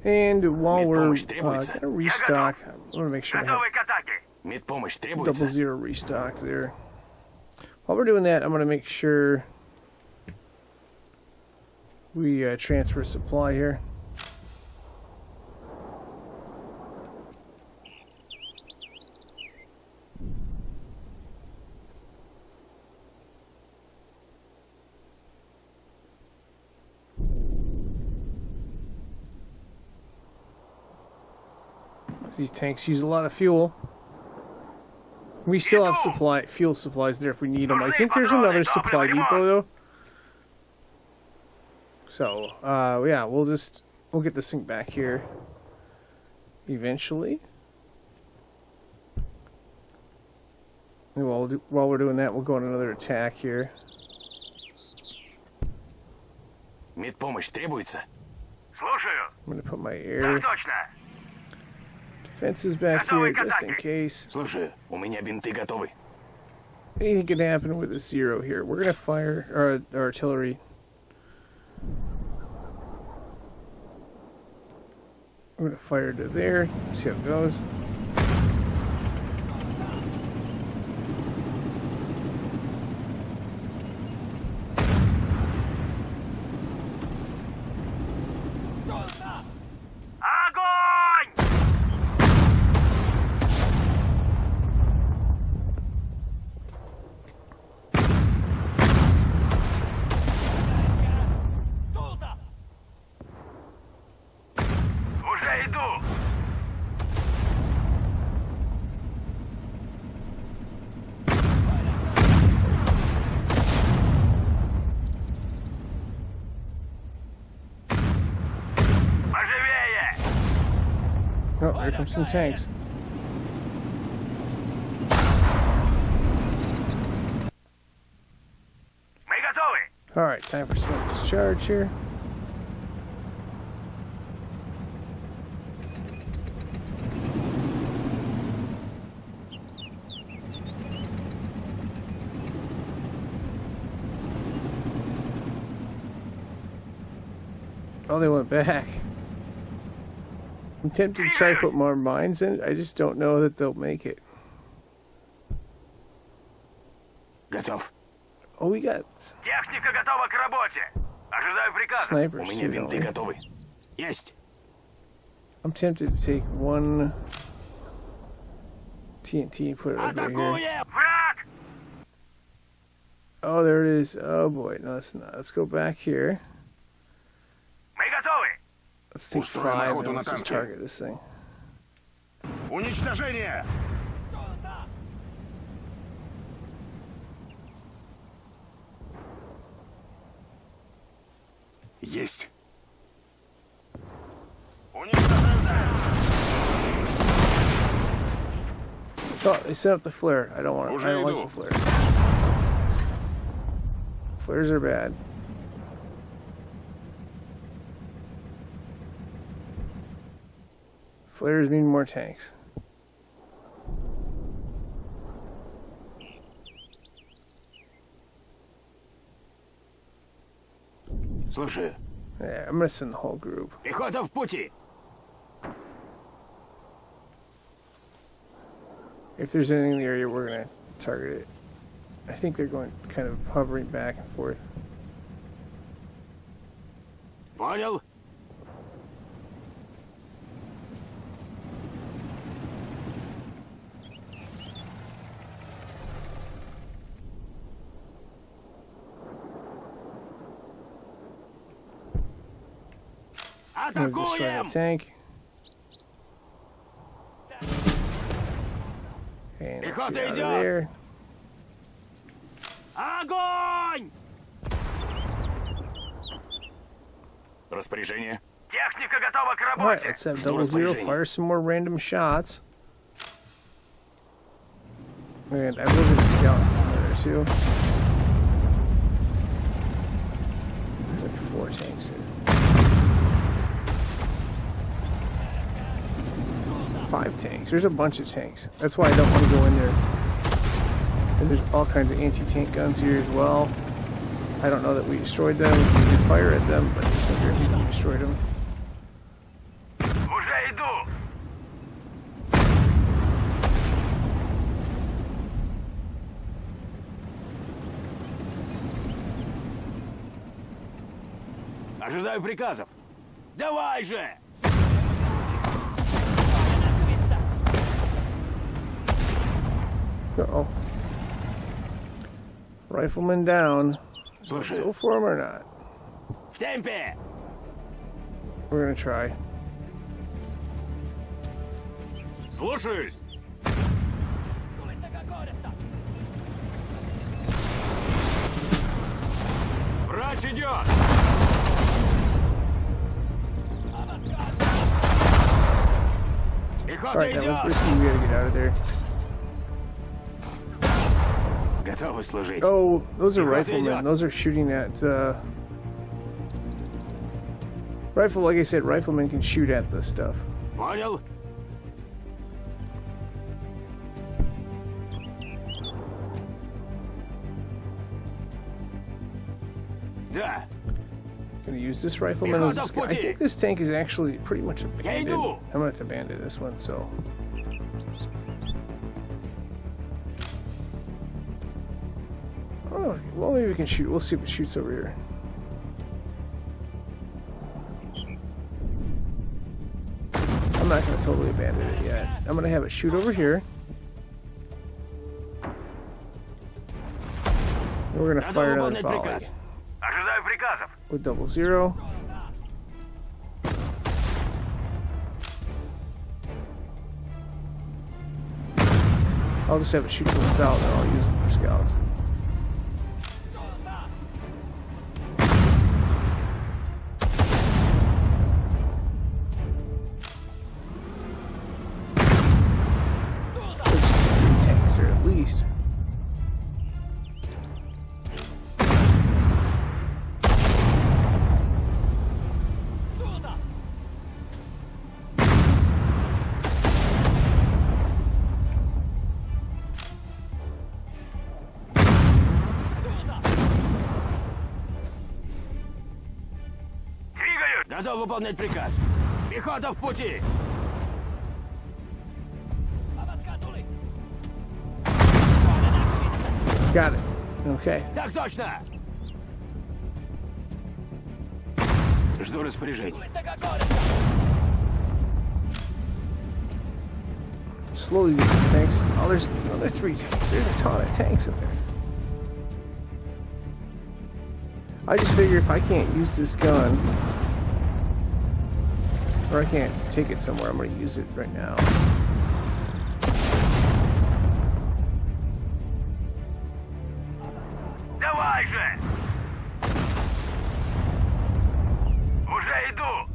And while we're
Медпомощь требуется.
gonna restock, I want to make sure I have
Готовы к атаке.
Медпомощь требуется.
00 restock there. While we're doing that, I'm going to make sure we transfer supply here. These tanks use a lot of fuel. We still have fuel supplies there if we need them. I think there's another supply depot though. So, yeah, we'll get this thing back here eventually. And while we're doing that, we'll go on another attack here.
Медпомощь требуется?
Слушаю.
I'm going to put my
Так
air
точно.
defenses back here just in case.
Слушаю, у меня бинты готовы.
Anything can happen with a 0 here. We're going to fire our artillery. We're going to fire to there, see how it goes.
Огонь! Уже иду. Поживее!
Oh, here comes some tanks.
Мы готовы.
Alright, time for some discharge here. Oh, they went back. I'm tempted to try to put more mines in. I just don't know that they'll make it.
Готов.
Oh, we got
Техника готова к работе. Ожидаю приказа.
У
snipers
меня
too,
бинты
don't we?
готовы. Есть.
I'm tempted to take one TNT and put it over here.
Атакуем!
Враг!
Oh, there it is. Oh boy, no, it's not. Let's go back here.
Мы готовы.
Let's take
Устроим
5
охоту
and
на
let's just
танки.
target this thing.
Уничтожение! Есть.
Oh, they set up the flare. I don't want.
Уже
I don't
иду.
like the flare. Flares are bad. Flares mean more tanks.
Слушаю.
Yeah, I'm gonna send the whole group.
Пехота в пути.
If there's anything in the area, we're gonna target it. I think they're going kind of hovering back and forth.
Понял?
I'm gonna destroy
Атакуем!
the tank. And let's
Пехота
get out of
идет!
there.
Огонь! Распоряжение.
Техника готова к
Alright,
работе.
let's have
Жду
double zero.
распоряжений.
Fire some more random shots. And I will get a scout there too. There's like 4 tanks here. 5 tanks. There's a bunch of tanks. That's why I don't want to go in there. And there's all kinds of anti-tank guns here as well. I don't know that we destroyed them. We did fire at them, but it's not we destroyed them.
Уже иду.
Ожидаю приказов. Давай же!
Uh-oh. Rifleman down.
Слушаю.
Go for him or not?
В темпе!
We're gonna try.
Слушаюсь! Врач идет!
Пехота
Alright, that was
идет!
risky. We gotta get out of there.
Готовы служить.
Oh, those are
Пехота
riflemen.
идет.
Those are shooting at, rifle, like I said, riflemen can shoot at this stuff.
Понял? Да.
Gonna use this rifleman as a scout. I think this tank is actually pretty much abandoned.
иду.
I'm gonna have to abandon this one, so. Oh, well, maybe we can shoot. We'll see if it shoots over here. I'm not gonna totally abandon it yet. I'm gonna have it shoot over here. And we're gonna fire another volley
Ожидаю приказов.
with 00. I'll just have it shoot from the south and I'll use them for scouts. There's 3 tanks there at least.
Двигаюсь.
Готов выполнять приказ. Пехота в пути.
Got it. Okay.
Так точно. Жду распоряжений.
Slowly get these tanks. Oh, there's another 3 tanks. There's a ton of tanks in there. I just figure if I can't use this gun, or I can't take it somewhere, I'm going to use it right now.
Давай же. Уже иду.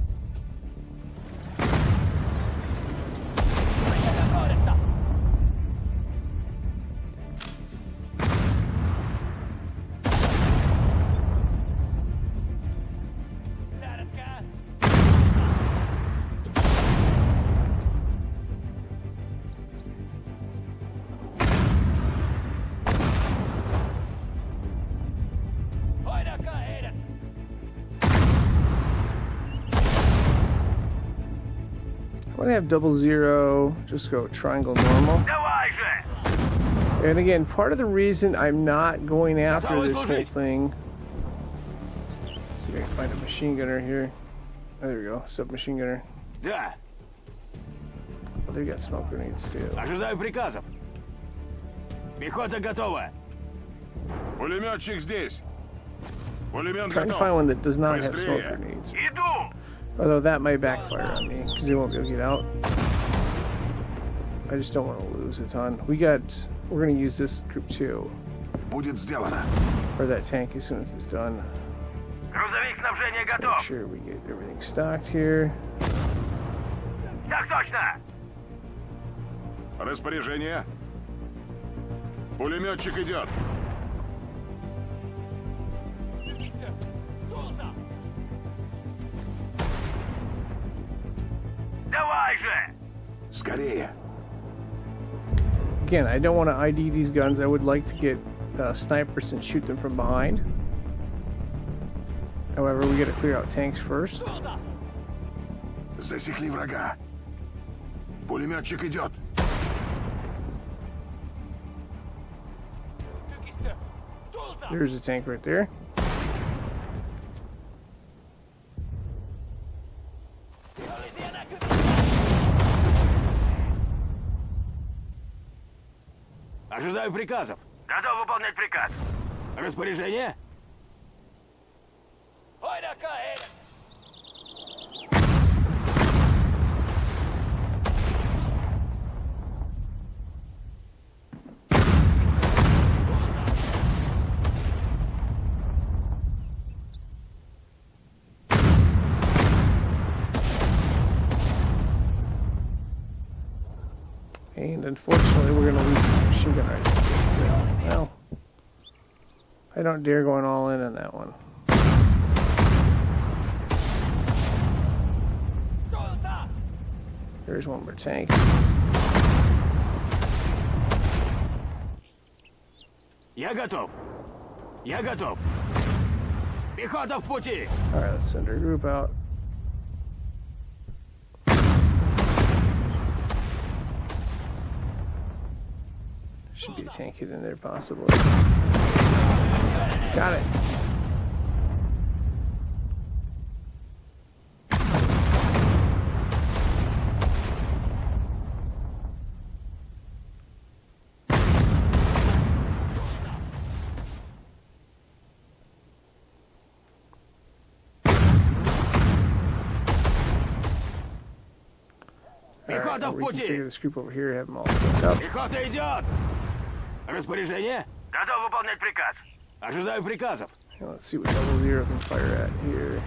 I'm going to have 00, just go triangle normal.
Давай же.
And again, part of the reason I'm not going after this whole thing. Let's see if I can find a machine gunner here. Oh, there we go, submachine gunner.
Да.
Oh, they got smoke grenades too.
Ожидаю приказов. Пехота готова.
Пулеметчик здесь. Пулемет
Trying to find one that does not have smoke
Быстрее.
grenades.
Иду.
Although that might backfire on me because they won't be able to get out. I just don't want to lose a ton. We're going to use this group too,
Будет сделано.
or that tank as soon as it's done.
Грузовик снабжения
Make
готов.
sure we get everything stocked here.
Так точно.
Распоряжение. Пулеметчик идет.
Давай же.
Скорее.
Again, I don't want to ID these guns. I would like to get snipers and shoot them from behind. However, we got to clear out tanks first.
Засекли врага. Пулеметчик идет.
There's a tank right there.
Ожидаю приказов.
Готов выполнять приказ.
Распоряжение?
And unfortunately, we're going to lose this machine gun right now. Well, I don't dare going all in on that one. There's one more tank.
Я готов. Я готов. Пехота в пути.
Alright, let's send our group out. Should be a tank hidden in there, possibly. Got it.
Пехота в
We can
пути.
figure this group over here, have them all stacked up.
Пехота идет. Распоряжение?
Готов выполнять приказ.
Ожидаю приказов.
Now let's see what level 0 can fire at here.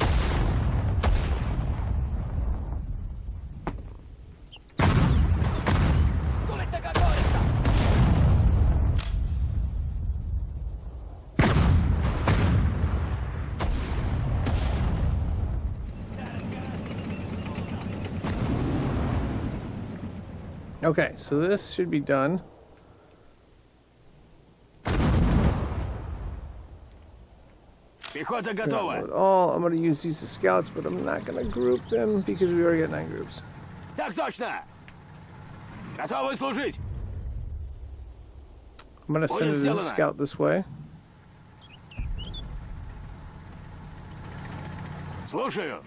Okay, so this should be done.
Пехота
Not
готова.
at all. I'm going to use these as scouts, but I'm not going to group them because we already got 9 groups.
Так точно. Готовы служить.
I'm going to send it as a scout this way.
Слушаю.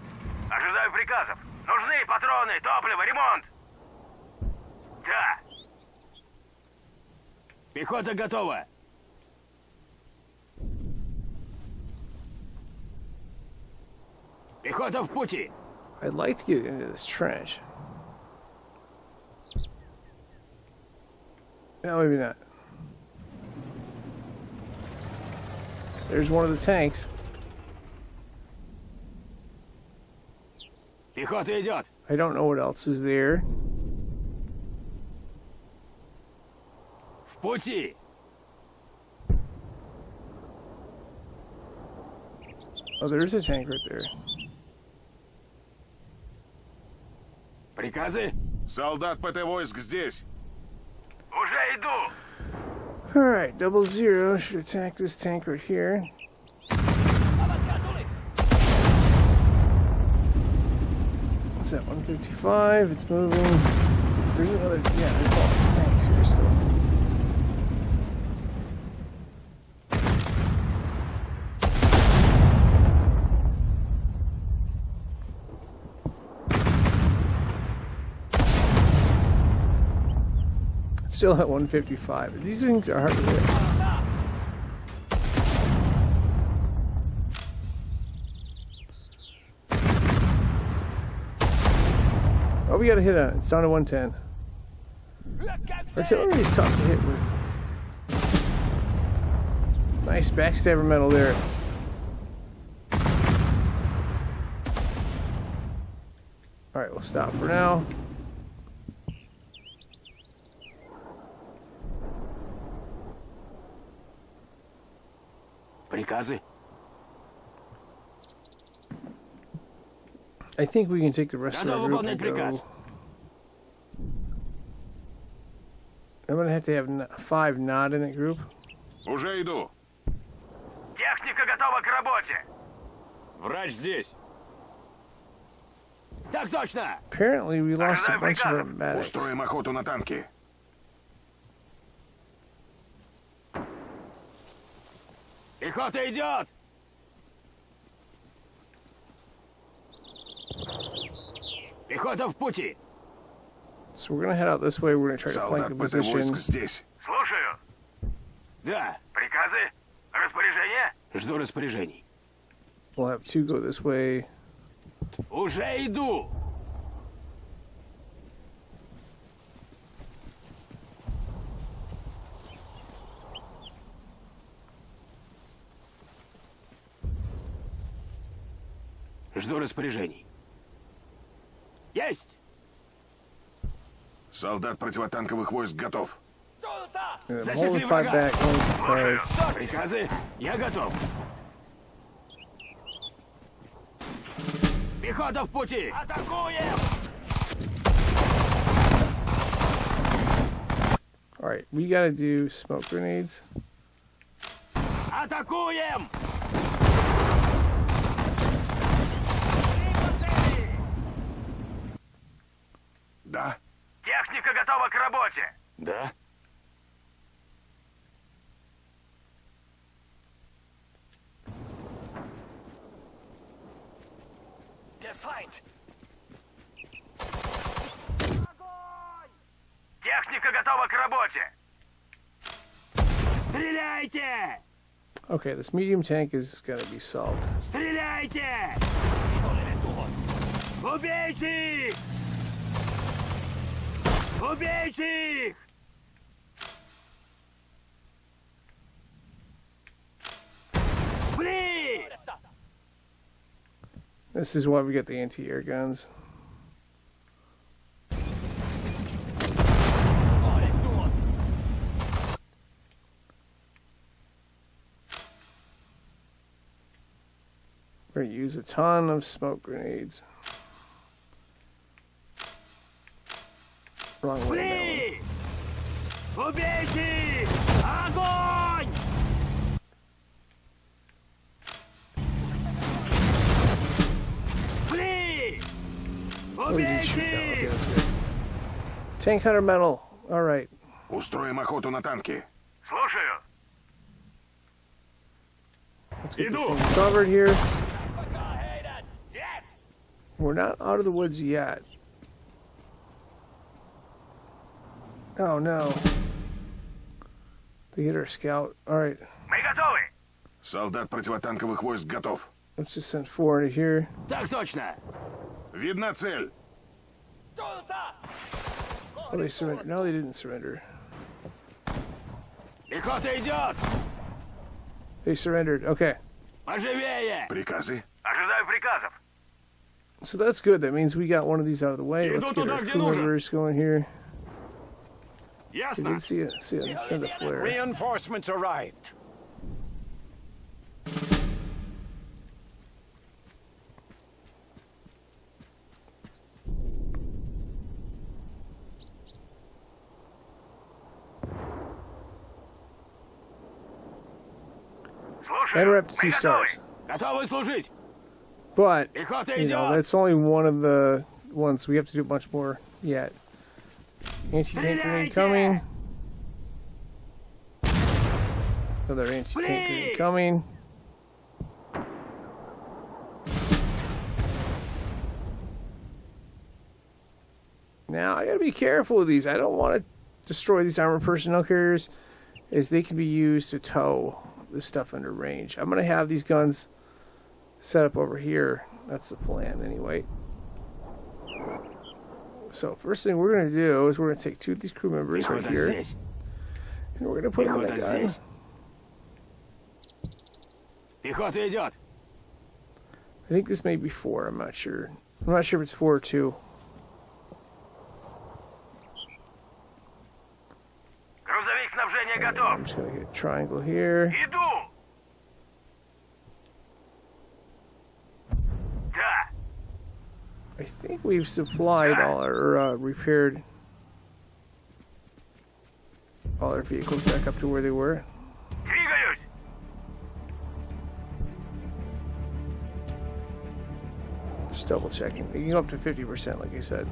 Ожидаю приказов. Нужны патроны, топливо, ремонт. Да.
Пехота готова. Пехота в пути.
I'd like to get into this trench. No, maybe not. There's one of the tanks.
Пехота идет.
I don't know what else is there.
В пути.
Oh, there's a tank right there.
Приказы?
Солдат ПТ войск здесь.
Уже иду.
Alright, 00 should attack this tank right here. What's that, 155? It's moving. There's another, yeah, there's all the tanks here still. Still at 155. These things are hard to hit. Oh, we got a hit on it. It's down to 110. Artillery is tough to hit with. Nice backstabber metal there. Alright, we'll stop for now.
Приказы?
I think we can take the rest of our group and go. I'm gonna have to have 5 not in that group.
Уже иду.
Техника готова к работе.
Врач здесь. Так точно.
Apparently we lost a bunch of our medics.
Устроим охоту на танки.
Пехота идет. Пехота в пути.
So we're gonna head out this way. We're gonna try to flank
Солдат
the
ПТ войск
position.
здесь.
Слушаю.
Да.
Приказы? Распоряжение?
Жду распоряжений.
We'll have 2 go this way.
Уже иду. Жду распоряжений. Есть!
Солдат противотанковых войск готов.
I'm holding the fight back only because
Приказы? Я готов. Пехота в пути! Атакуем!
Alright, we gotta do smoke grenades.
Атакуем!
Да?
Техника готова к работе.
Да?
Техника готова к работе.
Стреляйте!
Okay, this medium tank is gotta be solved.
Стреляйте! Убейте их! Убейте их! Flee!
This is why we get the anti-air guns. We're gonna use a ton of smoke grenades. Wrong way.
Flee! Убейте их! Огонь! Flee!
What did you shoot down? Okay,
Убейте их!
that's good. Tank hunter medal. All right.
Устроим охоту на танки.
Слушаю.
Let's get this thing covered here. We're not out of the woods yet. Oh no. They hit our scout. Alright,
Мы готовы.
Солдат противотанковых войск готов.
let's just send 4 into here.
Так точно!
Видна цель.
Oh, they surrendered. No, they didn't surrender.
Пехота идет!
They surrendered. Okay.
Поживее!
Приказы.
Ожидаю приказов.
So that's good. That means we got one of these out of the way. Let's get our crew members going here. We
Ясно?
did see a send a flare.
Reinforcements arrived.
And we're up
Слушаю.
to 2
Мы
stars.
готовы.
Готовы служить!
But,
Пехота
you know,
идет!
that's only one of the ones. We have to do a bunch more yet. Anti-tank grenade coming. Another anti-tank grenade coming. Now, I gotta be careful with these. I don't want to destroy these armored personnel carriers, as they can be used to tow this stuff under range. I'm gonna have these guns set up over here. That's the plan, anyway. So, first thing we're gonna do is we're gonna take 2 of these crew members right
Пехота
here,
здесь!
and we're gonna put them in
Пехота
the gun.
здесь! Пехота идет!
I think this may be 4. I'm not sure. I'm not sure if it's 4 or 2.
Грузовик снабжения
I'm
готов.
just gonna get a triangle here.
Иду. Да.
I think we've supplied all our repaired all our vehicles back up to where they were.
Двигаюсь.
Just double checking. You can go up to 50%, like I said.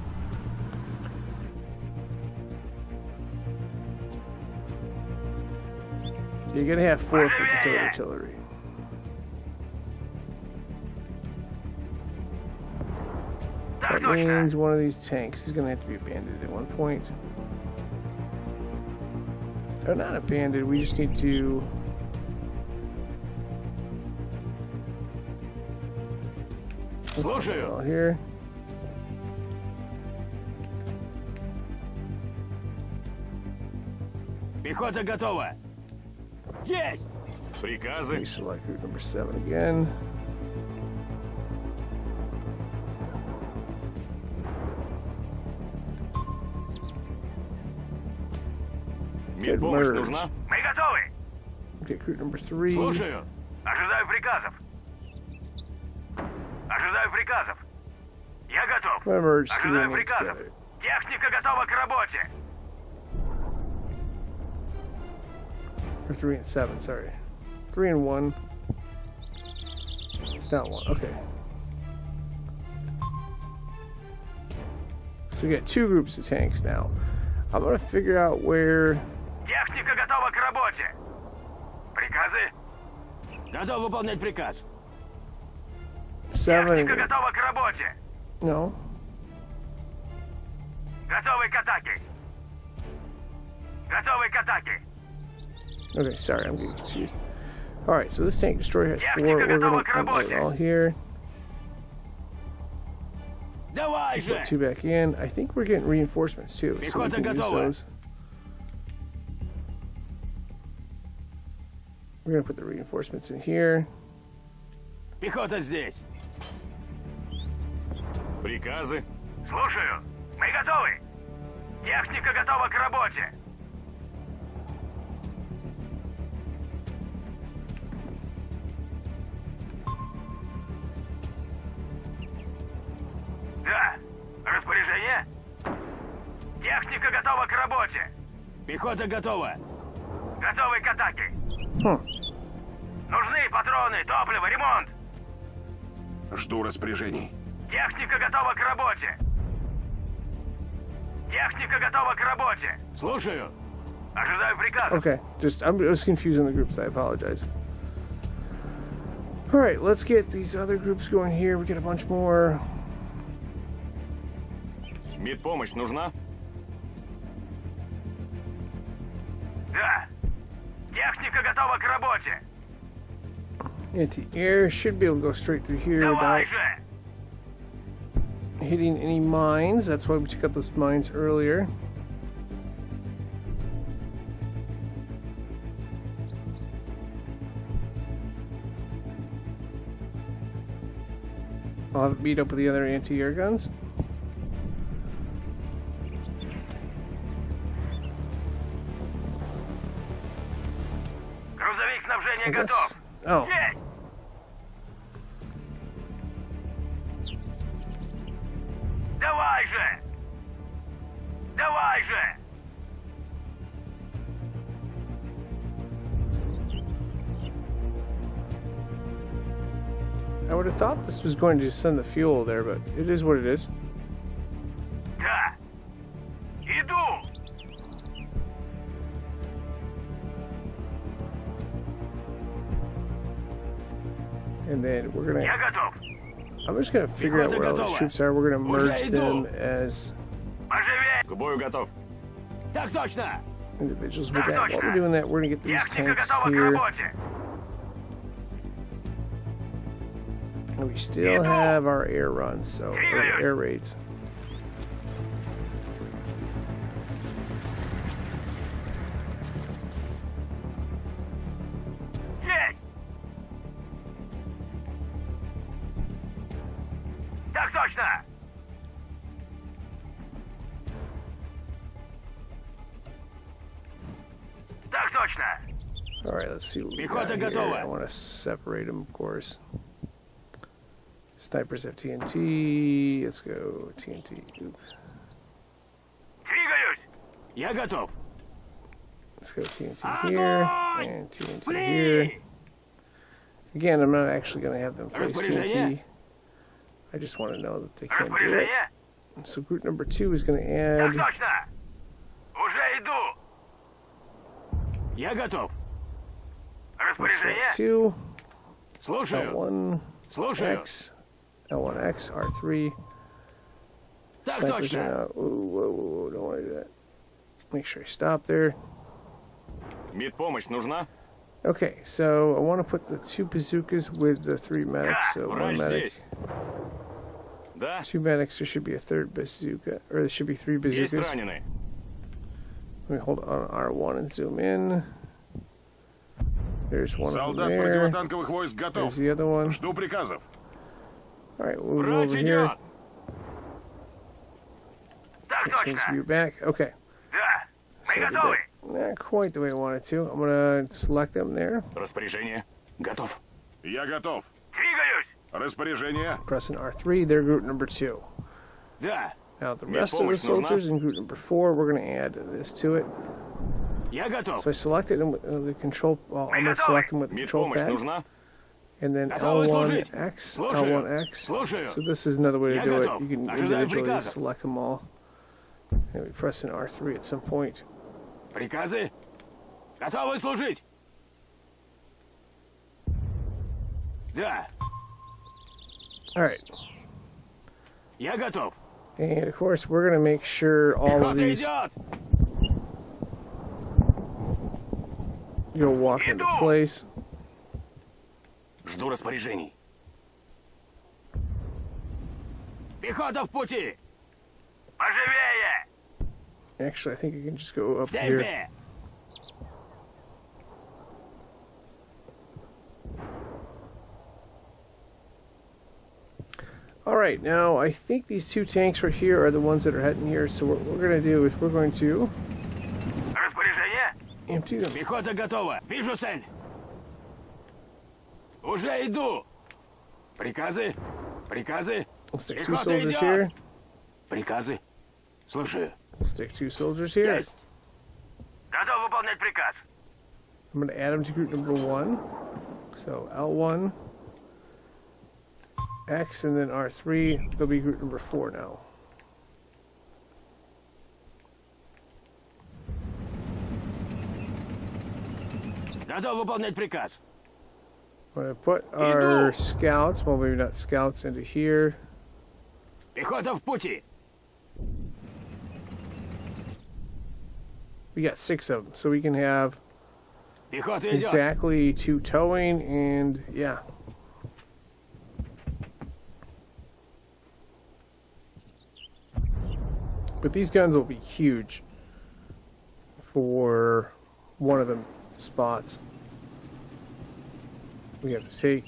You're gonna have 4 for the artillery.
Так
That
точно.
means one of these tanks is gonna have to be abandoned at one point. They're not abandoned, we just need to...
Слушаю!
Out here.
Пехота готова! Есть! Приказы?
We select route number 7 again. Good
Медпомощь
merge.
нужна?
Мы готовы.
Okay, group number 3.
Слушаю.
Ожидаю приказов. Ожидаю приказов. Я готов.
I'm gonna merge 3
Ожидаю
units
приказов.
together.
Техника готова к работе.
Or 3 and 7, sorry. 3 and 1. It's not 1, okay. So we got 2 groups of tanks now. I'm gonna figure out where...
Техника готова к работе. Приказы.
Готов выполнять приказ.
7
Техника
and...
готова к работе.
No.
Готовы к атаке. Готовы к атаке.
Okay, sorry, I'm getting confused. Alright, so this tank destroyer has 4.
Техника
We're
готова
gonna
к
put it
работе.
all here.
Давай же!
Put 2 back in. I think we're getting reinforcements too. So we
Пехота
can use
готова.
those. We're gonna put the reinforcements in here.
Пехота здесь.
Приказы.
Слушаю. Мы готовы. Техника готова к работе. Да. Распоряжение? Техника готова к работе.
Пехота готова.
Готовы к атаке.
Huh.
Нужны патроны, топливо, ремонт.
Жду распоряжений.
Техника готова к работе. Техника готова к работе.
Слушаю.
Ожидаю приказа.
Okay, I was confusing the groups. I apologize. Alright, let's get these other groups going here. We get a bunch more.
Медпомощь нужна?
Да. Техника готова к работе.
Anti-air should be able to go straight through here
Давай
without
же.
hitting any mines. That's why we took out those mines earlier. I'll have it beat up with the other anti-air guns.
Грузовик снабжения
I guess-
готов.
Oh,
Есть. Давай же. Давай же.
I would have thought this was going to send the fuel there, but it is what it is.
Да. Иду.
And then we're gonna.
Я готов.
I'm just gonna figure out where all the troops are. We're gonna
Уже
merge
иду.
them as
Поживее.
К бою готов.
Так точно.
individuals. With that, while we're doing that, we're gonna get these
Техника
tanks
готова к
here.
работе.
And we still have our air runs, so or air raids.
Есть. Так точно. Так точно.
All right, let's see what we
Пехота
got here.
готова.
I want to separate them, of course. Snipers have TNT. Let's go TNT. Oops.
Двигаюсь.
Я готов.
Let's go TNT here and TNT here. Again, I'm not actually going to have them place TNT. I just want to know that they can do it.
Распоряжение.
So group number 2 is going to add.
Так точно. Уже иду.
Я готов.
Распоряжение.
2,
Слушаю.
L1,
Слушаю.
X, L1X, R3.
Так
Snipers
точно.
are out. Whoa, don't want to do that. Make sure I stop there.
Медпомощь нужна?
Okay, so I want to put the 2 bazookas with the 3 medics. So 1
Врач
medic,
здесь. Да,
2 medics. There should be a 3rd bazooka, or there should be 3
есть
bazookas.
раненый.
Let me hold on R1 and zoom in. There's one over
Солдат
there.
противотанковых войск готов.
There's the other one.
Жду приказов.
All right, we'll move
Врач
over here.
идет.
Так
Change
точно.
view back. Okay.
Да. Мы
selected that not quite the way I wanted to. I'm going to select them there.
Распоряжение. Готов.
Я готов.
Двигаюсь!
Распоряжение.
Pressing R3, they're group number 2.
Да.
Now the rest of the soldiers in group number 4, we're going to add this to it.
Я готов.
So I selected them with the control. Well, I'm going to select them with the control
Медпомощь
pad,
нужна?
and then
Готовы служить?
L1X,
Слушаю.
L1X.
Слушаю.
So this is another way to
Я
do it.
готов.
You can
Ожидаю
individually
приказа.
select them all. And we press an R3 at some point.
Приказы? Готовы служить? Да.
All right,
Я готов.
and of course we're going to make sure all of
Пехота
these
идет.
go walk into place.
Жду распоряжений. Пехота в пути.
Поживее!
Actually, I think I can just go up
В
here.
темпе.
All right, now I think these 2 tanks right here are the ones that are heading here. So what we're going to do is we're going to
Распоряжение?
empty them.
Пехота готова. Вижу цель. Уже иду. Приказы? Приказы?
We'll stick 2
Пехота
soldiers
идет.
here.
Приказы? Слушаю.
We'll stick 2 soldiers here.
Есть.
Готов выполнять приказ.
I'm going to add them to group number 1. So L1, X, and then R3. They'll be group number 4 now.
Готов выполнять приказ.
I'm going to put our scouts, well maybe not scouts, into here.
Пехота в пути.
We got 6 of them, so we can have
Пехота идет.
exactly 2 towing, and yeah. But these guns will be huge for one of the spots. We have to take.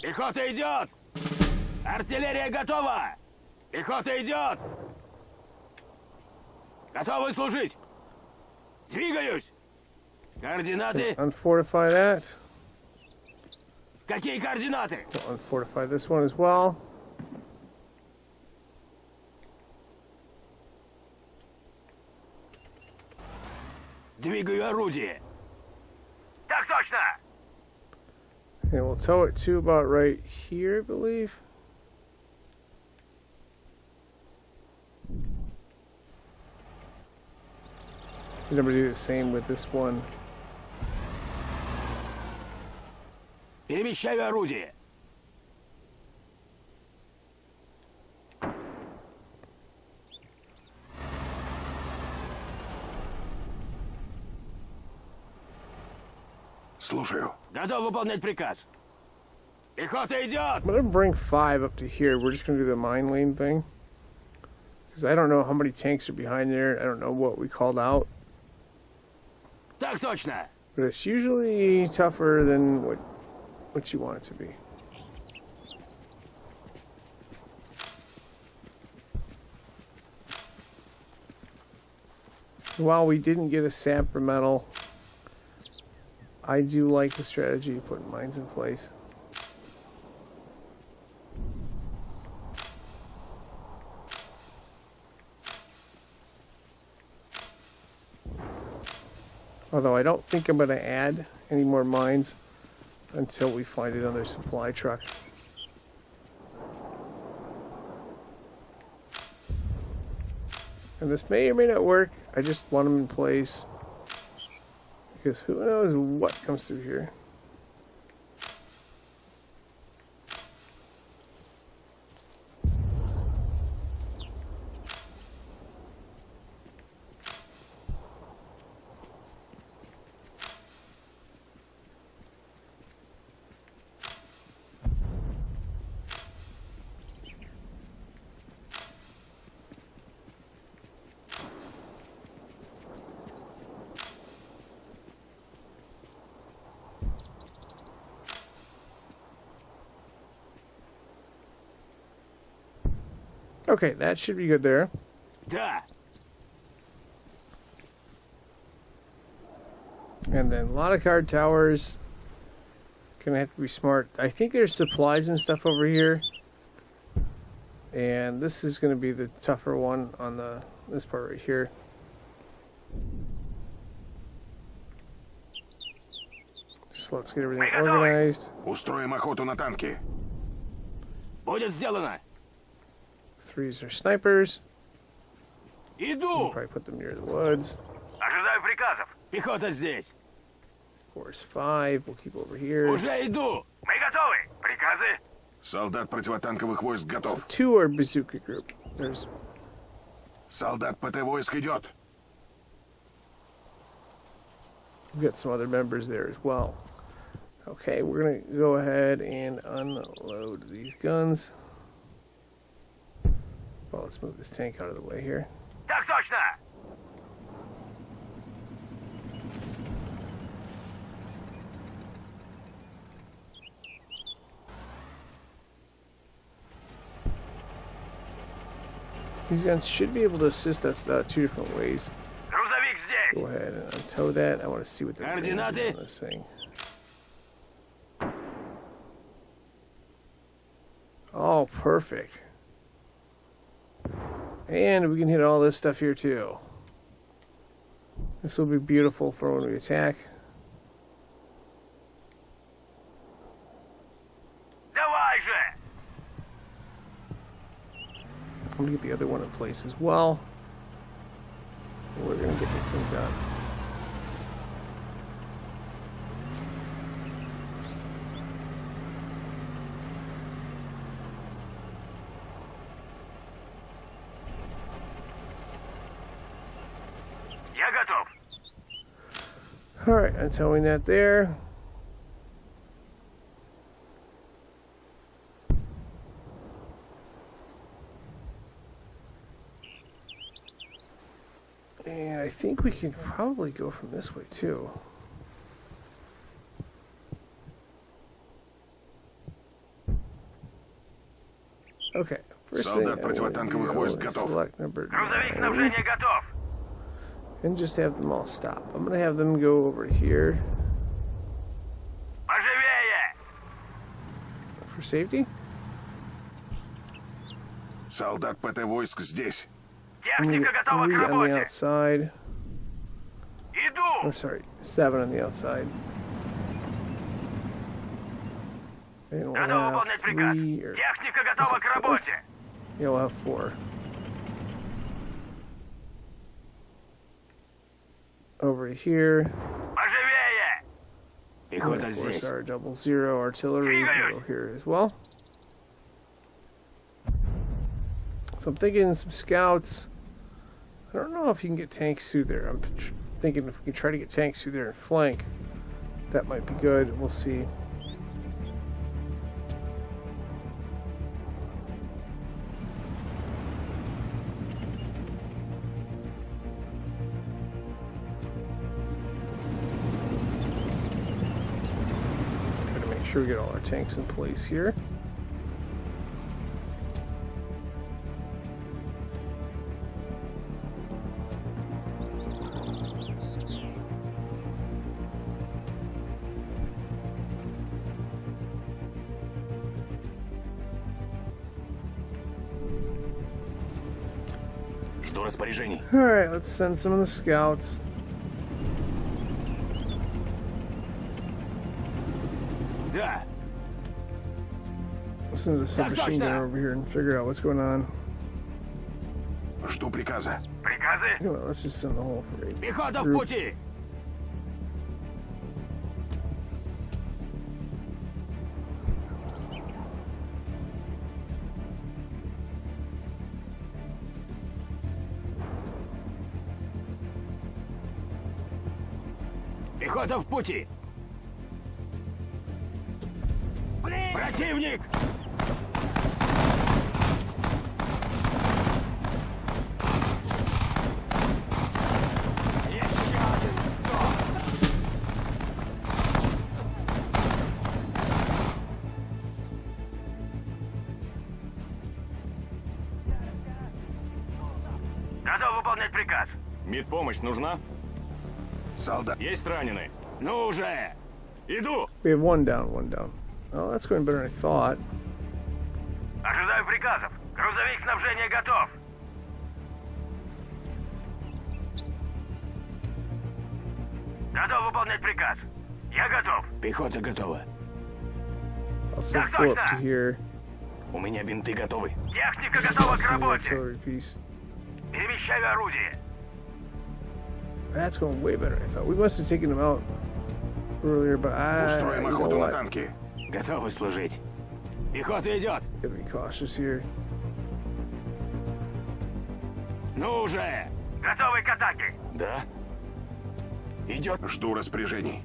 Пехота идет. Артиллерия готова. Пехота идет. Готовы служить. Двигаюсь. Координаты.
Unfortify that.
Какие координаты?
We'll unfortify this one as well.
Двигаю орудие.
Так точно!
And we'll tow it to about right here, I believe. We're going to do the same with this one.
Перемещаю орудие.
Слушаю.
Готов выполнять приказ. Пехота идет.
I'm going to bring 5 up to here. We're just going to do the mine lane thing. Because I don't know how many tanks are behind there. I don't know what we called out.
Так точно.
But it's usually tougher than what you want it to be. While we didn't get a Sapper medal, I do like the strategy of putting mines in place. Although I don't think I'm going to add any more mines until we find another supply truck. And this may or may not work. I just want them in place. Because who knows what comes through here. Okay, that should be good there.
Да.
And then a lot of guard towers. Gonna have to be smart. I think there's supplies and stuff over here. And this is gonna be the tougher one on this part right here. So let's get everything organized.
Устроим охоту на танки.
Будет сделано.
Threes are snipers.
Иду.
We'll probably put them near the woods.
Ожидаю приказов.
Пехота здесь.
Four's 5. We'll keep over here.
Уже иду.
Мы готовы. Приказы.
Солдат противотанковых войск готов.
2 are bazooka group. There's
Солдат ПТ войск идет.
we've got some other members there as well. Okay, we're gonna go ahead and unload these guns. Well, let's move this tank out of the way here.
Так точно.
These guns should be able to assist us 2 different ways.
Грузовик здесь.
Go ahead and untow that. I want to see what the range is on
Координаты.
this thing. Oh, perfect. And we can hit all this stuff here too. This will be beautiful for when we attack.
Давай же.
I'm gonna get the other one in place as well. We're gonna get this thing done.
Я готов.
Alright, untowing that there. And I think we can probably go from this way too. Okay. First thing
Солдат противотанковых войск готов.
select number
Грузовик
9
снабжения готов.
and just have them all stop. I'm gonna have them go over here
Поживее.
for safety.
Солдат ПТ войск здесь.
I'm gonna
Техника
get
готова
3
к
on the
работе.
outside. Oh,
Иду.
sorry, 7 on the outside. And we'll
Готов
have
выполнять приказ.
3 or
Техника готова к работе.
yeah, we'll have 4. Over here.
Поживее.
And
Пехота
of course,
здесь.
our 00 artillery will go here as well. So I'm thinking some scouts. I don't know if you can get tanks through there. I'm thinking if we can try to get tanks through there and flank, that might be good. We'll see. Try to make sure we get all our tanks in place here.
Жду распоряжений.
Alright, let's send some of the scouts.
Да.
Let's send the submachine gun over here and figure out what's going on.
Жду приказа.
Приказы.
You know what, let's just send the whole
Пехота в
group.
пути. Пехота в пути. Противник! Еще один сдох.
выполнять приказ.
Медпомощь нужна?
Солдат.
Есть раненый. Ну уже! Иду!
We have one down, one down. Oh, that's going better than I thought.
Ожидаю приказов. Грузовик снабжения готов. Готов выполнять приказ. Я готов.
Пехота готова.
I'll still pull up to here.
У меня бинты готовы.
Техника готова к
See the
работе.
artillery piece.
Перемещаю орудие.
That's going way better than I thought. We must have taken them out earlier, but
Устроим
you know
охоту на
what?
танки.
Готовы служить. Пехота идет.
Gotta be cautious here.
Ну уже!
Готовы к атаке.
Да?
Идет.
Жду распоряжений.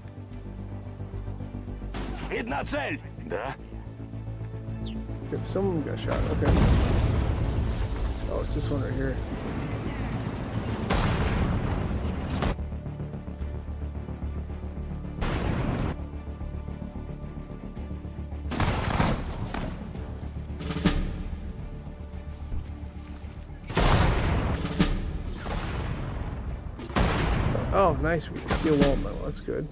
Видна цель. Да?
Yep, someone got shot. Okay. Oh, it's this one right here. Oh, nice. We can steal wall metal. That's good.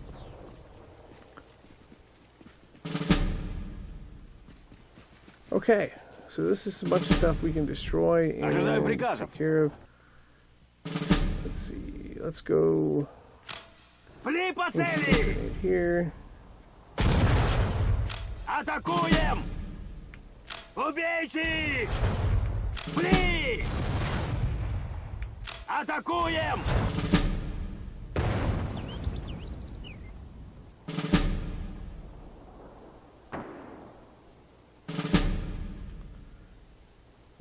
Okay, so this is a bunch of stuff we can destroy and
Ожидаю приказов.
take care of. Let's see. Let's go
Пли по цели!
right here.
Атакуем! Убейте их! Пли! Атакуем!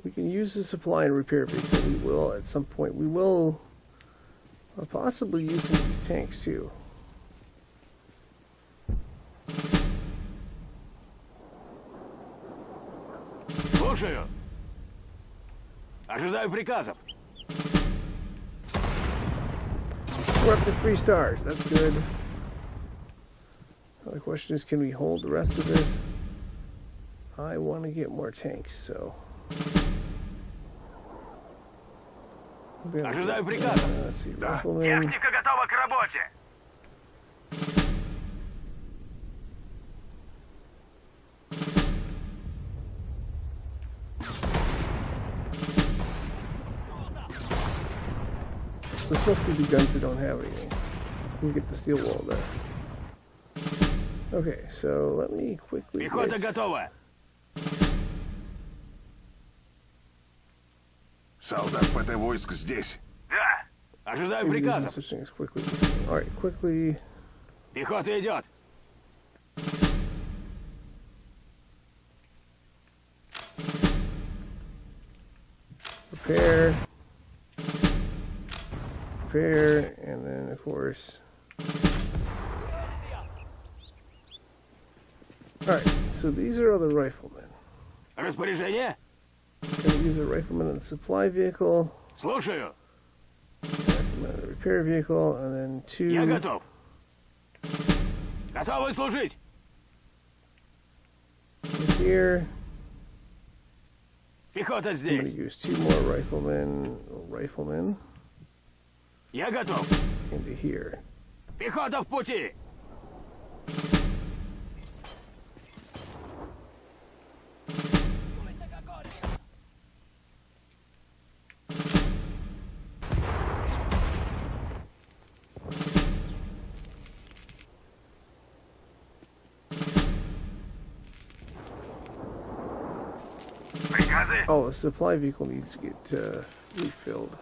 We can use the supply and repair vehicle. We will at some point. We will possibly use some of these tanks too.
Слушаю. Ожидаю приказов.
We're up to 3 stars. That's good. The question is, can we hold the rest of this? I want to get more tanks, so.
Ожидаю приказов.
Let's see.
Да.
Rifleman.
Техника готова к работе.
There's supposed to be guns that don't have anything. We can get the steel wall there. Okay, so let me quickly.
Пехота
get-
готова.
Солдат ПТ войск здесь.
Да.
Ожидаю
maybe there's no
приказов.
such thing as quickly. All right, quickly.
Пехота идет.
Repair. Repair, and then of course. Alright, so these are all the riflemen.
Распоряжение?
Gonna use a rifleman in the supply vehicle,
Слушаю.
rifleman in the repair vehicle, and then
Я
2
готов. Готовы служить.
here.
Пехота
I'm gonna
здесь.
use 2 more riflemen
Я готов.
into here.
Пехота в пути.
Приказы.
Oh, the supply vehicle needs to get refilled.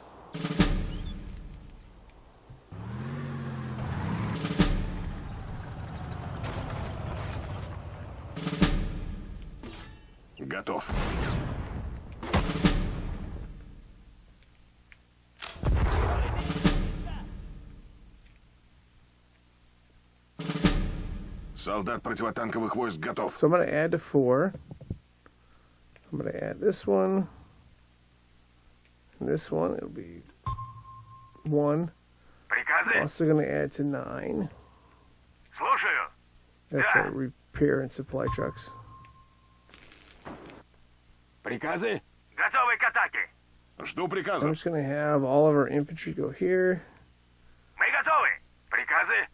Готов. Солдат противотанковых войск готов.
So I'm going to add to 4. I'm going to add this one. And this one, it'll be 1.
Приказы.
Also going to add to 9.
Слушаю.
That's
Да.
our repair and supply trucks.
Приказы?
Готовы к атаке.
Жду
I'm
приказа.
just going to have all of our infantry go here.
Мы готовы. Приказы?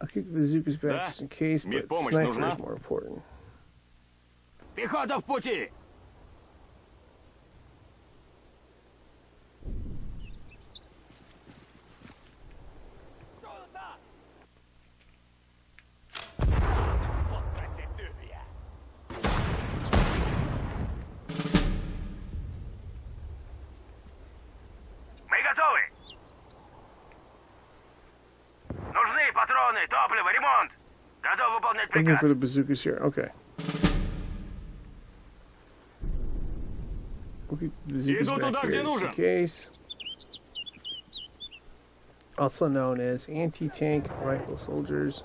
I'll keep the bazookas back
Да.
just in case, but
Медпомощь
sniper
нужна?
is more important.
Пехота в пути!
Мы готовы. Нужны патроны, топливо, ремонт. Готов выполнять
Looking
приказ.
for the bazookas here. Okay. We'll keep the bazookas
Иду туда,
back here
где
just in
нужен.
case. Also known as anti-tank rifle soldiers.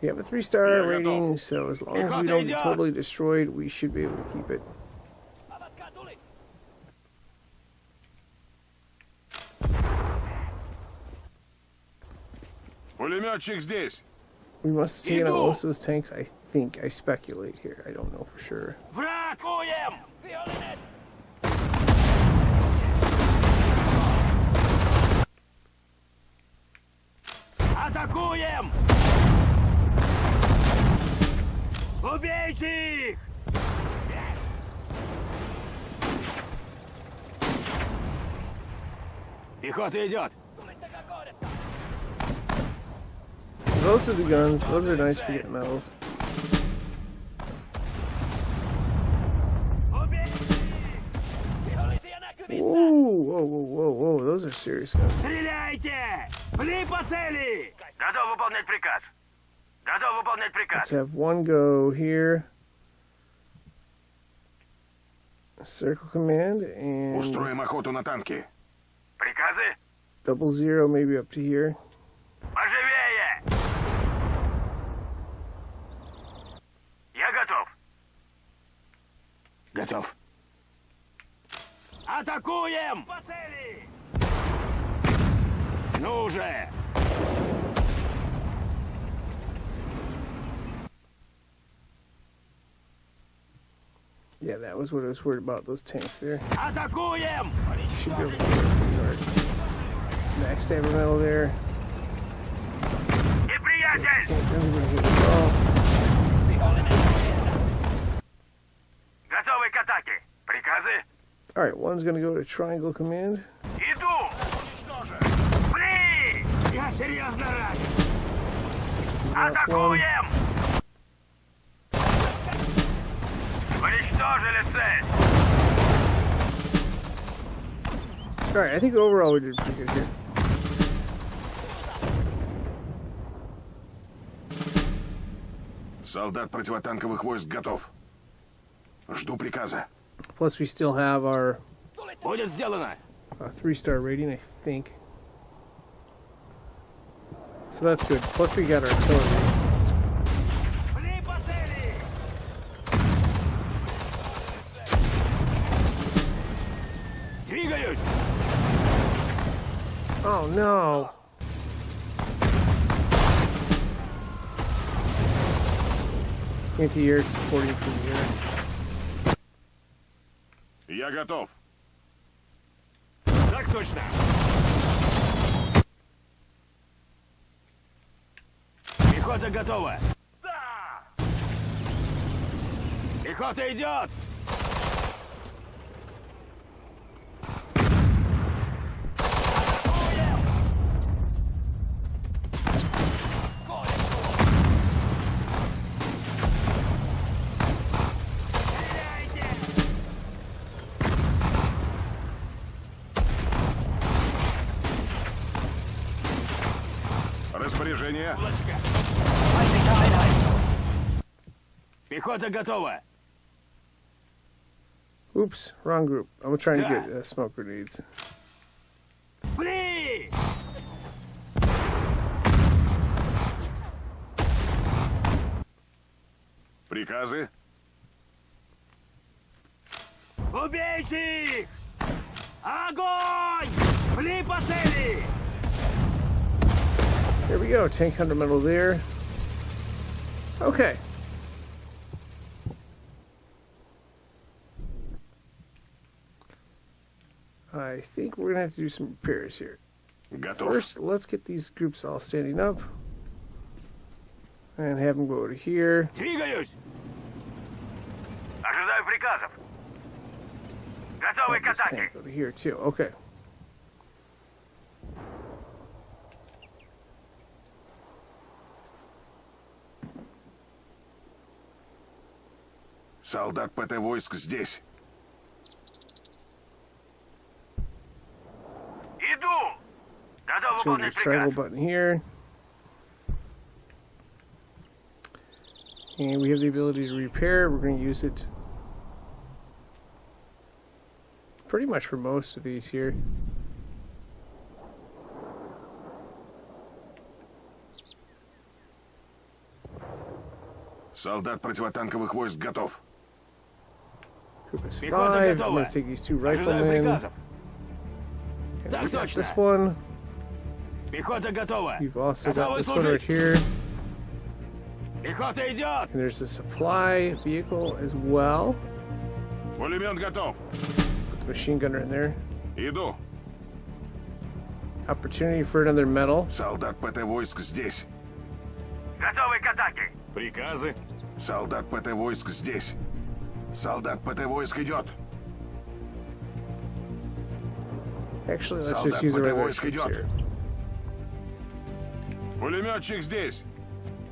We have a 3-star
Yeah,
rating, so as long as we don't get totally destroyed, we should be able to keep it.
Пулеметчик здесь.
We must have taken out
Иду!
most of those tanks, I think. I speculate here. I don't know for sure.
Враг! Куем! Атакуем! Убейте их! Пехота идет!
Those are the guns. Those are nice for getting medals. Whoa, whoa, whoa, whoa, whoa. Those are serious guns.
Стреляйте! Пли по цели!
Готов выполнять приказ. Готов выполнять
Let's
приказ.
have one go here. Circle command and
Устроим охоту на танки.
Приказы?
00 maybe up to here.
Поживее! Я готов.
Готов. Атакуем! По цели! Ну же!
Yeah, that was what I was worried about, those tanks there.
Атакуем!
Should be able to get max stamina medal there.
Неприятель!
Tank doesn't get it all.
Готовы к атаке. Приказы?
Alright, one's gonna go to triangle command.
Иду! Пли!
Я серьезно ранен!
Last one.
Атакуем! Уничтожили цель!
Alright, I think overall we did pretty good here.
Солдат противотанковых войск готов. Жду приказа.
Plus we still have our
Будет сделано!
3-star rating, I think. So that's good. Plus we got our artillery.
Пли по цели! Двигаюсь!
Oh no! Anti-air supporting from the air.
Я готов.
Так точно! Пехота готова! Да! Пехота идет!
Распоряжение.
Пехота готова!
Oops, wrong group. I'm trying to
Да.
get smoke grenades.
Пли!
Приказы.
Убейте их! Огонь! Пли по цели!
There we go, tank hunter medal there. Okay. I think we're going to have to do some repairs here.
Готов.
First, let's get these groups all standing up. And have them go to here.
Двигаюсь! Ожидаю приказов. Готовы к
This
атаке.
tank go to here too. Okay.
Солдат ПТ войск здесь.
Иду! Готов
So
выполнить
there's triangle
приказ.
button here. And we have the ability to repair. We're going to use it pretty much for most of these here.
Солдат противотанковых войск готов.
Group is
Пехота
5. I'm
готова.
going to take these 2
Ожидаю
riflemen.
приказов.
And
Так
we got
точно.
this one.
Пехота готова.
You've also got
Готовы
this one right
служить.
here.
Пехота идет.
And there's a supply vehicle as well.
Пулемет готов.
Put the machine gunner in there.
Иду.
Opportunity for another medal.
Солдат ПТ войск здесь.
Готовы к атаке.
Приказы. Солдат ПТ войск здесь. Солдат ПТ войск идет.
Actually, let's
Солдат
just use the
ПТ
regular
войск
troops
идет.
here.
Пулеметчик здесь.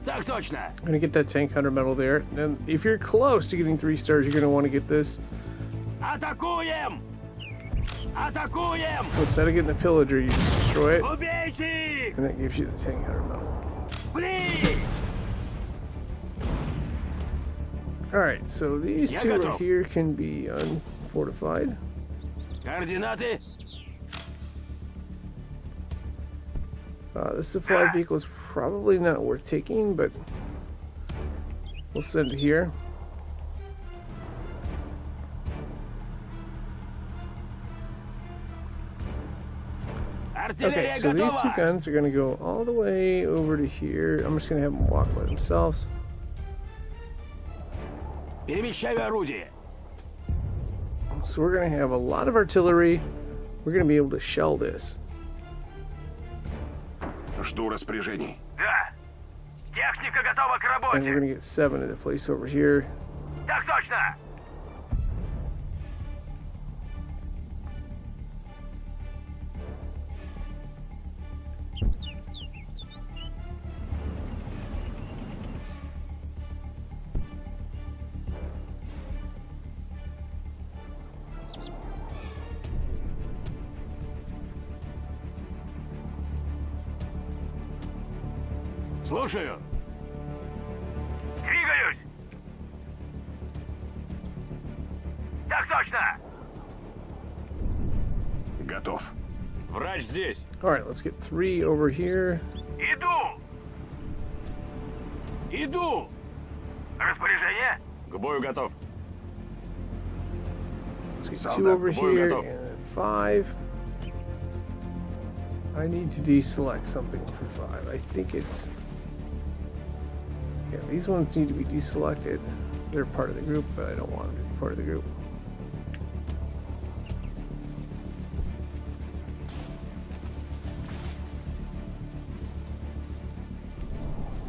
Так точно.
I'm going to get that tank hunter medal there. And if you're close to getting 3 stars, you're going to want to get this.
Атакуем! Атакуем!
So instead of getting the pillager, you just destroy it.
Убейте их!
And that gives you the tank hunter medal.
Пли!
Alright, so these
Я
2 right
готов.
here can be unfortified.
Координаты.
This supply vehicle is probably not worth taking, but we'll send it here.
Артиллерия
Okay, so these 2
готова.
guns are going to go all the way over to here. I'm just going to have them walk by themselves.
Перемещаю орудие.
So we're going to have a lot of artillery. We're going to be able to shell this.
Жду распоряжений.
Да. Техника готова к
And we're
работе.
going to get 7 into place over here.
Так точно. Слушаю. Двигаюсь. Так точно.
Готов.
Врач здесь.
Alright, let's get 3 over here.
Иду. Иду. Распоряжение? К бою готов.
Let's get 2
Солдат,
over
к бою
here
готов.
and 5. I need to deselect something for 5. I think it's... Yeah, these ones need to be deselected. They're part of the group, but I don't want them to be part of the group.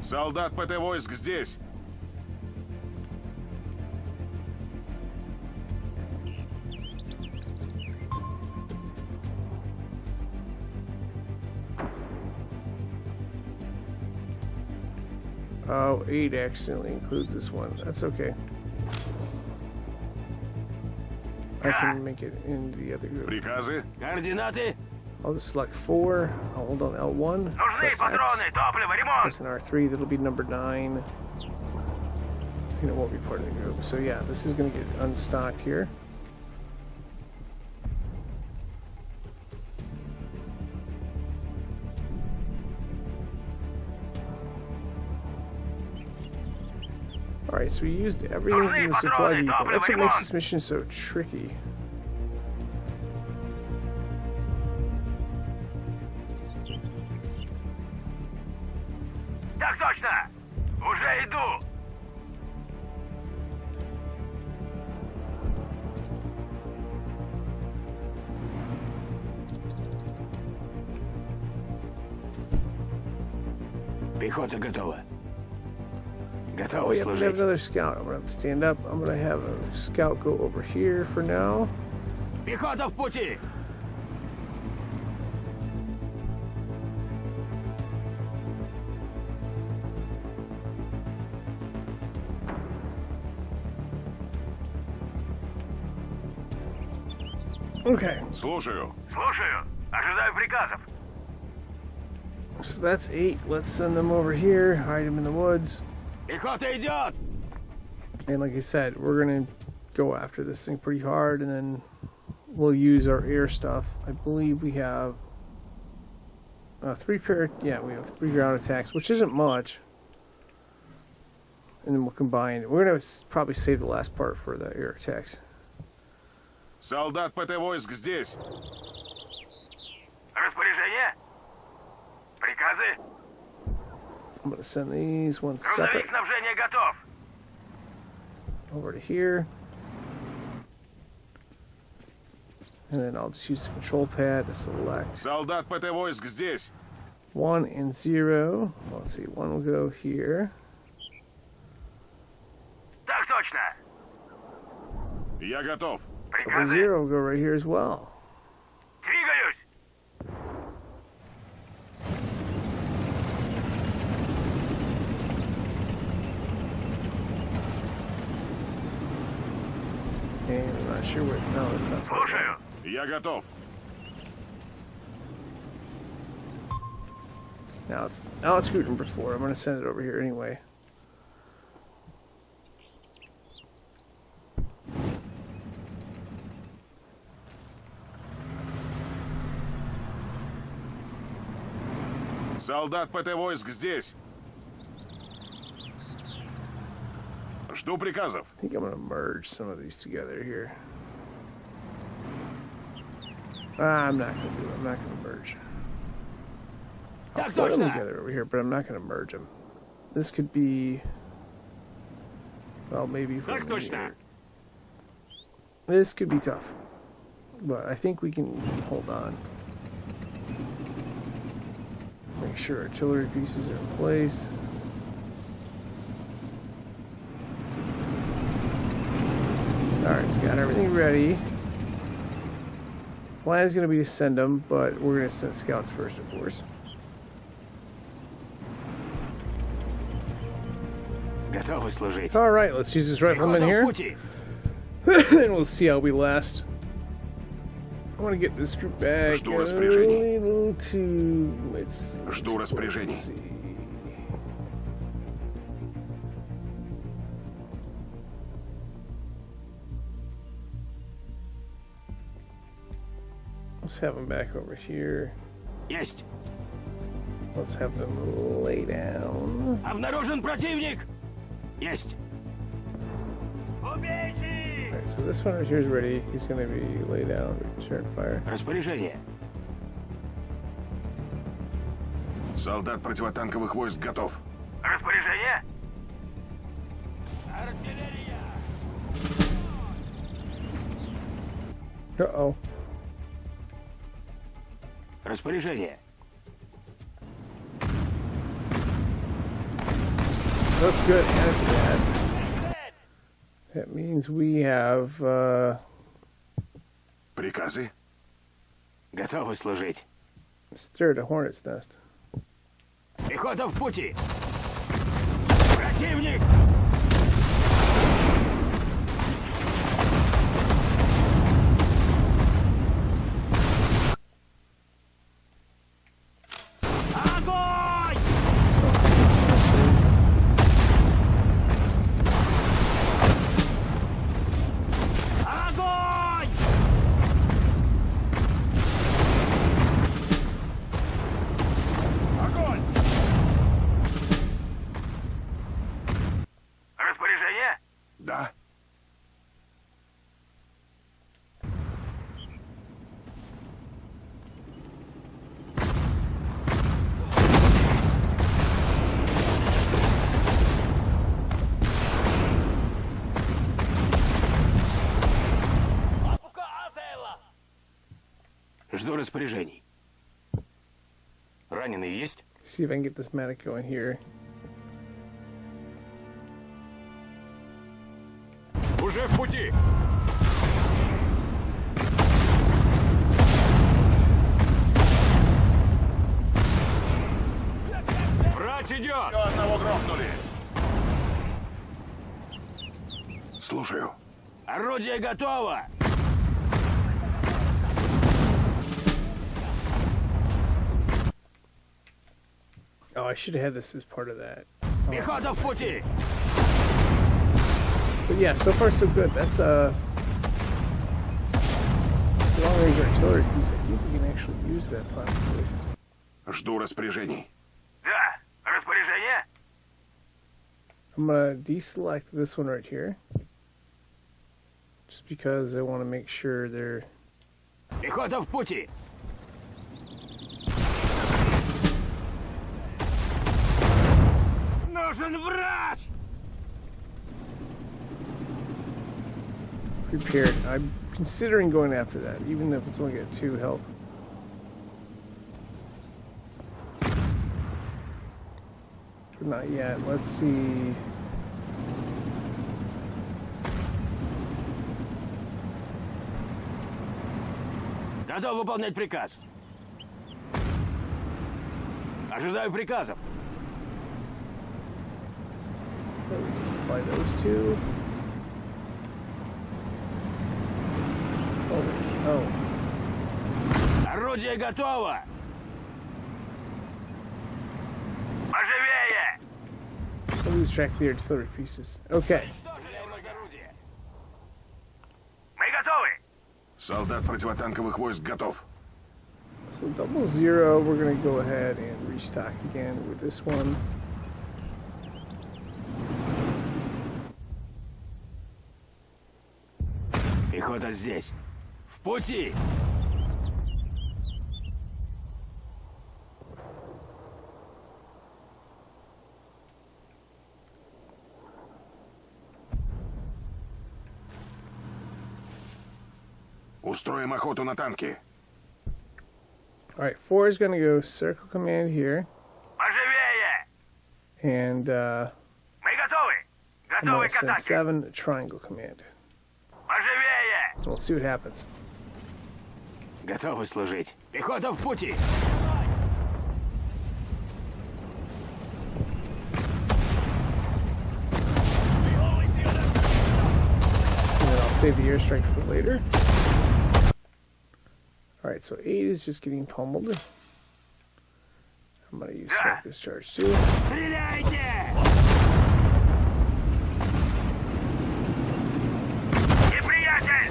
Солдат ПТ войск здесь.
Oh, 8 accidentally includes this one. That's okay. I can make it into the other group.
Приказы.
Координаты.
I'll just select 4. I'll hold on L1.
Нужны
Press
патроны,
X.
топливо, ремонт.
Press an R3. That'll be number 9. And it won't be part of the group. So yeah, this is going to get unstocked here. Alright, so we used everything in the supply depot. That's what makes this mission so tricky.
Так точно. Уже иду.
Пехота готова.
Oh,
Готова
we have to have
служить.
another scout. I'm gonna have to stand up. I'm gonna have a scout go over here for now.
Пехота в пути!
Okay,
Слушаю.
Слушаю. Ожидаю приказов.
so that's 8. Let's send them over here, hide them in the woods.
Пехота идет!
And like I said, we're gonna go after this thing pretty hard, and then we'll use our air stuff. I believe we have 3 pair. Yeah, we have 3 ground attacks, which isn't much. And then we'll combine. We're gonna probably save the last part for the air attacks.
Солдат ПТ войск здесь.
Распоряжение? Приказы?
I'm gonna send these one separate
Грузовик снабжения готов.
over to here, and then I'll just use the control pad to select
Солдат ПТ войск здесь.
1 and 0. Let's see, 1 will go here.
Так точно.
Я готов.
And
Приказы?
0 will go right here as well.
Двигаюсь.
And I'm not sure what. No, it's not.
Слушаю.
Я готов.
Now it's route number 4. I'm gonna send it over here anyway.
Солдат ПТ войск здесь. Жду приказов.
I think I'm gonna merge some of these together here. I'm not gonna do it. I'm not gonna merge. I'll
Так
put them
точно!
together over here, but I'm not gonna merge them. This could be, well, maybe from
Так точно.
here. This could be tough, but I think we can hold on. Make sure artillery pieces are in place. Alright, we got everything ready. Plan is going to be to send them, but we're going to send scouts first, of course.
Готовы служить.
Alright, let's use this rifleman
Пехота в
here.
пути!
And we'll see how we last. I want to get this group back
Жду
a
распоряжений.
little too...
Жду распоряжений.
Let's see. Let's have them back over here.
Есть!
Let's have them lay down.
Обнаружен противник! Есть!
Убейте!
Alright, so this one right here is ready. He's going to be lay down, return fire.
Распоряжение.
Солдат противотанковых войск готов.
Распоряжение?
Uh-oh.
Распоряжение.
That's good. That's bad. That means we have,
Приказы.
Готовы служить.
stirred a hornet's nest.
Пехота в пути! Противник! Огонь! Огонь!
Огонь!
Распоряжение?
Да.
Жду распоряжений. Раненые есть?
See if I can get this medic going here.
Уже в пути! Врач идет!
Одного грохнули. Слушаю.
Орудие готово!
Oh, I should have had this as part of that.
Пехота в пути!
But yeah, so far so good. That's long-range artillery piece. I think we can actually use that possibly.
Жду распоряжений.
Да, распоряжение?
I'm gonna deselect this one right here, just because I want to make sure they're.
Пехота в пути! Нужен врач!
Prepared. I'm considering going after that, even if it's only got 2 health. But not yet. Let's see.
Готов выполнять приказ. Ожидаю приказов.
Let me supply those 2. Oh.
Орудие готово!
Поживее!
I lose track of the artillery pieces. Okay.
Мы готовы!
Солдат противотанковых войск готов.
So 00, we're gonna go ahead and restock again with this one.
Пехота здесь. В пути!
Устроим охоту на танки.
Alright, 4 is gonna go circle command here.
Поживее!
And
Мы готовы!
I'm
Готовы
gonna
к
send
атаке!
7 triangle command.
Поживее!
So we'll see what happens.
Готовы служить. Пехота в пути!
And then I'll save the airstrike for later. Alright, so 8 is just getting pummeled. I'm gonna use smoke discharge too.
Стреляйте!
Неприятель!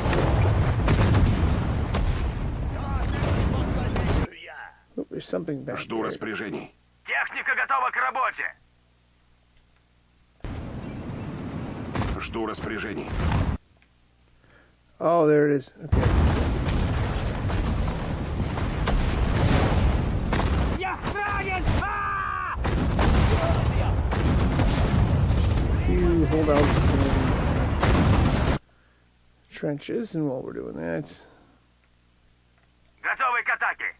Oh, there's something back
Жду
there.
распоряжений.
Техника готова к работе!
Жду распоряжений.
Oh, there it is. Okay.
Я ранен!
You hold out some trenches, and while we're doing that,
Готовы к атаке!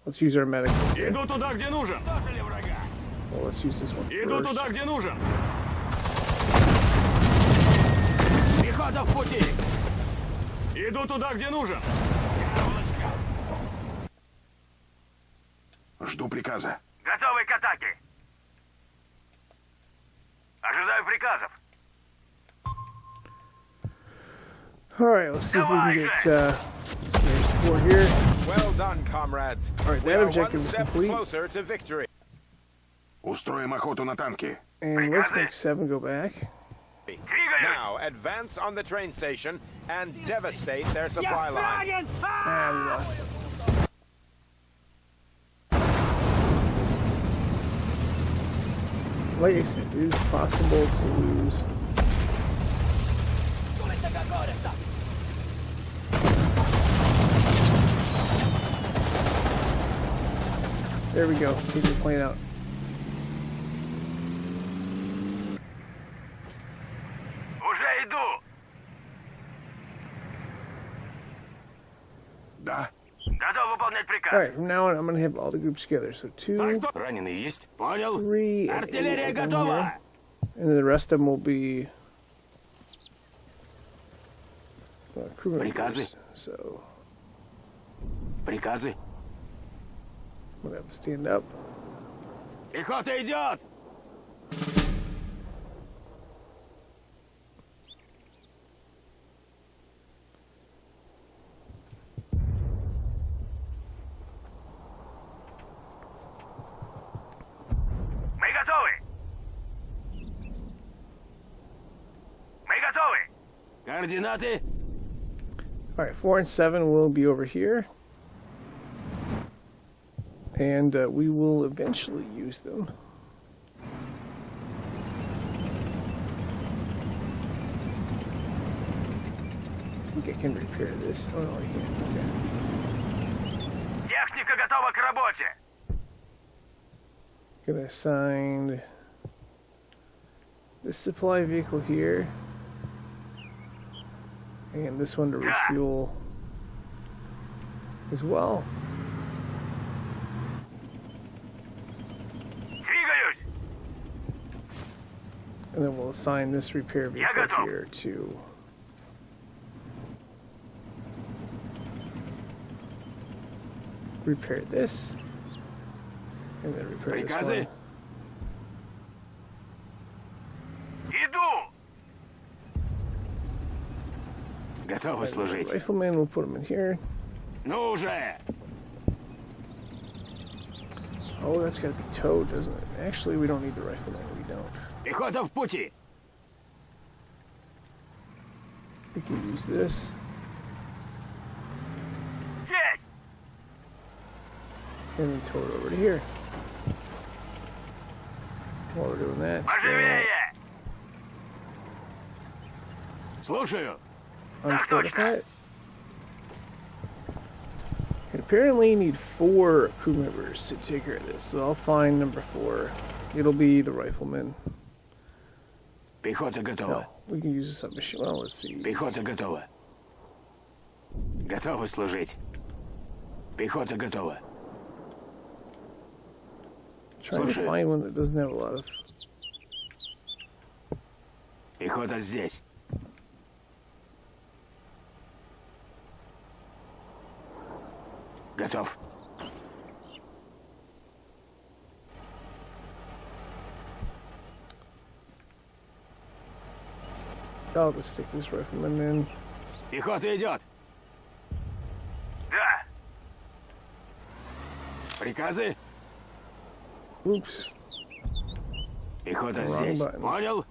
let's use our medic.
Иду туда, где нужен!
Well, let's use this one
Иду
first.
туда, где нужен! Пехота в пути! Иду туда, где нужен!
Жду приказа.
Готовы к атаке! Ожидаю приказов!
Alright, let's see if we can get some air support here.
Well done, comrades.
Alright,
We
that
are one
objective is
step
complete.
closer to victory.
Устроим охоту на танки.
And let's make 7 go back.
Двигаюсь!
Now, advance on the train station and devastate their supply line.
Ah, we lost. Like I said, it is possible to lose. There we go. Take the plane out.
Уже иду!
Да?
Готов выполнять приказ! приказ.
Alright, from now on, I'm gonna have all the groups together. So 2,
Раненый есть? Понял.
3, and 8
Артиллерия
will go
готова.
here. And then the rest of them will be crew members.
Приказы.
So
Приказы.
I'm gonna have to stand up.
Пехота идет.
Мы готовы. Мы готовы.
Координаты.
Alright, 4 and 7 will be over here. And we will eventually use them. I think I can repair this. Oh no, I can't. Okay.
Техника готова к работе.
Gonna assign this supply vehicle here. And this one to refuel as well.
Двигаюсь.
And then we'll assign this repair vehicle
готов.
here to repair this. And then repair this
Приказы.
one.
Иду.
Готовы служить.
Rifleman, we'll put him in here.
Ну уже.
Oh, that's got to be towed, doesn't it? Actually, we don't need the rifleman. We don't.
Пехота в пути.
We can use this.
Есть.
And then tow it over to here. While we're doing that.
Поживее.
Слушаю.
Unfortify it. And apparently you need 4 crew members to take care of this, so I'll find number 4. It'll be the rifleman.
Пехота готова.
No, we can use a submachine. Well, let's see.
Пехота готова. Готовы служить. Пехота готова.
Trying to
Слушаю.
find one that doesn't have a lot of.
Пехота здесь. Готов.
I'll just stick this rifleman in.
Пехота идет.
Да.
Приказы.
Oops.
Пехота
Wrong
здесь.
button.
Понял?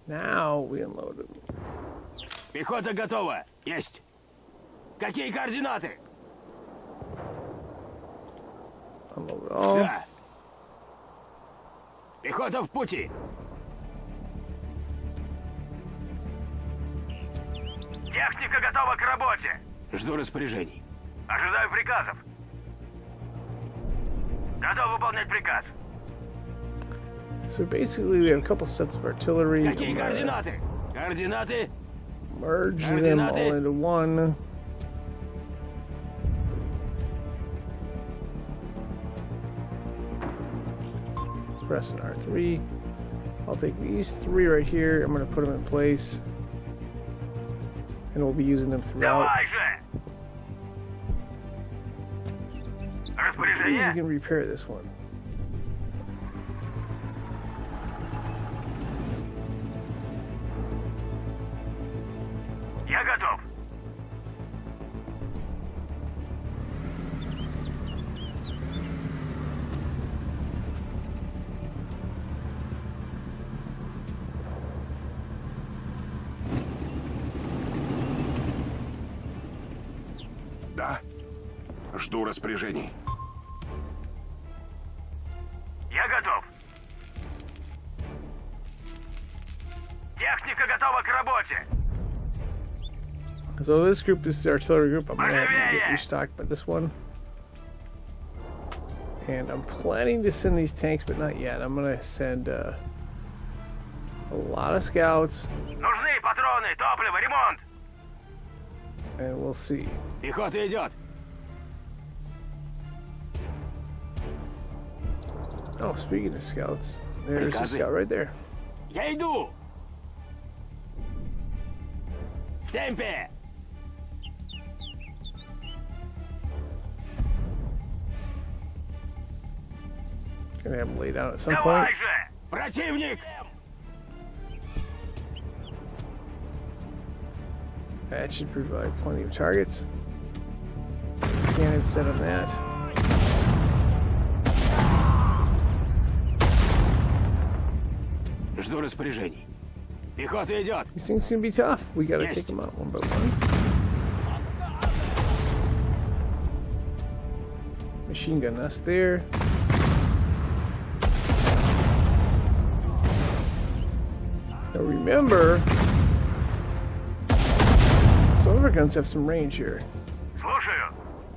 Now we unload him.
Пехота готова. Есть. Какие координаты?
Unload it all.
Да. Пехота в пути.
Техника готова к работе.
Жду распоряжений.
Ожидаю приказов. Готов выполнять приказ.
So basically, we have a couple sets of artillery.
Какие
I'm gonna
координаты? Координаты.
merge them all
Координаты.
into one. Press an R3. I'll take these 3 right here. I'm going to put them in place. And we'll be using them throughout.
Давай же.
You
Распоряжение.
can repair this one.
Я готов.
Да. Жду распоряжений.
Я готов. Техника готова к работе.
So this group, this is the artillery group. I'm going to have to
Поживее.
get restocked by this one. And I'm planning to send these tanks, but not yet. I'm going to send A lot of scouts.
Нужны патроны, топливо, ремонт.
And we'll see.
Пехота идет.
Oh, speaking of scouts, there's a
Приказы.
scout right there.
Я иду. В темпе.
Gonna have him laid out at some
Давай
point.
же.
Противник.
That should provide plenty of targets. Cannon set on that.
Жду распоряжений. Пехота идет.
These things can be tough. We gotta
Yes.
take them out one by one. Machine gun nest there. Now remember, some of our guns have some range here.
Слушаю.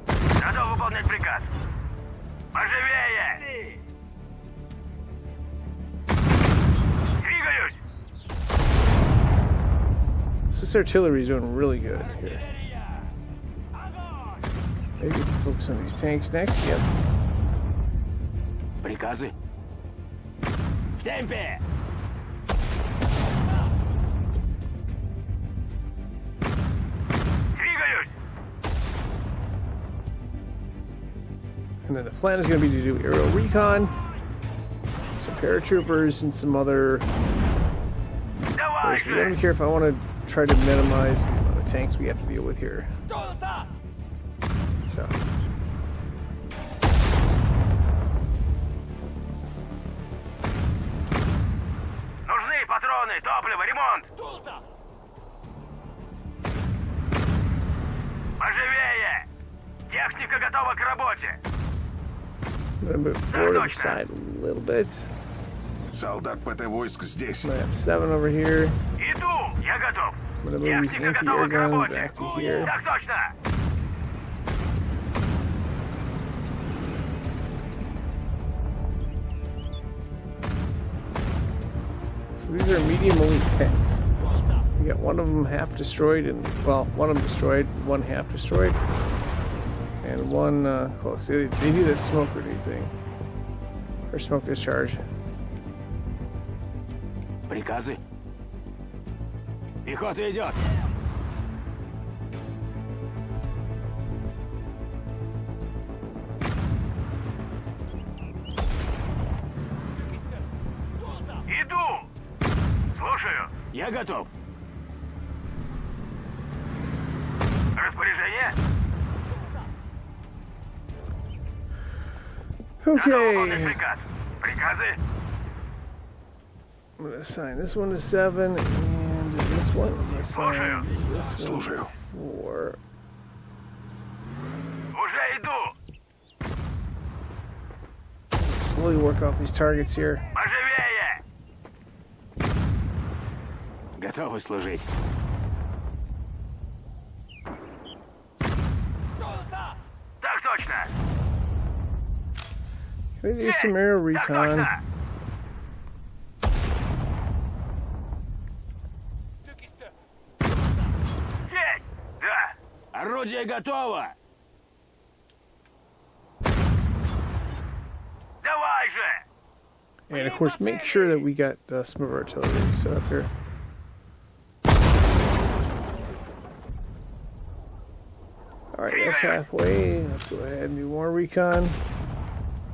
Готов выполнять приказ. Поживее. Двигаюсь.
This artillery is doing really good here. Maybe we can focus on these tanks next. Yep.
Приказы. В темпе.
Двигаюсь.
And then the plan is going to be to do aerial recon, some paratroopers, and some other.
Давай
We don't
же.
care if I want to try to minimize the amount of tanks we have to deal with here. So.
Нужны патроны, топливо, ремонт. Поживее. Техника готова к работе.
I'm going to move forward to the side a little bit.
Солдат ПТ войск здесь.
I have 7 over here.
Иду. Я готов.
I'm going to move these
Техника
anti-air
готова к
guns
работе.
back to here.
Так точно.
So these are medium elite tanks. We got one of them half destroyed, and well, one of them destroyed, one half destroyed, and one close. They do this smoke grenade thing, or smoke discharge.
Приказы. Пехота идет.
Иду. Слушаю.
Я готов.
Распоряжение. Готов выполнять
Okay,
приказ. Приказы.
I'm gonna assign this one to 7, and this one I'm gonna assign this one
Слушаю.
4.
Уже иду.
Slowly work off these targets here.
Поживее.
Готовы служить.
Так точно.
Can I do some air
Так
recon?
точно. Есть. Да.
Орудие готово.
Давай же.
And of course, make sure that we got some of our artillery set up here. Alright, that's halfway. Let's go ahead and do more recon.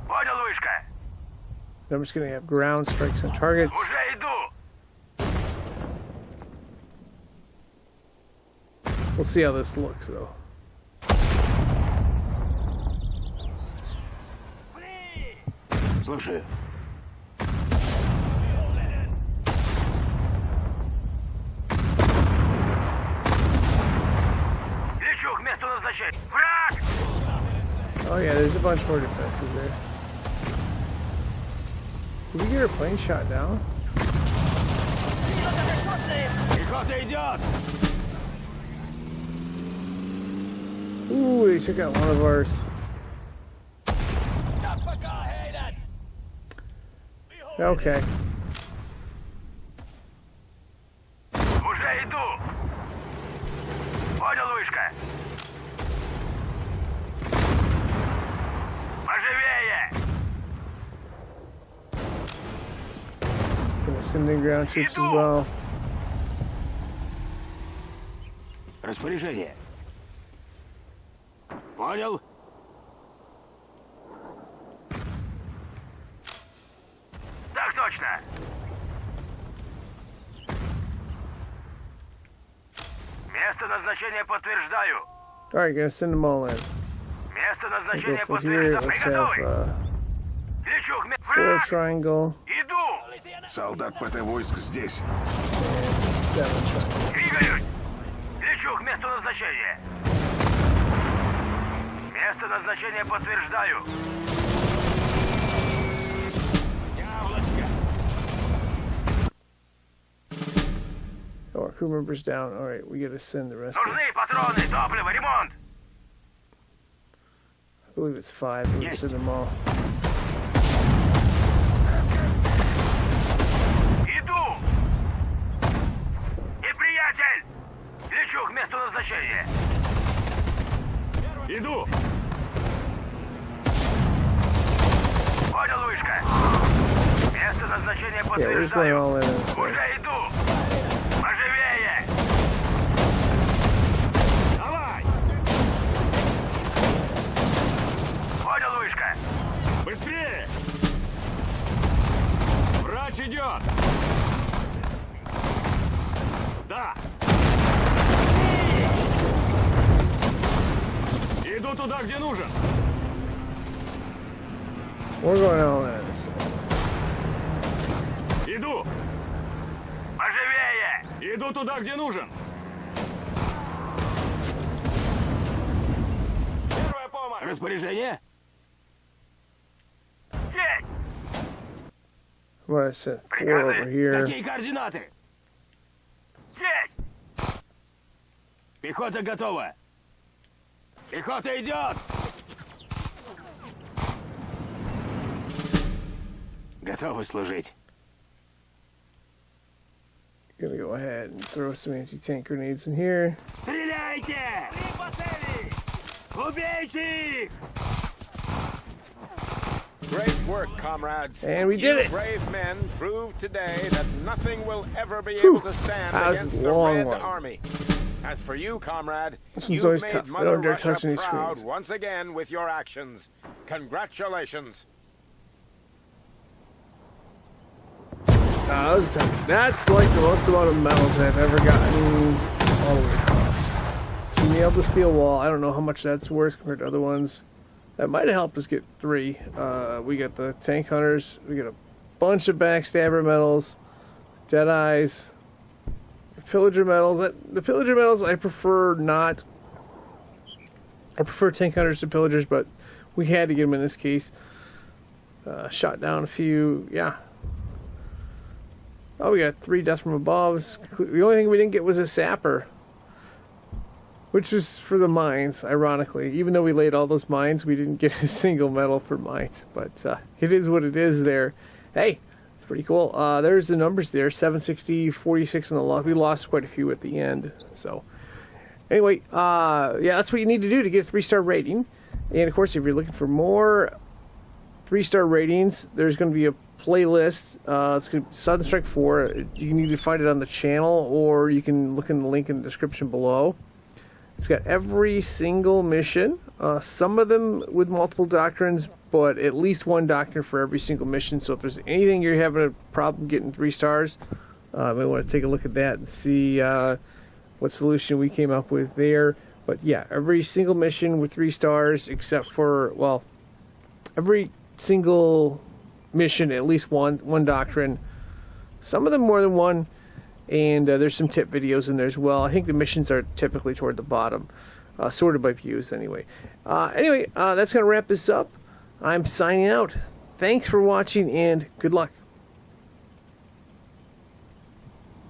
Понял, вышка.
Then I'm just going to have ground strikes on targets.
Уже иду.
We'll see how this looks, though.
Слушаю.
Лечу к месту назначения. Враг!
Oh yeah, there's a bunch more defenses there. Did we get our plane shot down?
Пехота идет.
Ooh, they took out one of ours. Okay. sending ground troops as well.
Распоряжение. Понял?
Так точно. Место назначения подтверждаю.
Alright, gonna send them all in.
Место
We'll
назначения
go for here.
подтверждаю.
Let's
Приготовы.
have
Лечу к
little triangle.
Иду.
Солдат ПТ войск здесь.
Seven triangle.
Двигаюсь. Лечу к месту назначения. Место назначения подтверждаю.
Яблочко.
Oh, our crew members down. Alright, we gotta send the rest of
Нужны патроны, топливо, ремонт.
I believe it's 5. We can send them all.
Иду. Неприятель. Лечу к месту назначения.
Иду.
Понял, вышка. Место назначения
Yeah, we're just going
подтверждаю.
all in. And stuff.
Уже иду. Поживее.
Давай.
Понял, вышка.
Быстрее. Врач идет. Да. Иду туда, где нужен.
We're going all in. So.
Иду.
Поживее.
Иду туда, где нужен. Первая помощь. Распоряжение.
Есть.
What I said. 4 over here.
Какие координаты?
Есть.
Пехота готова. Пехота идет. Готовы служить.
Gonna go ahead and throw some anti-tank grenades in here.
Стреляйте! Убейте их!
Great work, comrades.
And we
You
did it.
brave men proved today that nothing will ever be able to stand
That was a
against the
long
Red
one.
Army. As for you, comrade,
This one's
you've
always
made
tough. I
Mother
don't dare
Russia
touch any
proud
screens.
once again with your actions. Congratulations.
That's like the most amount of medals I've ever gotten all the way across. So nailed the steel wall. I don't know how much that's worth compared to other ones. That might have helped us get 3. We got the tank hunters. We got a bunch of backstabber medals, dead eyes, pillager medals. The pillager medals I prefer not. I prefer tank hunters to pillagers, but we had to get them in this case. Shot down a few. Yeah. Oh, we got 3 deaths from aboves. The only thing we didn't get was a sapper, which is for the mines, ironically. Even though we laid all those mines, we didn't get a single medal for mines. But it is what it is there. Hey, it's pretty cool. There's the numbers there. 760, 46 in the log. We lost quite a few at the end. So, anyway, yeah, that's what you need to do to get a 3-star rating. And, of course, if you're looking for more 3-star ratings, there's going to be a playlist. It's going to be Southern Strike 4. You can either find it on the channel or you can look in the link in the description below. It's got every single mission, some of them with multiple doctrines, but at least 1 doctrine for every single mission. So if there's anything you're having a problem getting 3 stars, you may want to take a look at that and see what solution we came up with there. But yeah, every single mission with 3 stars, except for, well, every single mission, at least one doctrine. Some of them more than 1. And there's some tip videos in there as well. I think the missions are typically toward the bottom, sorted by views anyway. Anyway, that's going to wrap this up. I'm signing out. Thanks for watching and good luck.